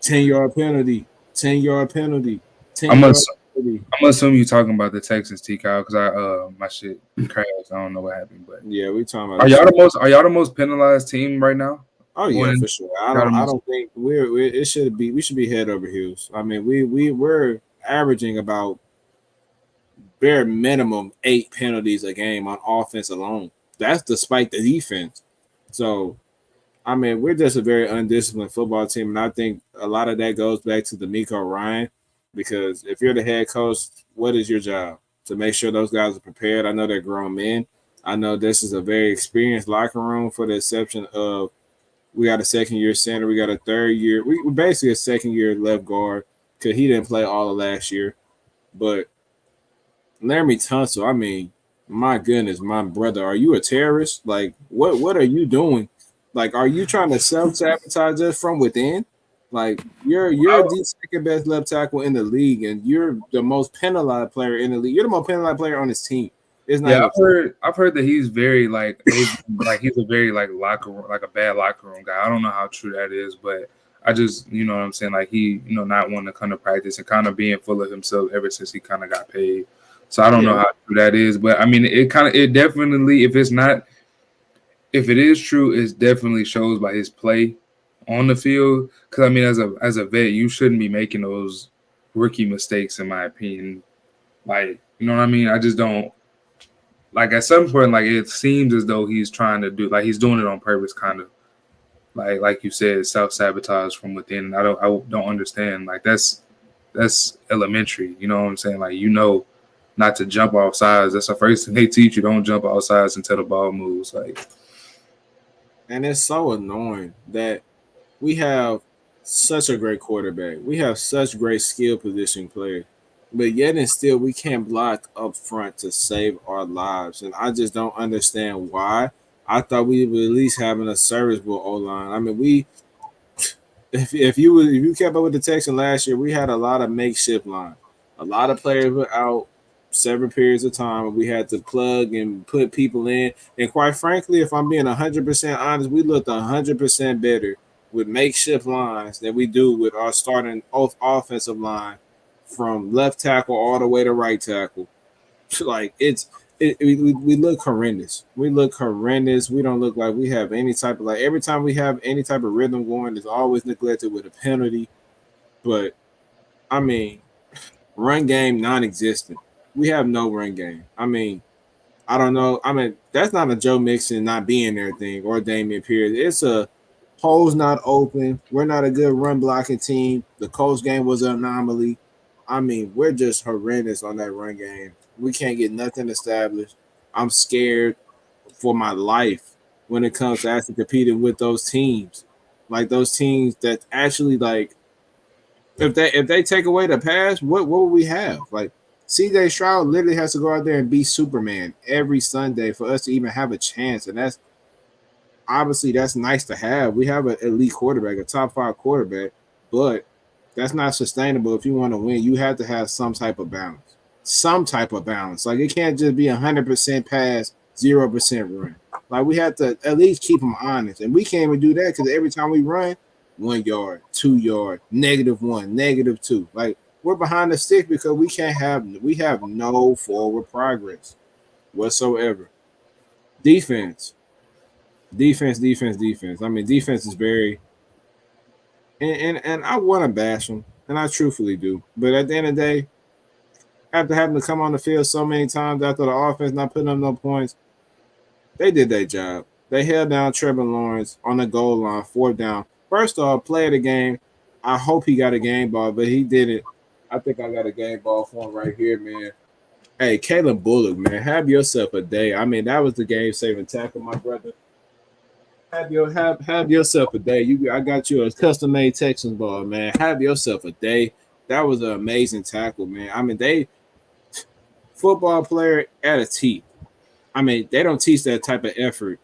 10-yard penalty, 10-yard penalty, I'm 10-yard ass- penalty. I'm assuming you're talking about the Texans, T. Kyle, because my shit crashed. I don't know what happened, but Yeah, we talking about are y'all the most penalized team right now? Oh yeah, for sure. Y'all the I most- don't think we should be head over heels. I mean, we're averaging about bare minimum 8 penalties a game on offense alone. That's despite the defense. So I mean, we're just a very undisciplined football team, and I think a lot of that goes back to D'Amico Ryan, because if you're the head coach, what is your job? To make sure those guys are prepared. I know they're grown men. I know this is a very experienced locker room, for the exception of we got a 2nd-year center, we got a 3rd-year. We're basically a 2nd-year left guard because he didn't play all of last year. But Laramie Tunsil, I mean, my goodness, my brother, are you a terrorist? Like, what are you doing? Like, are you trying to self-sabotage us from within? Like, you're the second best left tackle in the league, and you're the most penalized player in the league. You're the most penalized player on this team. It's not Yeah, even I've heard that he's very like he's a very like locker room, like a bad locker room guy. I don't know how true that is, but I just you know what I'm saying, like he not wanting to come to practice and kind of being full of himself ever since he kind of got paid. So I don't know how true that is, but I mean it definitely, if it is true, it definitely shows by his play on the field. Because I mean, as a vet, you shouldn't be making those rookie mistakes, in my opinion. Like, you know what I mean? I just don't like. At some point, like it seems as though he's trying to do, like he's doing it on purpose, kind of. Like you said, self sabotage from within. I don't understand. Like that's elementary. You know what I'm saying? Like not to jump off sides. That's the first thing they teach you. Don't jump off sides until the ball moves. Like. And it's so annoying that we have such a great quarterback. We have such great skill position players, but yet and still we can't block up front to save our lives. And I just don't understand why. I thought we were at least having a serviceable O line. I mean, if you kept up with the Texans last year, we had a lot of makeshift line. A lot of players were out several periods of time. We had to plug and put people in. And quite frankly, if I'm being 100% honest, we looked 100% better with makeshift lines than we do with our starting offensive line from left tackle all the way to right tackle. Like we look horrendous. We look horrendous. We don't look like we have any type of, like, every time we have any type of rhythm going, it's always neglected with a penalty. But I mean, run game non-existent. We have no run game. I mean, I don't know. I mean, that's not a Joe Mixon not being there thing or Damian Pierce. It's a holes not open. We're not a good run blocking team. The Colts game was an anomaly. I mean, we're just horrendous on that run game. We can't get nothing established. I'm scared for my life when it comes to actually competing with those teams. Like those teams that actually, like, if they take away the pass, what will we have? Like CJ Stroud literally has to go out there and be Superman every Sunday for us to even have a chance. And that's obviously that's nice to have. We have an elite quarterback, a top 5 quarterback, but that's not sustainable. If you want to win, you have to have some type of balance. Some type of balance. Like it can't just be 100% pass, 0% run. Like we have to at least keep them honest. And we can't even do that because every time we run, 1 yard, 2 yard, -1, -2. Like we're behind the stick because we have no forward progress whatsoever. Defense. Defense. I mean, defense is very and I want to bash them, and I truthfully do. But at the end of the day, after having to come on the field so many times after the offense not putting up no points, they did their job. They held down Trevor Lawrence on the goal line, fourth down. First off, play of the game. I hope he got a game ball, but he didn't. I think I got a game ball for him right here, man. Hey, Caleb Bullock, man, have yourself a day. I mean, that was the game-saving tackle, my brother. Have yourself a day. I got you a custom-made Texans ball, man. Have yourself a day. That was an amazing tackle, man. I mean, they football player at a T. I mean, they don't teach that type of effort.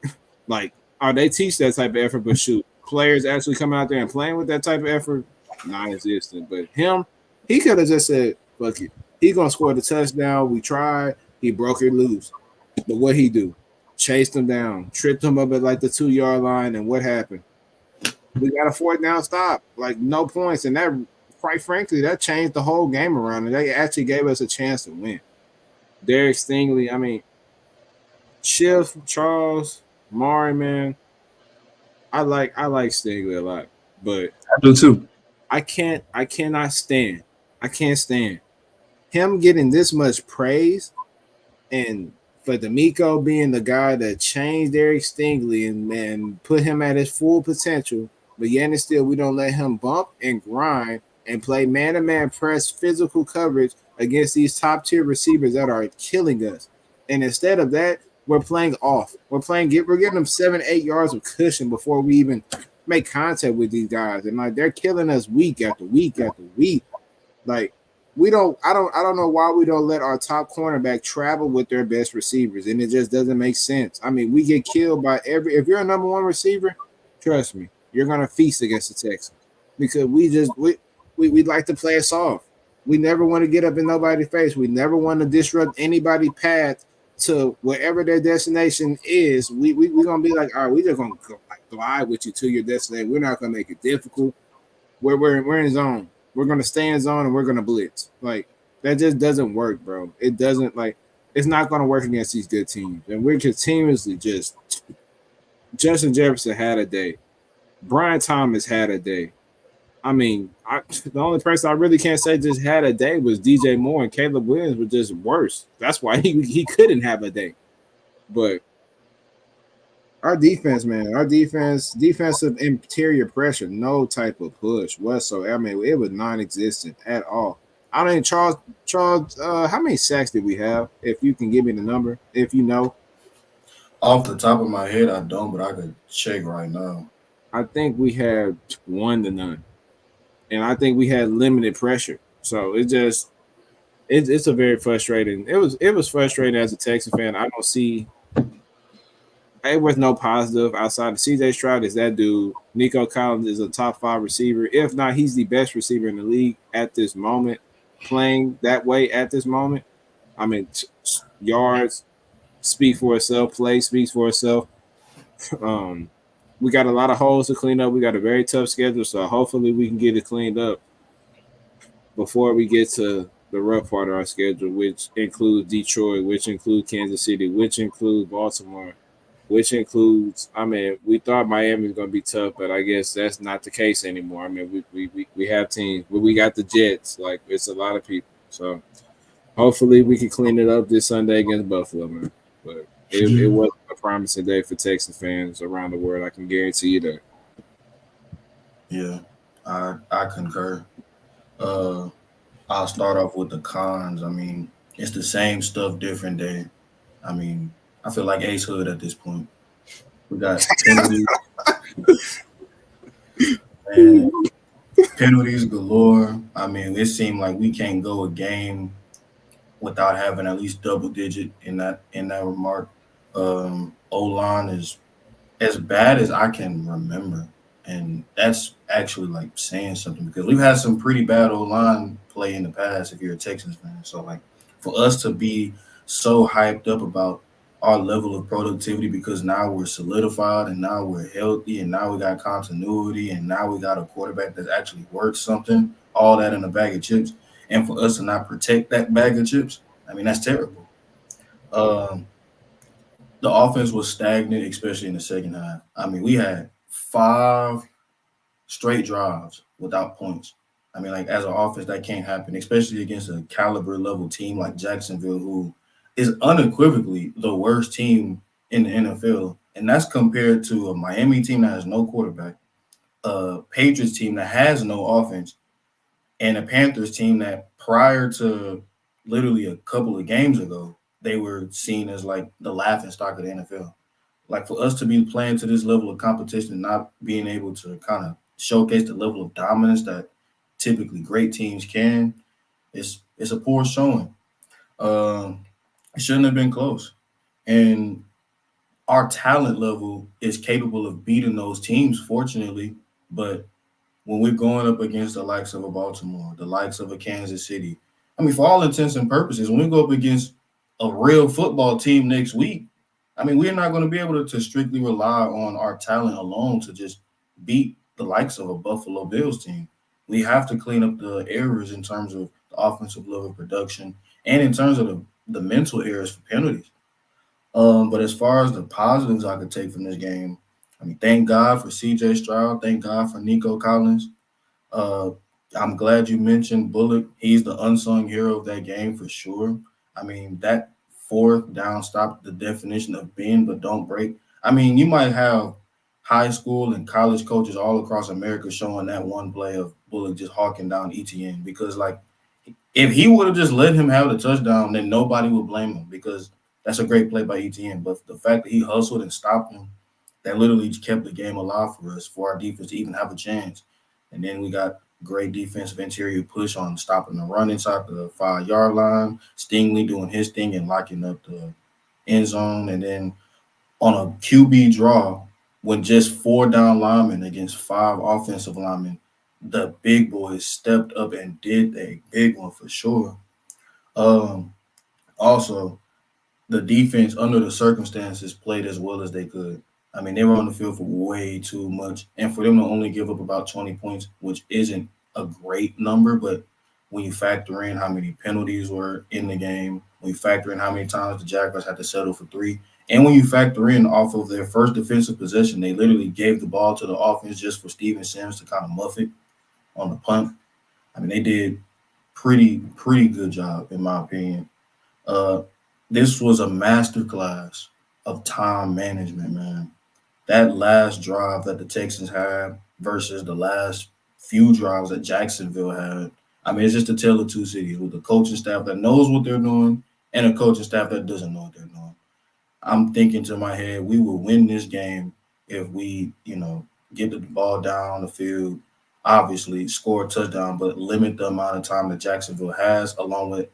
Like, they teach that type of effort, but shoot, players actually coming out there and playing with that type of effort, non-existent. But him, he could have just said, "Fuck it." He gonna score the touchdown. We tried. He broke it loose. But what he do? Chased him down, tripped him up at like the 2-yard line, and what happened? We got a fourth down stop, like no points, and that, quite frankly, that changed the whole game around, and they actually gave us a chance to win. Derek Stingley, I mean, Schiff, Charles, Omari, man, I like Stingley a lot, but I do too. I can't stand him getting this much praise, and for D'Amico being the guy that changed Derek Stingley and put him at his full potential, but yet and still we don't let him bump and grind and play man-to-man press physical coverage against these top-tier receivers that are killing us. And instead of that, we're playing off. We're getting them 7-8 yards of cushion before we even make contact with these guys. And like they're killing us week after week after week. Like I don't know why we don't let our top cornerback travel with their best receivers, and it just doesn't make sense. I mean, we get killed by if you're a number one receiver, trust me, you're gonna feast against the Texans because we like to play us off. We never want to get up in nobody's face. We never want to disrupt anybody's path to wherever their destination is. We're gonna be like, all right, we just gonna glide with you to your destination. We're not gonna make it difficult. We're in zone. We're gonna stay in zone and we're gonna blitz. Like that just doesn't work, bro. It doesn't it's not gonna work against these good teams. And we're continuously just Justin Jefferson had a day. Brian Thomas had a day. I mean, the only person I really can't say just had a day was DJ Moore, and Caleb Williams was just worse. That's why he couldn't have a day. But our defense, man, defensive interior pressure, no type of push whatsoever. I mean, it was non-existent at all. I mean, Charles, how many sacks did we have? If you can give me the number, if you know. Off the top of my head, I don't, but I could check right now. I think we had 1 to none, and I think we had limited pressure. So it's a very frustrating. It was frustrating as a Texas fan. I don't see. It was no positive outside of CJ Stroud is that dude. Nico Collins is a top 5 receiver. If not, he's the best receiver in the league at this moment, playing that way at this moment. I mean, yards speak for itself. Play speaks for itself. We got a lot of holes to clean up. We got a very tough schedule, so hopefully we can get it cleaned up before we get to the rough part of our schedule, which includes Detroit, which includes Kansas City, which includes Baltimore, which includes, I mean, we thought Miami was going to be tough, but I guess that's not the case anymore. I mean, we have teams, but we got the Jets. Like, it's a lot of people. So hopefully we can clean it up this Sunday against Buffalo, man. But it wasn't a promising day for Texas fans around the world. I can guarantee you that. Yeah, I concur. I'll start off with the cons. I mean, it's the same stuff, different day. I mean, I feel like Ace Hood at this point. We got penalties, and penalties galore. I mean, it seemed like we can't go a game without having at least double digit in that remark. O-line is as bad as I can remember. And that's actually like saying something because we've had some pretty bad O-line play in the past if you're a Texans fan. So like for us to be so hyped up about our level of productivity because now we're solidified and now we're healthy and now we got continuity and now we got a quarterback that's actually worth something, all that in a bag of chips. And for us to not protect that bag of chips, I mean, that's terrible. The the offense was stagnant, especially in the second half. I mean, we had 5 straight drives without points. I mean, like as an offense, that can't happen, especially against a caliber level team like Jacksonville, who is unequivocally the worst team in the NFL. And that's compared to a Miami team that has no quarterback, a Patriots team that has no offense, and a Panthers team that prior to literally a couple of games ago, they were seen as like the laughing stock of the NFL. Like for us to be playing to this level of competition and not being able to kind of showcase the level of dominance that typically great teams can, it's a poor showing. It shouldn't have been close. And our talent level is capable of beating those teams, fortunately. But when we're going up against the likes of a Baltimore, the likes of a Kansas City, I mean, for all intents and purposes, when we go up against a real football team next week, I mean, we're not going to be able to strictly rely on our talent alone to just beat the likes of a Buffalo Bills team. We have to clean up the errors in terms of the offensive level production and in terms of the mental errors for penalties. But as far as the positives I could take from this game, I mean, thank God for C.J. Stroud. Thank God for Nico Collins. Uh, I'm glad you mentioned Bullock. He's the unsung hero of that game for sure. I mean, that fourth down stop, the definition of bend but don't break. I mean, you might have high school and college coaches all across America showing that one play of Bullock just hawking down ETN because, like, if he would have just let him have the touchdown, then nobody would blame him because that's a great play by ETN. But the fact that he hustled and stopped him, that literally kept the game alive for us, for our defense to even have a chance. And then we got great defensive interior push on stopping the run inside the 5-yard line, Stingley doing his thing and locking up the end zone. And then on a QB draw, when just 4 down linemen against 5 offensive linemen, the big boys stepped up and did a big one for sure. Also, the defense, under the circumstances, played as well as they could. I mean, they were on the field for way too much. And for them to only give up about 20 points, which isn't a great number, but when you factor in how many penalties were in the game, when you factor in how many times the Jaguars had to settle for 3, and when you factor in off of their first defensive possession, they literally gave the ball to the offense just for Steven Sims to kind of muff it on the punt. I mean, they did pretty good job, in my opinion. This was a masterclass of time management, man. That last drive that the Texans had versus the last few drives that Jacksonville had. I mean, it's just a tale of two cities with a coaching staff that knows what they're doing and a coaching staff that doesn't know what they're doing. I'm thinking to my head, we will win this game if we, get the ball down the field, obviously score a touchdown, but limit the amount of time that Jacksonville has, along with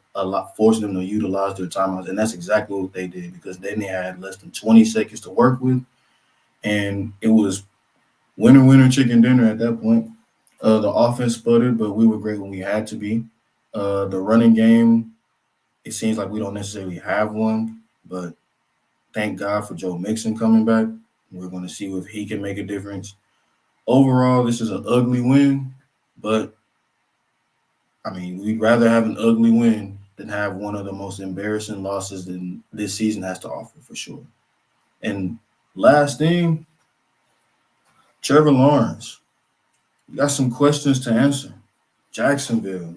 forcing them to utilize their timeouts. And that's exactly what they did because then they had less than 20 seconds to work with. And it was winner, chicken dinner at that point. The offense sputtered, but we were great when we had to be. The running game, it seems like we don't necessarily have one, but thank God for Joe Mixon coming back. We're going to see if he can make a difference. Overall, this is an ugly win, but, I mean, we'd rather have an ugly win than have one of the most embarrassing losses that this season has to offer, for sure. And last thing, Trevor Lawrence. You got some questions to answer. Jacksonville.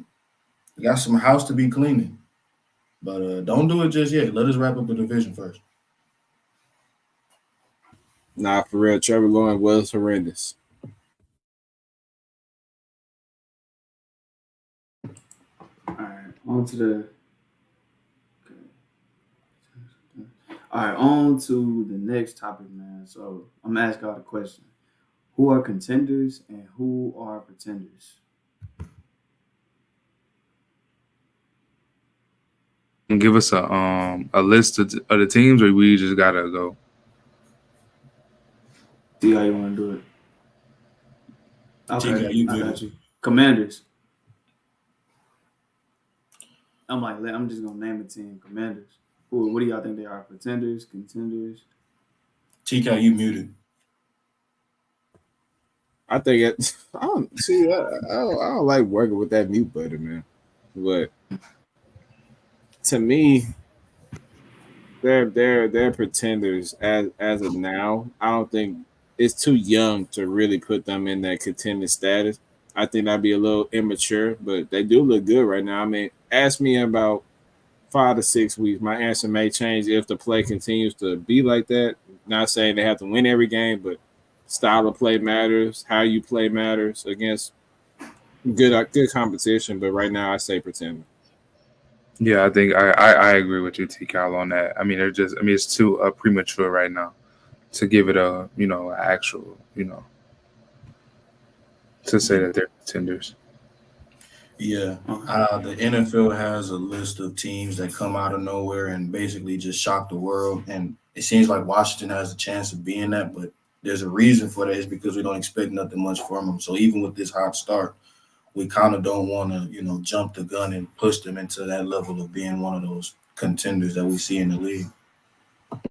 You got some house to be cleaning. But don't do it just yet. Let us wrap up the division first. Nah, for real, Trevor Lawrence was horrendous. All right, on to the next topic, man. So I'm gonna ask y'all the question: who are contenders and who are pretenders? And give us a list of the teams, or we just gotta go. See how you want to do it. Okay, you I got you. Commanders. I'm just gonna name a team. Commanders. What do y'all think they are? Pretenders, contenders? TK, you muted. I think it. I don't see. I don't like working with that mute button, man. But to me, they're pretenders as of now. I don't think it's too young to really put them in that contender status. I think that'd be a little immature, but they do look good right now. I mean, ask me about 5 to 6 weeks. My answer may change if the play continues to be like that. Not saying they have to win every game, but style of play matters. How you play matters against good competition. But right now, I say pretender. Yeah, I think I agree with you, T. Cal, on that. I mean, it's too premature right now to give it a actual to say that they're contenders. Yeah, the NFL has a list of teams that come out of nowhere and basically just shock the world. And it seems like Washington has a chance of being that, but there's a reason for that. It's because we don't expect nothing much from them. So even with this hot start, we kind of don't want to, jump the gun and push them into that level of being one of those contenders that we see in the league.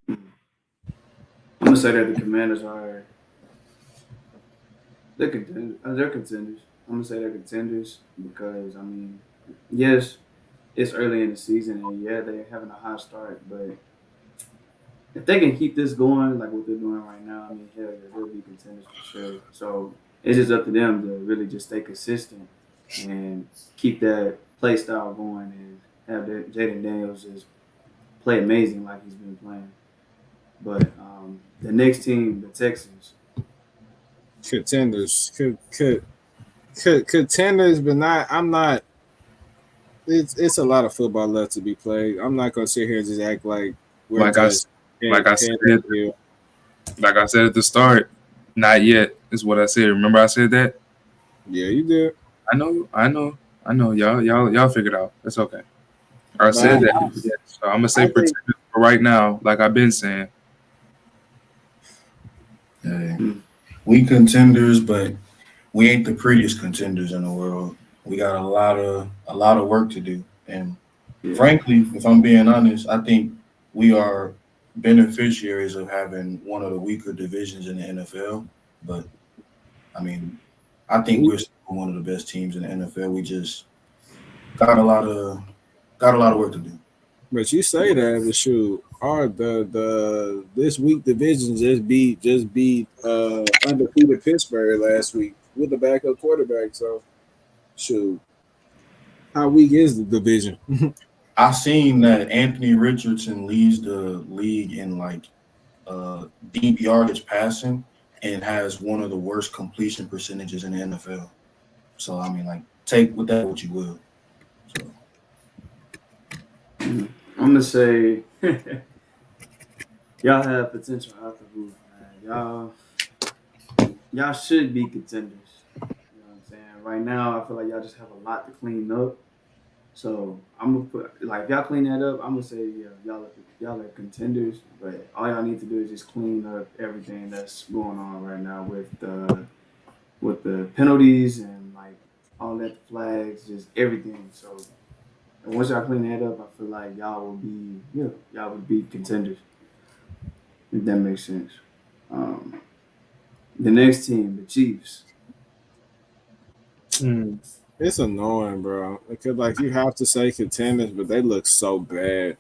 I'm gonna say that the Commanders they're contenders. They're contenders. I'm gonna say they're contenders because I mean, yes, it's early in the season and yeah, they're having a hot start, but if they can keep this going like what they're doing right now, I mean, hell yeah, they'll be contenders for sure. So it's just up to them to really just stay consistent and keep that play style going and have Jaden Daniels just play amazing like he's been playing. But the next team, the Texans, Contenders, contenders, but not. I'm not. It's a lot of football left to be played. I'm not gonna sit here and just act like we're Like I just like I said at the start, not yet is what I said. Remember I said that? Yeah, you did. I know. Y'all figured out. It's okay. I said that. Yeah. So I'm gonna say pretenders for right now, like I've been saying. We contenders, but we ain't the prettiest contenders in the world. We got a lot of work to do. And frankly, if I'm being honest, I think we are beneficiaries of having one of the weaker divisions in the NFL. But I mean, I think we're still one of the best teams in the NFL. We just got a lot of work to do. But you say that, but shoot, are the this week division just beat undefeated Pittsburgh last week with the backup quarterback. So shoot, how weak is the division? I seen that Anthony Richardson leads the league in deep yardage passing and has one of the worst completion percentages in the NFL. So I mean, take with that what you will. So. I'm gonna say y'all have potential out the roof, man. Y'all should be contenders. You know what I'm saying? Right now, I feel like y'all just have a lot to clean up. So I'm gonna put if y'all clean that up, I'm gonna say y'all are contenders. But all y'all need to do is just clean up everything that's going on right now with the penalties and all that flags, just everything. So once y'all clean that up, I feel like y'all would be contenders. If that makes sense. The next team, the Chiefs. It's annoying, bro. Because you have to say contenders, but they look so bad.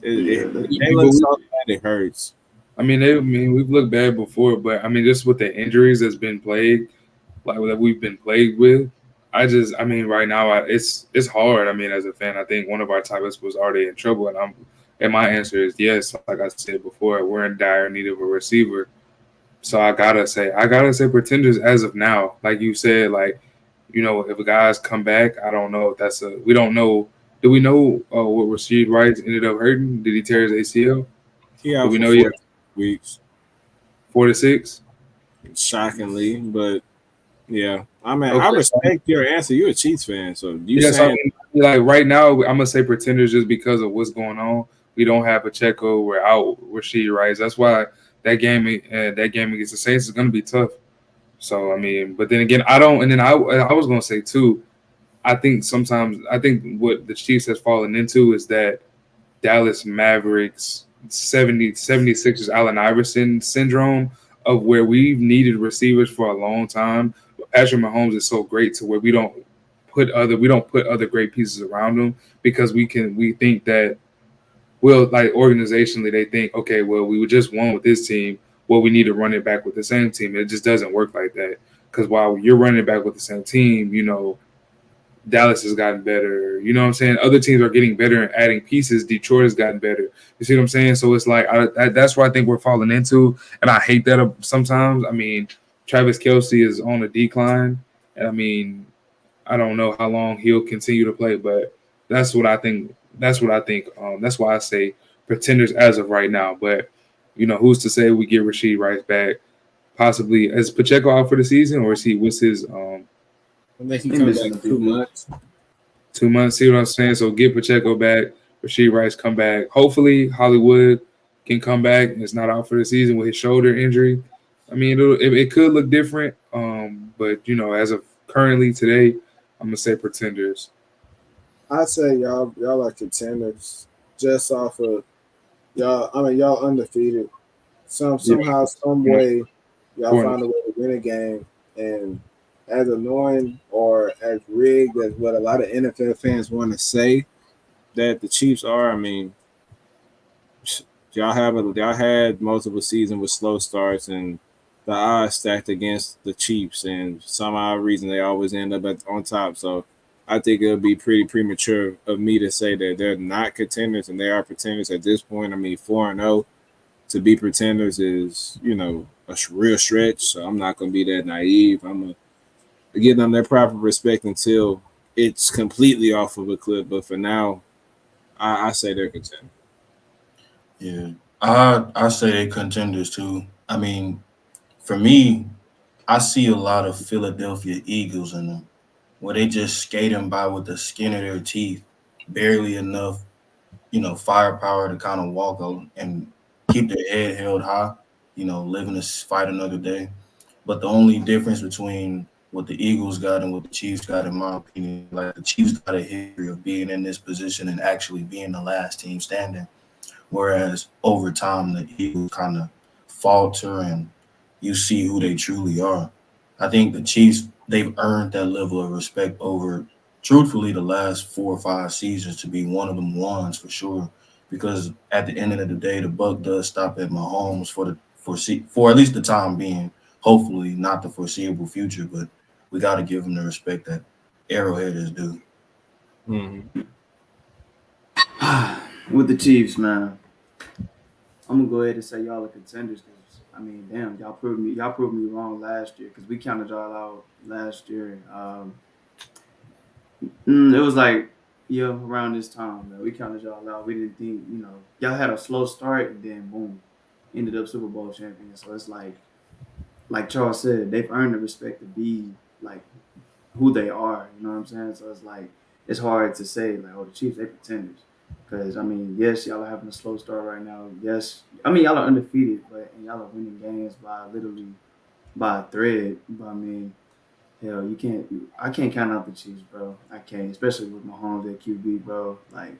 They look so bad it hurts. I mean, we've looked bad before, but I mean, just with the injuries that's been plagued, that we've been plagued with. Right now it's hard. I mean, as a fan, I think one of our topics was already in trouble, and my answer is yes. Like I said before, we're in dire need of a receiver. So I gotta say pretenders as of now. Like you said, if guys come back, I don't know if we don't know. Do we know what Rasheed Rice ended up hurting? Did he tear his ACL? Yeah, do we know yet? Weeks. 4 to 6. Shockingly, but yeah. I mean, I respect your answer. You're a Chiefs fan, so right now, I'm gonna say pretenders just because of what's going on. We don't have Pacheco. We're out Rasheed Rice. That's why that game against the Saints is gonna be tough. So I mean, but then again, I was gonna say too. I think what the Chiefs has fallen into is that Dallas Mavericks 76ers Allen Iverson syndrome of where we've needed receivers for a long time. Patrick Mahomes is so great to where we don't put other great pieces around him because we think that Well, like organizationally, they think, okay, well, we just won with this team. Well, we need to run it back with the same team. It just doesn't work like that. Because while you're running it back with the same team, Dallas has gotten better. You know what I'm saying? Other teams are getting better and adding pieces. Detroit has gotten better. You see what I'm saying? So it's like that's what I think we're falling into, and I hate that sometimes. I mean, Travis Kelce is on a decline, and I mean, I don't know how long he'll continue to play, but that's what I think. That's what I think. That's why I say pretenders as of right now. But who's to say we get Rashid Rice back? Possibly. Is Pacheco out for the season, or is he? What's his? I think he He comes missing back a few 2 weeks. months. 2 months. See what I'm saying? So get Pacheco back. Rashid Rice come back. Hopefully Hollywood can come back and it's not out for the season with his shoulder injury. I mean, it could look different. But as of currently today, I'm gonna say pretenders. I say y'all are contenders just off of y'all. I mean, y'all undefeated. Somehow, some way, y'all find a way to win a game. And as annoying or as rigged as what a lot of NFL fans want to say that the Chiefs are, I mean, y'all had multiple seasons with slow starts and the odds stacked against the Chiefs, and somehow reason they always end up on top. So I think it'll be pretty premature of me to say that they're not contenders and they are pretenders at this point. I mean, 4-0 to be pretenders is a real stretch. So I'm not gonna be that naive. I'm gonna give them their proper respect until it's completely off of a cliff. But for now, I say they're contenders. Yeah, I say they contenders too. I mean, for me, I see a lot of Philadelphia Eagles in them, where they just skating by with the skin of their teeth, barely enough, firepower to kind of walk on and keep their head held high, living to fight another day. But the only difference between what the Eagles got and what the Chiefs got, in my opinion, like the Chiefs got a history of being in this position and actually being the last team standing. Whereas over time, the Eagles kind of falter and you see who they truly are. I think the Chiefs, they've earned that level of respect over, truthfully, the last 4 or 5 seasons to be one of them ones for sure. Because at the end of the day, the buck does stop at Mahomes for at least the time being. Hopefully, not the foreseeable future, but we got to give him the respect that Arrowhead is due. Mm-hmm. With the Chiefs, man, I'm gonna go ahead and say y'all are contenders because I mean, damn, y'all proved me wrong last year because we counted y'all out last year. It was like around this time, man, we counted y'all out. We didn't think y'all had a slow start and then boom, ended up Super Bowl champions. So it's like Charles said, they've earned the respect to be like who they are. You know what I'm saying? So it's like it's hard to say like, oh, the Chiefs they pretenders. Because I mean, yes, y'all are having a slow start right now. Yes, I mean y'all are undefeated, and y'all are winning games by literally by a thread. But I mean, hell, I can't count out the Chiefs, bro. I can't, especially with Mahomes at QB, bro. Like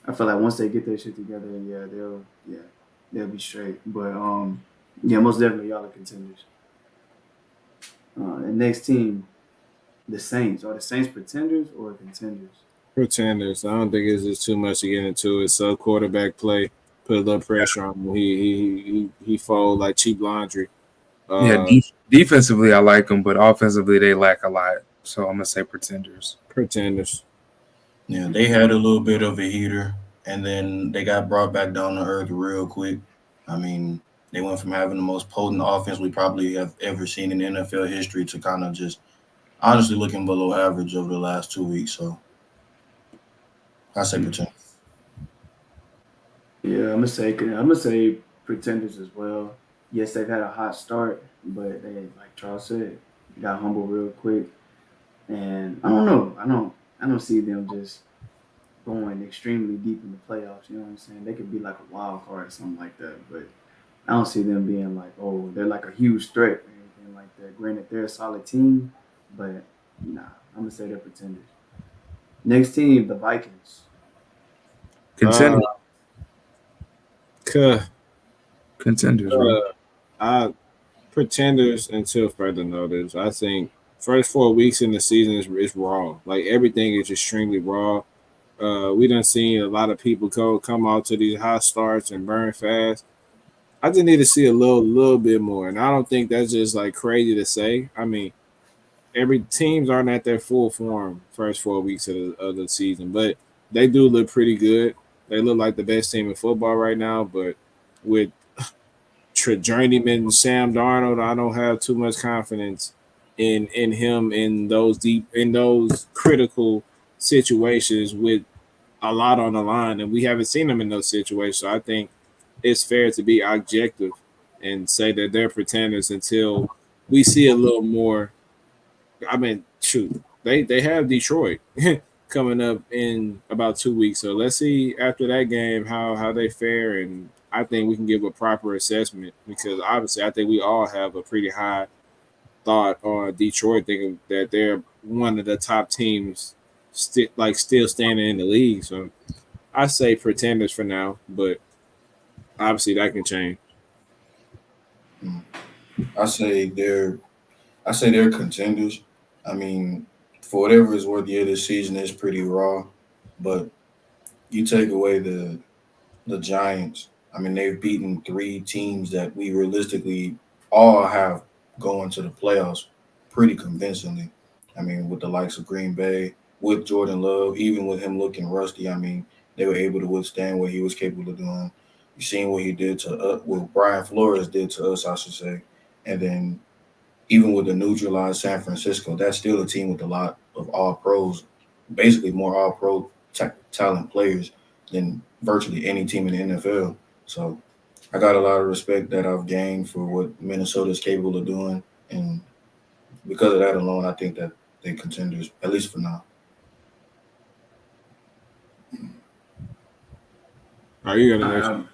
I feel like once they get their shit together, they'll be straight. But yeah, most definitely y'all are contenders. The next team, the Saints. Are the Saints pretenders or contenders? Pretenders. I don't think it's just too much to get into it. So quarterback play put a little pressure on him. He fold like cheap laundry. Yeah, defensively I like them, but offensively they lack a lot. So I'm gonna say pretenders. Pretenders. Yeah, they had a little bit of a heater, and then they got brought back down to earth real quick. I mean, they went from having the most potent offense we probably have ever seen in NFL history to kind of just honestly looking below average over the last 2 weeks. So I say pretend. Yeah, I'm gonna say pretenders as well. Yes, they've had a hot start, but they, like Charles said, got humble real quick. And I don't know. I don't see them just going extremely deep in the playoffs. You know what I'm saying? They could be like a wild card or something like that. But I don't see them being like, oh, they're like a huge threat or anything like that. Granted, they're a solid team, but nah, I'm gonna say they're pretenders. Next team, the Vikings. Contenders, Uh, contenders, bro. I pretenders until further notice. I think first 4 weeks in the season is raw. Like everything is extremely raw. We done seen a lot of people come out to these hot starts and burn fast. I just need to see a little bit more, and I don't think that's just like crazy to say. I mean, every teams aren't at their full form first 4 weeks of the season, but they do look pretty good. They look like the best team in football right now, but with journeyman Sam Darnold, I don't have too much confidence in him in those critical situations with a lot on the line, and we haven't seen him in those situations. So I think it's fair to be objective and say that they're pretenders until we see a little more. I mean, shoot, they have Detroit coming up in about 2 weeks, so let's see after that game how they fare, and I think we can give a proper assessment because obviously I think we all have a pretty high thought on Detroit, thinking that they're one of the top teams, still standing in the league. So I say pretenders for now, but obviously that can change. Mm. I say they're I say they're contenders. I mean, for whatever is worth, yeah, this season is pretty raw, but you take away the Giants. I mean, they've beaten three teams that we realistically all have going to the playoffs pretty convincingly. I mean, with the likes of Green Bay, with Jordan Love, even with him looking rusty, I mean, they were able to withstand what he was capable of doing. You've seen what he did to what Brian Flores did to us, I should say. And then even with the neutralized San Francisco, that's still a team with a lot of all pros, basically more all pro talent players than virtually any team in the NFL. So I got a lot of respect that I've gained for what Minnesota is capable of doing. And because of that alone, I think that they contenders, at least for now. Are you gonna next?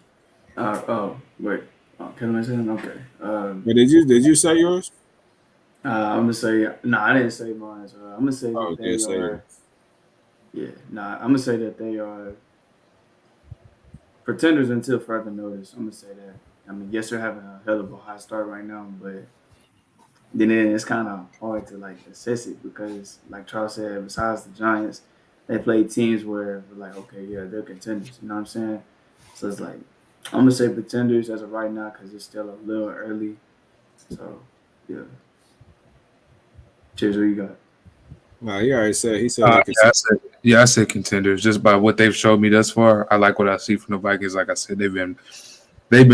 I, oh, wait. Can I say it? Okay. But did you say yours? I'm gonna say no. I didn't say mine. I'm gonna say Oh, that okay, they say yours. are. Yeah, nah. I'm gonna say that they are pretenders until further notice. I'm gonna say that. I mean, yes, they're having a hell of a hot start right now, but then it's kind of hard to like assess it because, like Charles said, besides the Giants, they play teams where we're like, okay, yeah, they're contenders. You know what I'm saying? So it's like I'm gonna say pretenders as of right now because it's still a little early. So yeah. Cheers, what you got? No, he already said. He said they could. I said contenders just by what they've showed me thus far. I like what I see from the Vikings. Like I said, they've been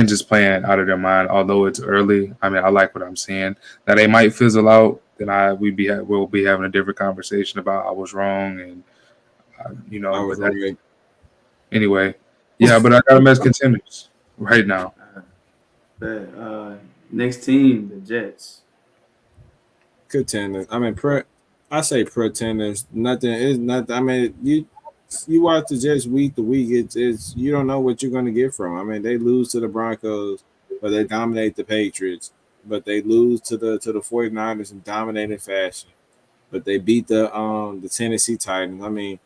just playing out of their mind. Although it's early, I mean, I like what I'm seeing. Now they might fizzle out, then we'll be having a different conversation about I was wrong and I was But that right. anyway, yeah. But I got them as contenders right now. But next team, the Jets. Contenders. I mean, I say pretenders. Nothing is nothing. I mean, you watch the Jets week to week. It's you don't know what you're going to get from 'em. I mean, they lose to the Broncos, but they dominate the Patriots. But they lose to the 49ers in dominating fashion. But they beat the Tennessee Titans. I mean,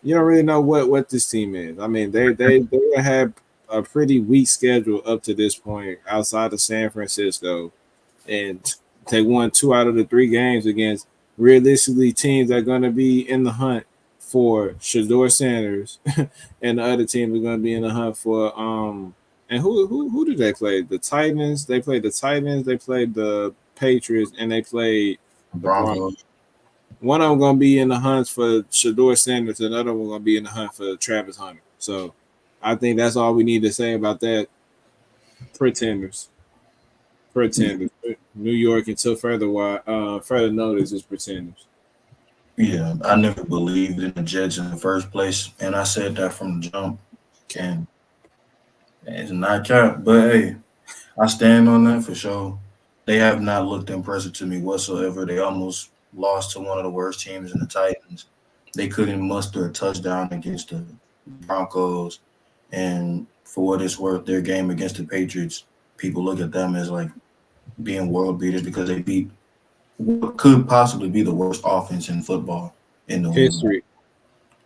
you don't really know what this team is. I mean, they had a pretty weak schedule up to this point outside of San Francisco, and they won 2 out of the 3 games against realistically teams that are going to be in the hunt for Shador Sanders, and the other team are going to be in the hunt for And who did they play? The Titans. They played the Titans. They played the Patriots, and they played the Broncos. Broncos. One of them gonna be in the hunt for Shador Sanders, and another one gonna be in the hunt for Travis Hunter. So I think that's all we need to say about that. Pretenders, pretenders. New York until further notice is pretenders. Yeah, I never believed in the Jets in the first place, and I said that from the jump. And it's not cap, but hey, I stand on that for sure. They have not looked impressive to me whatsoever. They almost lost to one of the worst teams in the Titans. They couldn't muster a touchdown against the Broncos. And for what it's worth, their game against the Patriots, people look at them as like being world beaters because they beat what could possibly be the worst offense in football in New England.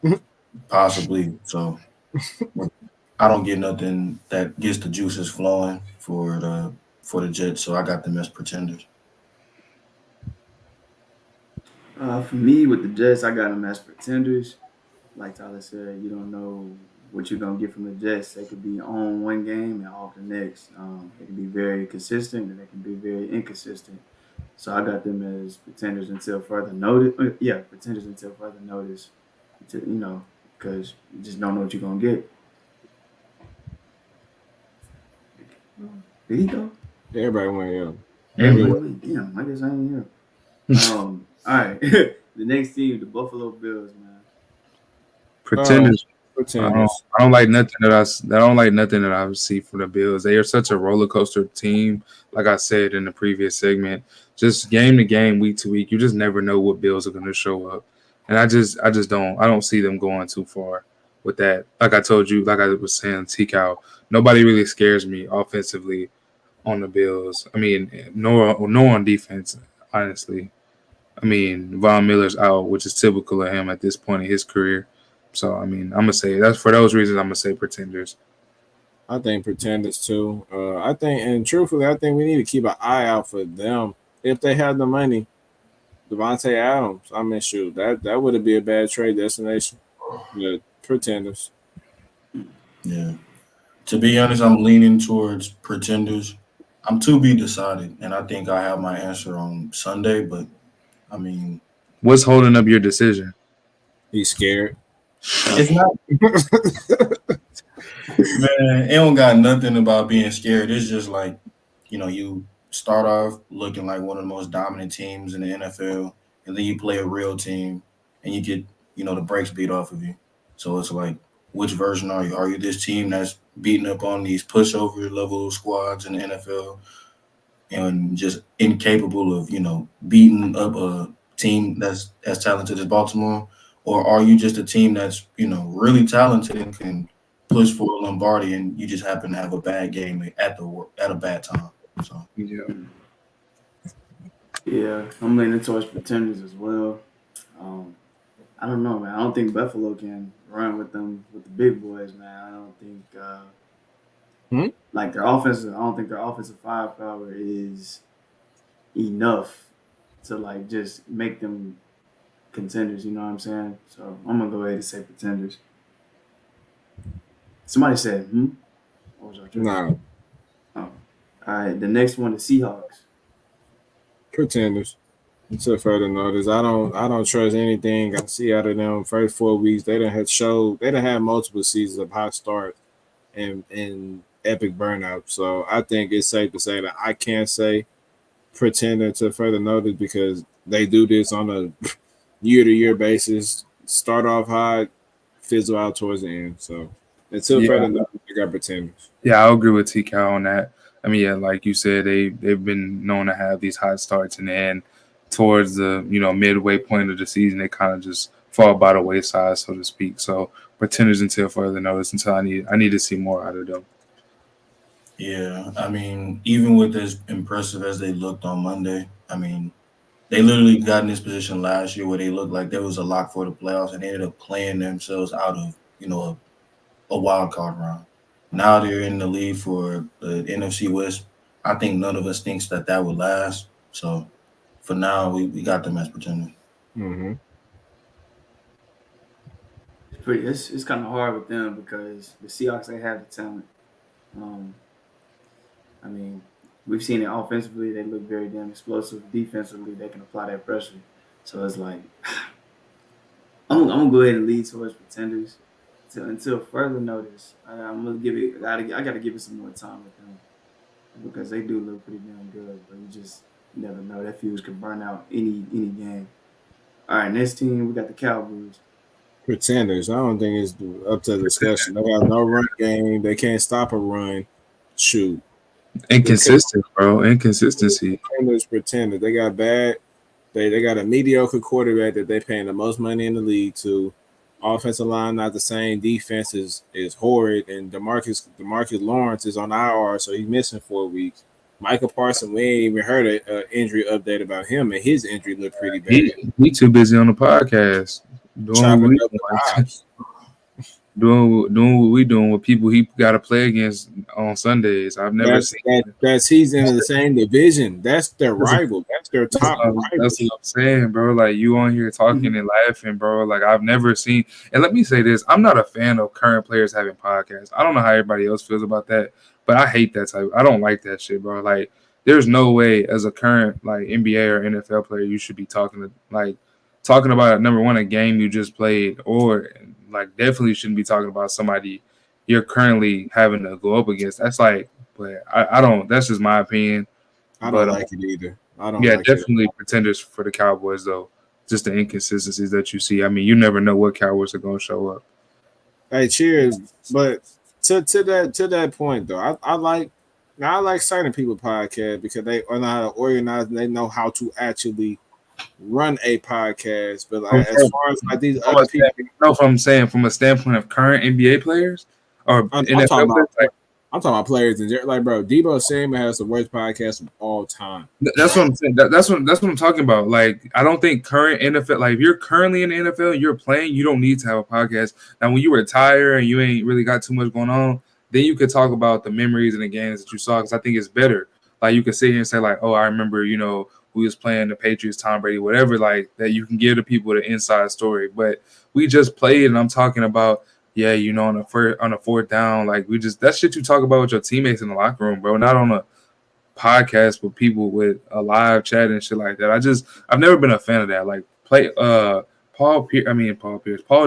History. Possibly. So I don't get nothing that gets the juices flowing for the Jets, so I got them as pretenders. For me, with the Jets, I got them as pretenders. like Tyler said, you don't know what you're gonna get from the Jets. They could be on one game and off the next. They can be very consistent and they can be very inconsistent. So I got them as pretenders until further notice. Yeah, pretenders until further notice. Because you just don't know what you're gonna get. Did he go? Everybody went, yeah. Everybody went. Damn, I guess I ain't here. All right. The next team, the Buffalo Bills, man. Pretenders. Pretenders. I don't like nothing that I see from the Bills. They are such a roller coaster team. Like I said in the previous segment, just game to game, week to week, you just never know what Bills are going to show up. And I don't see them going too far with that. Like I told you, like I was saying, T-Cow, nobody really scares me offensively on the Bills. I mean, no on defense, honestly. I mean, Von Miller's out, which is typical of him at this point in his career. So, I mean, I'm going to say that's for those reasons. I'm going to say pretenders. I think pretenders too. I think, and truthfully, I think we need to keep an eye out for them. If they have the money, Devontae Adams, I mean, shoot, that wouldn't be a bad trade destination. The pretenders. Yeah. To be honest, I'm leaning towards pretenders. I'm to be decided, and I think I have my answer on Sunday. But I mean, What's holding up your decision? He's scared. it's not. Man, it don't got nothing about being scared. It's just like, you start off looking like one of the most dominant teams in the NFL, and then you play a real team, and you get, the brakes beat off of you. So it's like, which version are you? Are you this team that's beating up on these pushover level squads in the NFL and just incapable of, beating up a team that's as talented as Baltimore? Or are you just a team that's, really talented and can push for a Lombardi, and you just happen to have a bad game at a bad time? So Yeah, I'm leaning towards pretenders as well. I don't know, man. I don't think Buffalo can run with them with the big boys, man. I don't think like their offensive. I don't think their offensive firepower is enough to like just make them contenders. You know what I'm saying? So I'm gonna go ahead and say pretenders. Somebody said, What was your choice? No, Oh. All right. The next one, the Seahawks. pretenders. Until further notice, I don't trust anything I see out of them. First 4 weeks, they done had multiple seasons of hot start and epic burnout. So I think it's safe to say that I can't say pretender to further notice because they do this on a year-to-year basis. Start off hot, fizzle out towards the end. So until further notice, I got pretenders. Yeah, I'll agree with T-Cow on that. I mean, yeah, like you said, they've been known to have these hot starts and then towards the midway point of the season, they kind of just fall by the wayside, so to speak. So pretenders until further notice. Until I need to see more out of them. yeah, I mean, even with as impressive as they looked on Monday, I mean, they literally got in this position last year where they looked like there was a lock for the playoffs, and they ended up playing themselves out of a wild card round. Now they're in the lead for the NFC West. I think none of us thinks that would last. So for now, we got them as pretenders. Mm-hmm. It's kind of hard with them because the Seahawks, they have the talent. I mean, we've seen it offensively; they look very damn explosive. Defensively, they can apply that pressure. So it's like I'm gonna go ahead and lead towards pretenders until further notice. I'm gonna give it. I gotta give it some more time with them because they do look pretty damn good. But you just never know. That fuse can burn out any game. All right, next team we got the Cowboys. Pretenders. I don't think it's up to discussion. They got no run game. They can't stop a run. Shoot. Inconsistent, bro. Inconsistency. Pretenders. They got bad. They got a mediocre quarterback that they paying the most money in the league to. Offensive line not the same. Defense is horrid. And Demarcus Lawrence is on IR, so he's missing 4 weeks. Michael Parsons, we ain't even heard an injury update about him, and his injury looked pretty bad. He too busy on the podcast. Chopping up the vibes. doing what we doing with people he got to play against on Sundays. I've never seen that's he's in the same division. That's their rival. That's their top rival. That's what I'm saying, bro. Like you on here talking and laughing, bro. Like I've never seen. And let me say this: I'm not a fan of current players having podcasts. I don't know how everybody else feels about that, but I hate that type. I don't like that shit, bro. Like there's no way as a current like NBA or NFL player you should be talking about number one a game you just played, or like definitely shouldn't be talking about somebody you're currently having to go up against. That's like, but I don't. That's just my opinion. I don't like it either. I don't. Yeah, like definitely pretenders for the Cowboys though. Just the inconsistencies that you see. I mean, you never know what Cowboys are going to show up. Hey, cheers! But to that point though, I like certain people podcast because they know how to organize and they know how to actually run a podcast. But like, as far as like these other people, no, I'm saying from a standpoint of current NBA players or NFL players. I'm talking about players in general. Like, bro, Debo Samuel has the worst podcast of all time. That's what I'm saying. That's what I'm talking about. Like, I don't think current NFL, like if you're currently in the NFL and you're playing, you don't need to have a podcast. Now, when you retire and you ain't really got too much going on, then you could talk about the memories and the games that you saw. Because I think it's better. Like you could sit here and say, like, oh, I remember, we was playing the Patriots, Tom Brady, whatever, like that you can give to people the inside story. But we just played and I'm talking about, yeah, on a fourth down, like that shit you talk about with your teammates in the locker room, bro. Not on a podcast with people with a live chat and shit like that. I've never been a fan of that. Like Paul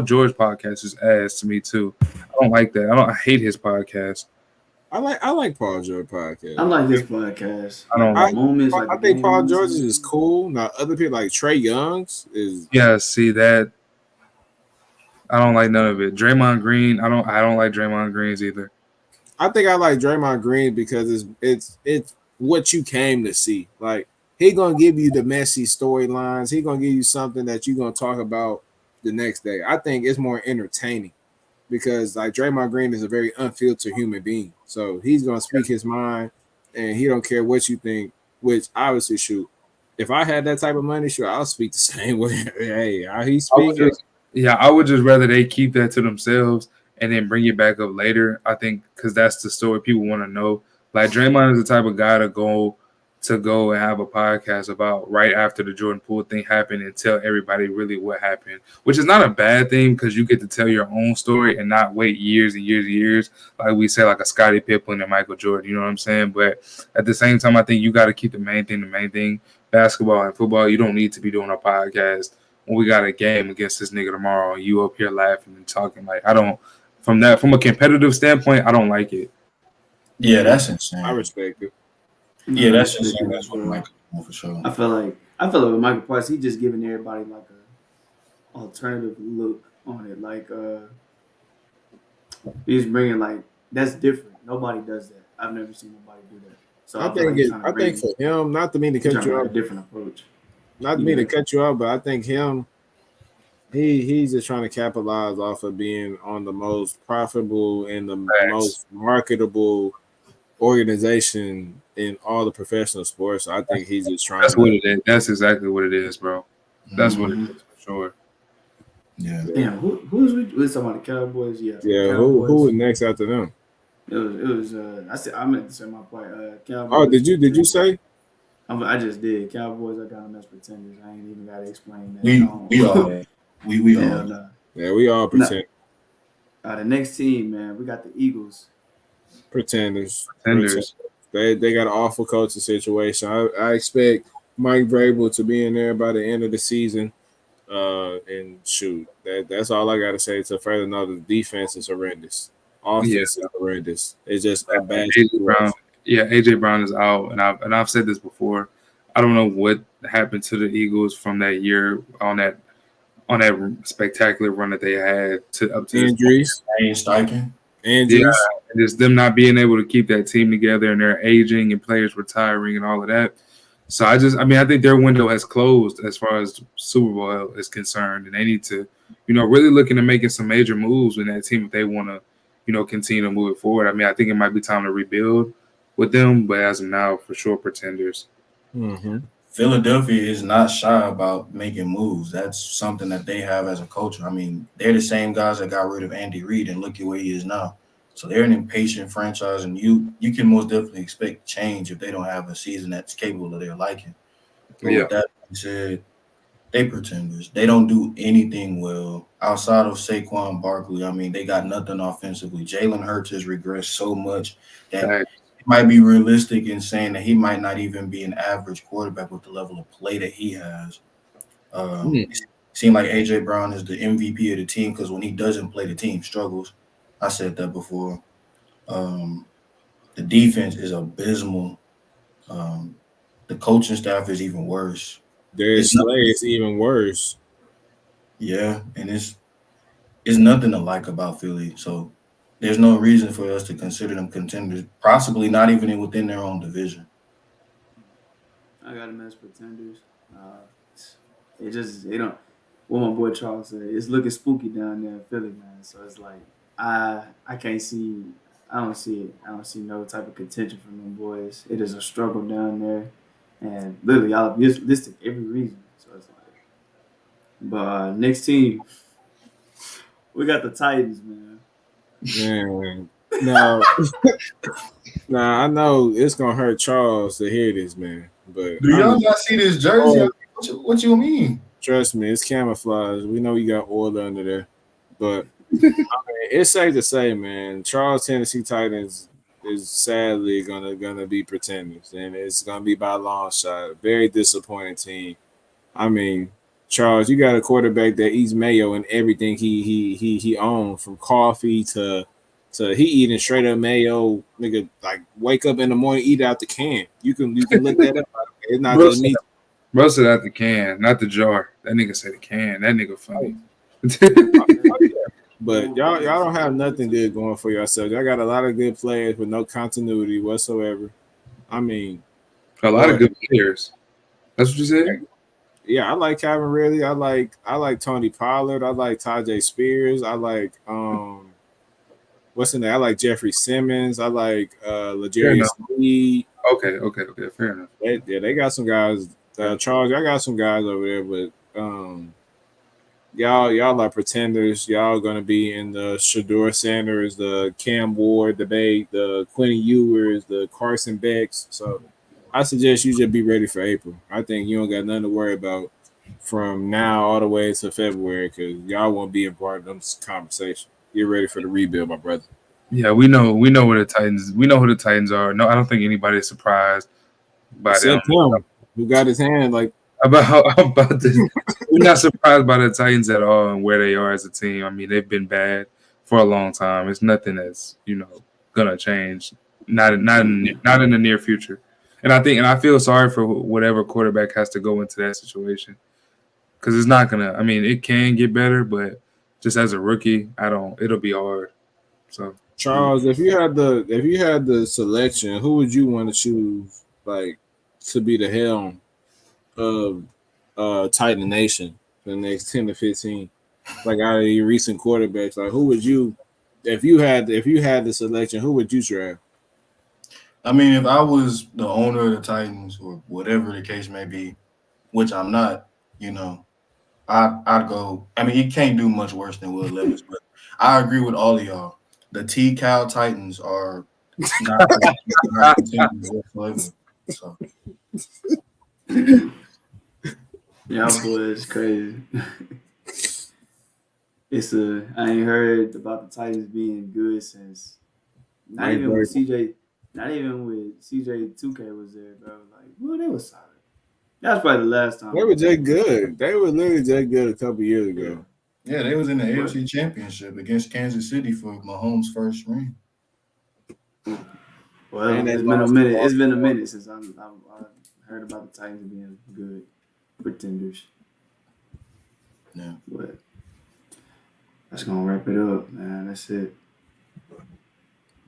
George podcast is ass to me too. I don't like that. I hate his podcast. I like Paul George podcast. I like his podcast. I think Paul George's is cool. Now other people like Trey Young's is see that. I don't like none of it. Draymond Green, I don't like Draymond Green's either. I think I like Draymond Green because it's what you came to see. Like he gonna give you the messy storylines. He gonna give you something that you're gonna talk about the next day. I think it's more entertaining because like Draymond Green is a very unfiltered human being. So he's gonna speak his mind and he don't care what you think, which obviously shoot. If I had that type of money, sure, I'll speak the same way. Hey, how he speaks. I would just rather they keep that to themselves and then bring it back up later. I think because that's the story people want to know. Like Draymond is the type of guy to go and have a podcast about right after the Jordan Poole thing happened and tell everybody really what happened, which is not a bad thing because you get to tell your own story and not wait years and years and years. Like we say, like a Scottie Pippen and Michael Jordan, you know what I'm saying? But at the same time, I think you got to keep the main thing. Basketball and football, you don't need to be doing a podcast when we got a game against this nigga tomorrow and you up here laughing and talking. Like from a competitive standpoint, I don't like it. Yeah, that's insane. I respect it. Yeah, that's insane. That's what Michael for sure. I feel like with Michael Price, he just giving everybody like a alternative look on it. Like he's bringing like that's different. Nobody does that. I've never seen nobody do that. So I think for him, not to mean to cut you off, a different approach. Not to mean to cut you off, but I think he's just trying to capitalize off of being on the most profitable and the most marketable organization in all the professional sports. I think he's just trying. That's what it is. That's exactly what it is, bro. That's what it is for sure. Yeah. Damn, who's we talking about the Cowboys? Yeah. Yeah. Cowboys. Who was next after them? It was. I meant to say my point. Cowboys. Oh, did you say? I just did. Cowboys are kind of as pretenders. I ain't even got to explain that. We all. We all. No. Yeah, we all pretend. The next team, man, we got the Eagles. Pretenders. They got an awful coaching situation. I expect Mike Vrabel to be in there by the end of the season. And shoot, that's all I got to say. To further know, the defense is horrendous. Offense is horrendous. It's just a bad situation. AJ Brown is out, and I've said this before. I don't know what happened to the Eagles from that year on that spectacular run that they had to injuries, Steichen. Injuries, and just them not being able to keep that team together, and they're aging and players retiring and all of that. So I think their window has closed as far as Super Bowl is concerned, and they need to, really looking at making some major moves in that team if they want to, continue to move it forward. I mean, I think it might be time to rebuild with them, but as of now, for sure, pretenders. Mm-hmm. Philadelphia is not shy about making moves. That's something that they have as a culture. I mean, they're the same guys that got rid of Andy Reid, and look at where he is now. So they're an impatient franchise, and you can most definitely expect change if they don't have a season that's capable of their liking. But Yeah. with that being said, they pretenders. They don't do anything well outside of Saquon Barkley. I mean, they got nothing offensively. Jalen Hurts has regressed so much that Right. it might be realistic in saying that he might not even be an average quarterback with the level of play that he has. It seems like A.J. Brown is the MVP of the team because when he doesn't play, the team struggles. I said that before. The defense is abysmal. The coaching staff is even worse. Darius It's not, Slay is even worse. yeah, and it's nothing to like about Philly. So there's no reason for us to consider them contenders, possibly not even within their own division. I got them as pretenders. They don't. What my boy Charles said, it's looking spooky down there in Philly, man. So it's like I can't see. I don't see it. I don't see no type of contention from them boys. It is a struggle down there, and literally y'all have listed every reason. So it's like, but next team, we got the Titans, man. Man, no, nah, I know it's gonna hurt Charles to hear this, man. But Do y'all not see this jersey? What you mean? Trust me, it's camouflage. We know you got oil under there, but I mean, it's safe to say, man, Charles Tennessee Titans is sadly gonna be pretenders, and it's gonna be by a long shot. Very disappointing team. I mean, Charles, you got a quarterback that eats mayo and everything he owns, from coffee to he eating straight up mayo. Nigga, like wake up in the morning, eat out the can. You can look that up. It's not just me. Bro said out the can, not the jar. That nigga said the can. That nigga funny. But y'all don't have nothing good going for yourselves. Y'all got a lot of good players with no continuity whatsoever. I mean, A lot of good players. That's what you said? yeah, I like Calvin Ridley. I like Tony Pollard. I like Tajay Spears. I like what's in there? I like Jeffrey Simmons. I like L'Jarius Sneed. Okay, fair enough. They got some guys. Charles, I got some guys over there, but y'all are pretenders. Y'all gonna be in the Shador Sanders, the Cam Ward debate, the Quentin Ewers, the Carson Becks. So I suggest you just be ready for April. I think you don't got nothing to worry about from now all the way to February because y'all won't be a part of this conversation. Get ready for the rebuild, my brother. Yeah, we know where the Titans. We know who the Titans are. No, I don't think anybody's surprised by them. Except him, who got his hand like about this. We're not surprised by the Titans at all and where they are as a team. I mean, they've been bad for a long time. It's nothing that's gonna change. Not in the near future. And I feel sorry for whatever quarterback has to go into that situation because it's not gonna. I mean, it can get better, but just as a rookie, it'll be hard. So Charles, if you had the selection, who would you want to choose like to be the helm of Titan Nation for the next 10 to 15? Like out of your recent quarterbacks, like who would you if you had the selection, who would you draft? I mean, if I was the owner of the Titans or whatever the case may be, which I'm not, I'd go. I mean, he can't do much worse than Will Levis, but I agree with all of y'all. The T-Cal Titans are not contenders whatsoever. So. Y'all boys crazy. I ain't heard about the Titans being good since not even when CJ 2K was there, bro. Like, well, they was solid. That was probably the last time. They were just good. They were literally just good a couple years ago. Yeah, they was in the AFC Championship against Kansas City for Mahomes' first ring. Well, it's been a minute. It's been a minute since I heard about the Titans being good pretenders. Yeah, but that's gonna wrap it up, man. That's it.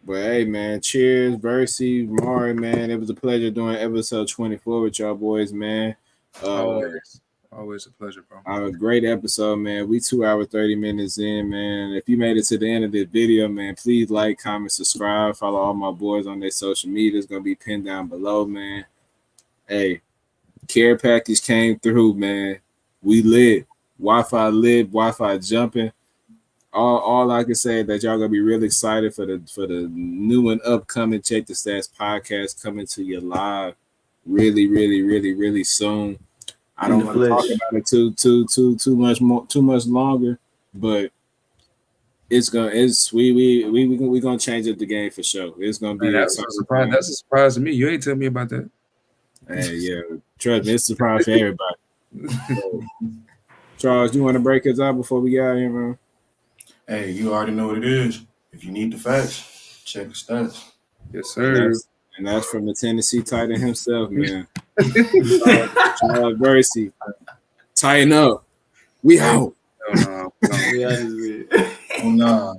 But hey, man, cheers, Versea, Omari, man. It was a pleasure doing episode 24 with y'all boys, man. Always a pleasure, bro. A great episode, man. We 2 hours 30 minutes in, man. If you made it to the end of this video, man, please like, comment, subscribe, follow all my boys on their social media. It's gonna be pinned down below, man. Hey, Care package came through, man. We lit. Wi-Fi jumping. All I can say is that y'all gonna be really excited for the new and upcoming Check the Stats podcast coming to you live really soon. I don't want to talk about it too much longer, but we gonna change up the game for sure. It's gonna be that's a surprise. That's a surprise to me. You ain't tell me about that. Hey, yeah, trust me, it's a surprise for everybody. So, Charles, you want to break us out before we get out of here, man? Hey, you already know what it is. If you need the facts, check the stats. Yes, sir. And that's from the Tennessee Titan himself, man. Charles Versea. Tighten up. We out. Oh, no. We out of here. Oh, nah.